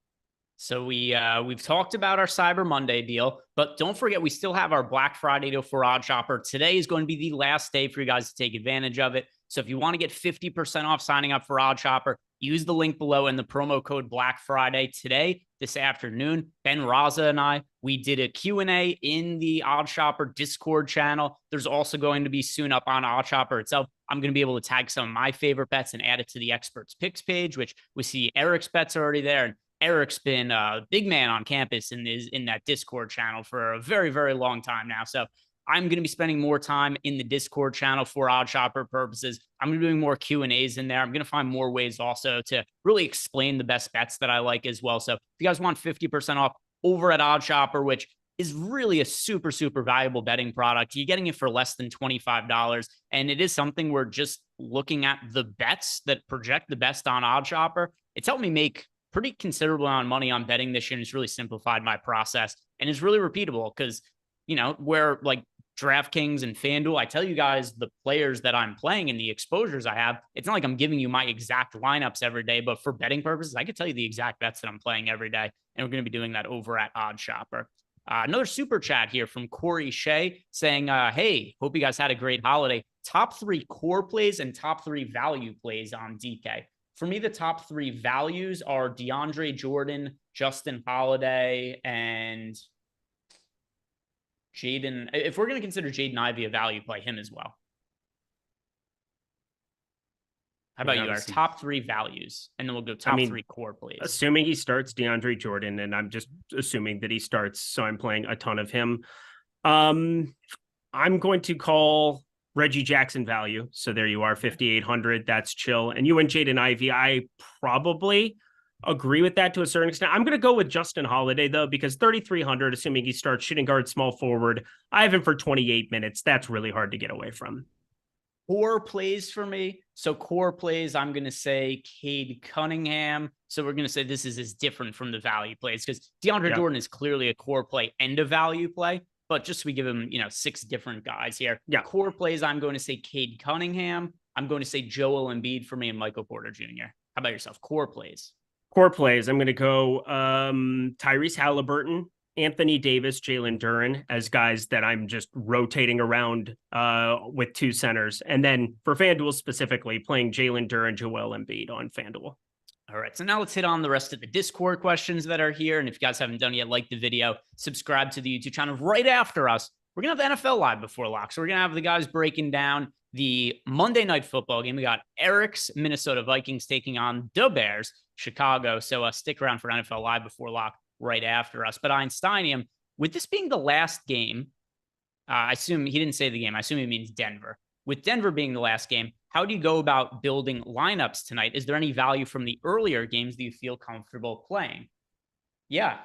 So we've talked about our Cyber Monday deal, but don't forget, we still have our Black Friday deal for Odd Shopper. Today is going to be the last day for you guys to take advantage of it. So if you want to get 50% off signing up for Odd Shopper, use the link below and the promo code Black Friday. Today, this afternoon, Ben Raza and I, we did a Q&A in the Odd Shopper Discord channel. There's also going to be soon up on Odd Shopper itself. I'm going to be able to tag some of my favorite bets and add it to the experts picks page, which we see Eric's bets are already there. And Eric's been a big man on campus and is in that Discord channel for a very, very long time now. So I'm going to be spending more time in the Discord channel for Odd Shopper purposes. I'm going to be doing more Q&As in there. I'm going to find more ways also to really explain the best bets that I like as well. So if you guys want 50% off over at Odd Shopper, which is really a super, super valuable betting product, you're getting it for less than $25. And it is something we're just looking at the bets that project the best on Odd Shopper. It's helped me make pretty considerable amount of money on betting this year, and it's really simplified my process, and it's really repeatable because, you know, where like DraftKings and FanDuel, I tell you guys the players that I'm playing and the exposures I have. It's not like I'm giving you my exact lineups every day, but for betting purposes, I can tell you the exact bets that I'm playing every day, and we're going to be doing that over at Odd Shopper. Another super chat here from Corey Shea saying, hey, hope you guys had a great holiday. Top 3 core plays and top 3 value plays on DK. For me, the top 3 values are DeAndre Jordan, Justin Holiday, and Jaden. If we're going to consider Jaden Ivey a value play, him as well. How about you? Our top 3 values, and then we'll go top 3 core plays. Assuming he starts DeAndre Jordan, and I'm just assuming that he starts, so I'm playing a ton of him. I'm going to call Reggie Jackson value. So there you are, 5,800. That's chill. And you and Jaden Ivey, I probably agree with that to a certain extent. I'm going to go with Justin Holiday, though, because 3,300, assuming he starts shooting guard, small forward, I have him for 28 minutes. That's really hard to get away from. Core plays for me. So core plays, I'm going to say Cade Cunningham. So we're going to say this is as different from the value plays because DeAndre Jordan is clearly a core play and a value play. But just so we give him, 6 different guys here. Yeah. Core plays, I'm going to say Cade Cunningham. I'm going to say Joel Embiid for me and Michael Porter Jr. How about yourself? Core plays. Core plays, I'm going to go Tyrese Halliburton, Anthony Davis, Jalen Duren as guys that I'm just rotating around with 2 centers. And then for FanDuel specifically, playing Jalen Duren, Joel Embiid on FanDuel. All right, so now let's hit on the rest of the Discord questions that are here. And if you guys haven't done yet, like the video, subscribe to the YouTube channel right after us. we're going to have NFL live before lock. So we're going to have the guys breaking down the Monday night football game. We got Eric's Minnesota Vikings taking on the Bears, Chicago. So stick around for NFL live before lock right after us. But Einsteinium, with this being the last game, I assume he didn't say the game. I assume he means Denver. With Denver being the last game, how do you go about building lineups tonight? Is there any value from the earlier games that you feel comfortable playing? Yeah.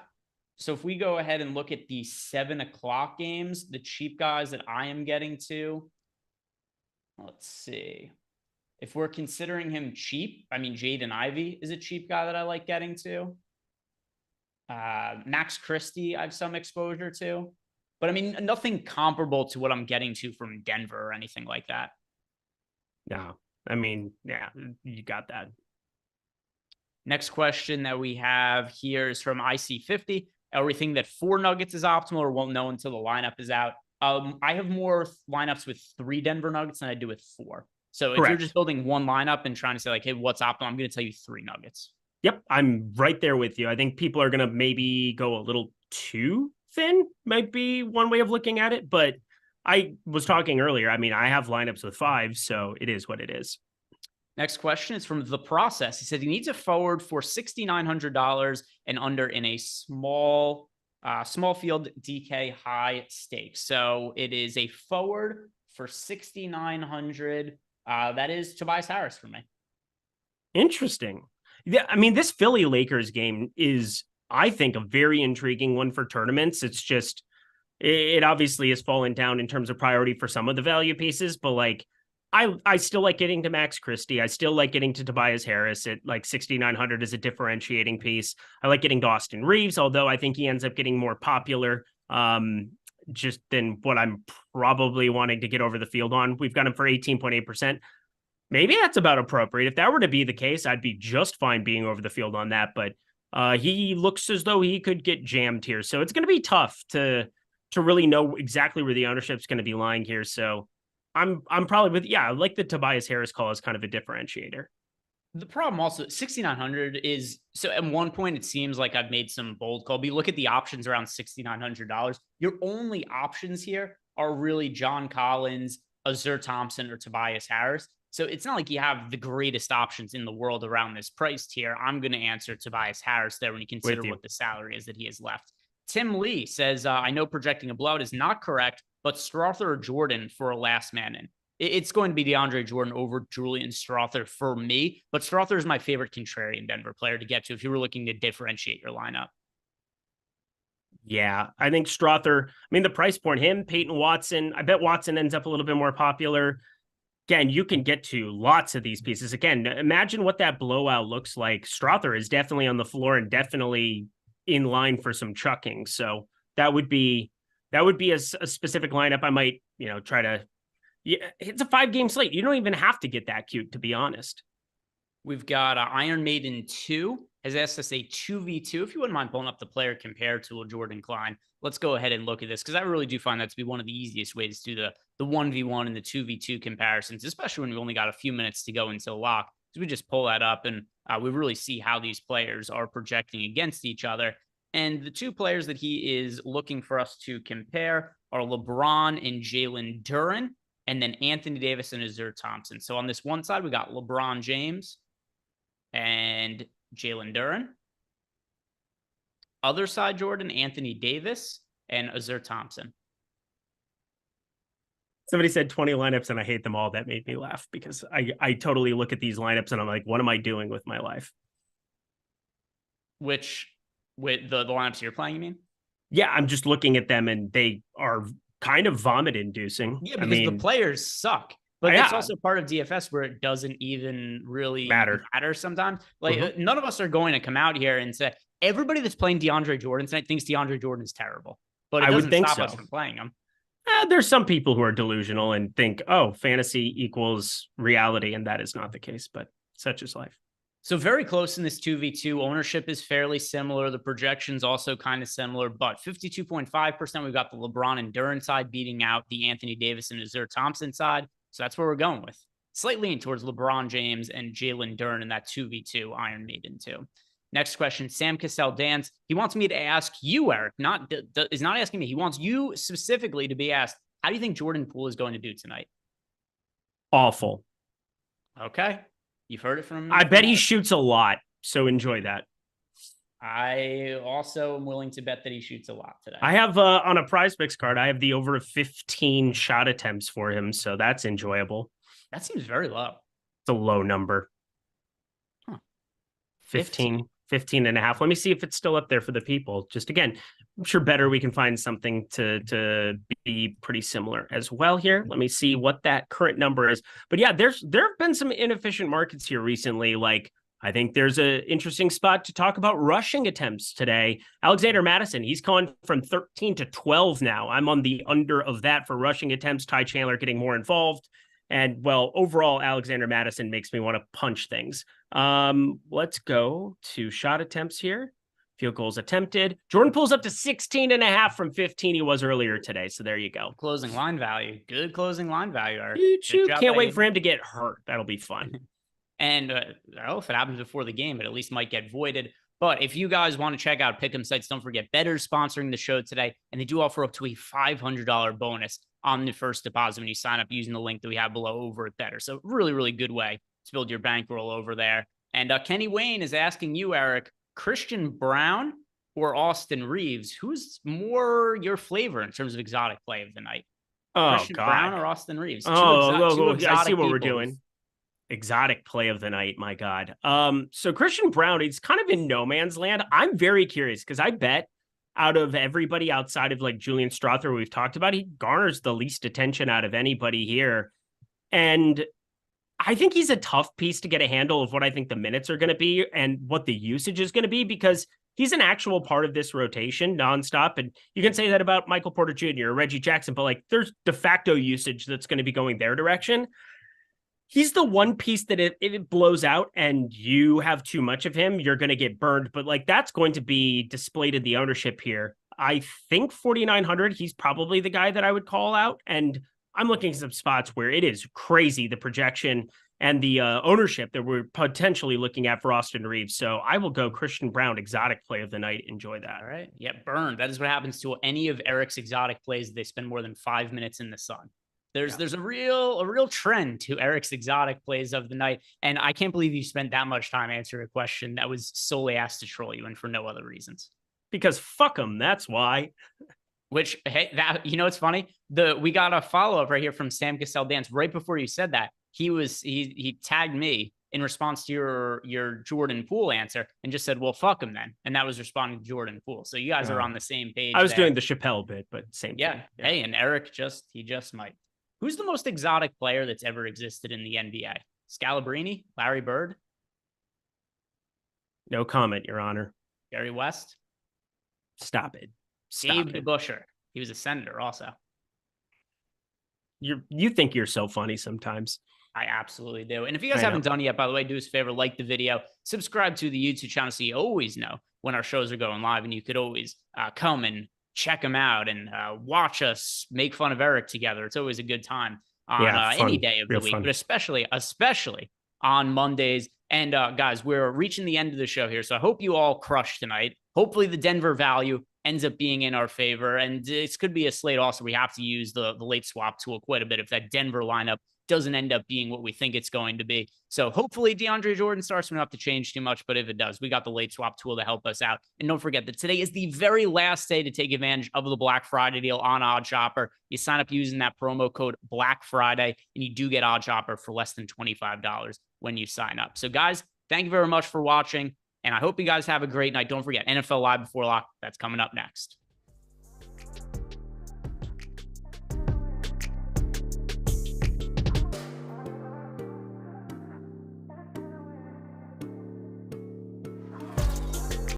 So if we go ahead and look at the 7 o'clock games, the cheap guys that I am getting to, let's see. If we're considering him cheap, I mean, Jaden Ivey is a cheap guy that I like getting to. Max Christie, I have some exposure to. But I mean, nothing comparable to what I'm getting to from Denver or anything like that. No, I mean, yeah, you got that. Next question that we have here is from IC50. Everything that 4 Nuggets is optimal or won't know until the lineup is out. I have more lineups with 3 Denver Nuggets than I do with 4. So if you're just building one lineup and trying to say like, hey, what's optimal? I'm going to tell you 3 Nuggets. Yep, I'm right there with you. I think people are going to maybe go a little too thin, might be one way of looking at it. But I was talking earlier. I mean, I have lineups with 5, so it is what it is. Next question is from The Process. He said he needs a forward for $6,900 and under in a small field DK high stakes. So it is a forward for $6,900. That is Tobias Harris for me. Interesting. Yeah, I mean, this Philly Lakers game is, I think, a very intriguing one for tournaments. It's just, it obviously has fallen down in terms of priority for some of the value pieces, but like, I still like getting to Max Christie. I still like getting to Tobias Harris at like 6,900 as a differentiating piece. I like getting to Austin Reeves, although I think he ends up getting more popular just than what I'm probably wanting to get over the field on. We've got him for 18.8%. Maybe that's about appropriate. If that were to be the case, I'd be just fine being over the field on that. But he looks as though he could get jammed here. So it's going to be tough to really know exactly where the ownership's going to be lying here. So I'm probably with, I like the Tobias Harris call as kind of a differentiator. The problem also, 6,900 is, so at one point it seems like I've made some bold call, but you look at the options around $6,900. Your only options here are really John Collins, Azur Thompson, or Tobias Harris. So it's not like you have the greatest options in the world around this price tier. I'm going to answer Tobias Harris there when you consider what the salary is that he has left. Tim Lee says, I know projecting a blowout is not correct, but Strother or Jordan for a last man in. It's going to be DeAndre Jordan over Julian Strother for me, but Strother is my favorite contrarian Denver player to get to if you were looking to differentiate your lineup. Yeah, I think Strother, I mean, the price point, him, Peyton Watson, I bet Watson ends up a little bit more popular. Again, you can get to lots of these pieces. Again, imagine what that blowout looks like. Strother is definitely on the floor and definitely in line for some chucking. So that would be a specific lineup. I might, try to, it's a 5-game slate. You don't even have to get that cute, to be honest. We've got Iron Maiden 2 has asked us a 2v2. If you wouldn't mind pulling up the player compare tool, Jordan Klein, let's go ahead and look at this because I really do find that to be one of the easiest ways to do the 1v1 and the 2v2 comparisons, especially when we've only got a few minutes to go until lock. So we just pull that up and we really see how these players are projecting against each other. And the 2 players that he is looking for us to compare are LeBron and Jalen Duren, and then Anthony Davis and Azur Thompson. So on this one side, we got LeBron James and Jalen Duren. Other side, Jordan, Anthony Davis and Azur Thompson. Somebody said 20 lineups and I hate them all. That made me laugh because I totally look at these lineups and I'm like, what am I doing with my life? With the lineups you're playing, you mean? Yeah, I'm just looking at them and they are kind of vomit inducing. Yeah, because the players suck. But that's also part of DFS where it doesn't even really matter sometimes. Like none of us are going to come out here and say everybody that's playing DeAndre Jordan tonight thinks DeAndre Jordan is terrible. But it doesn't stop us from playing him. There's some people who are delusional and think, oh, fantasy equals reality. And that is not the case, but such is life. So very close in this 2v2. Ownership is fairly similar. The projections also kind of similar, but 52.5%. We've got the LeBron and Duren side beating out the Anthony Davis and Azur Thompson side. So that's where we're going with. Slight lean towards LeBron James and Jalen Duren in that 2v2 Iron Maiden 2. Next question, Sam Cassell Dance. He wants me to ask you, Eric, is not asking me. He wants you specifically to be asked, how do you think Jordan Poole is going to do tonight? Awful. Okay. You've heard it from me. I bet he shoots a lot. So enjoy that. I also am willing to bet that he shoots a lot today. I have on a prize picks card, I have the over 15 shot attempts for him. So that's enjoyable. That seems very low. It's a low number. Huh. 15 and a half. Let me see if it's still up there for the people. Just again, I'm sure better we can find something to be pretty similar as well here. Let me see what that current number is. But yeah, there have been some inefficient markets here recently. Like, I think there's an interesting spot to talk about rushing attempts today. Alexander Madison, he's gone from 13 to 12 now. I'm on the under of that for rushing attempts. Ty Chandler getting more involved. And well, overall, Alexander Madison makes me want to punch things. Let's go to shot attempts here. Field goals attempted. Jordan Poole's up to 16 and a half from 15 he was earlier today. So there you go. Closing line value. Good closing line value. Can't wait for him to get hurt. That'll be fun. And if it happens before the game, it at least might get voided. But if you guys want to check out Pick'em sites, don't forget Better's sponsoring the show today. And they do offer up to a $500 bonus on the first deposit when you sign up using the link that we have below over at Better. So really, really good way to build your bankroll over there. And Kenny Wayne is asking you, Eric, Christian Brown or Austin Reeves? Who's more your flavor in terms of exotic play of the night? Christian Brown or Austin Reeves? I see what we're doing. Exotic play of the night, my God. So Christian Brown, he's kind of in no man's land. I'm very curious because I bet out of everybody outside of like Julian Strother we've talked about, he garners the least attention out of anybody here. And I think he's a tough piece to get a handle of what I think the minutes are going to be and what the usage is going to be, because he's an actual part of this rotation nonstop. And you can say that about Michael Porter Jr. or Reggie Jackson, but like there's de facto usage that's going to be going their direction. He's the one piece that if it blows out and you have too much of him, you're going to get burned. But like that's going to be displayed in the ownership here. I think 4,900, he's probably the guy that I would call out. And I'm looking at some spots where it is crazy, the projection and the ownership that we're potentially looking at for Austin Reeves. So I will go Christian Brown, exotic play of the night. Enjoy that. All right. Yeah, burned. That is what happens to any of Eric's exotic plays. They spend more than 5 minutes in the sun. There's a real trend to Eric's exotic plays of the night. And I can't believe you spent that much time answering a question that was solely asked to troll you and for no other reasons. Because fuck them. That's why. Which, hey, that, you know, it's funny. We got a follow-up right here from Sam Cassell Dance right before you said that. He tagged me in response to your Jordan Poole answer and just said, well, fuck him then. And that was responding to Jordan Poole. So you guys are on the same page. I was doing the Chappelle bit, but same thing. Hey, and Eric just might. Who's the most exotic player that's ever existed in the NBA? Scalabrini? Larry Bird? No comment, Your Honor. Gary West? Stop it. Gabe DeBusschere. He was a senator also. You think you're so funny sometimes. I absolutely do. And if you guys haven't done it yet, by the way, do us a favor, like the video, subscribe to the YouTube channel so you always know when our shows are going live, and you could always come and check them out and watch us make fun of Eric together. It's always a good time on any day of the week, but especially on Mondays. And guys, we're reaching the end of the show here. So I hope you all crush tonight. Hopefully the Denver value ends up being in our favor. And this could be a slate also. We have to use the late swap tool quite a bit if that Denver lineup doesn't end up being what we think it's going to be. So hopefully DeAndre Jordan starts. We don't have to change too much, but if it does, we got the late swap tool to help us out. And don't forget that today is the very last day to take advantage of the Black Friday deal on OddsShopper. You sign up using that promo code Black Friday, and you do get OddsShopper for less than $25 when you sign up. So guys, thank you very much for watching, and I hope you guys have a great night. Don't forget NFL Live Before Lock. That's coming up next.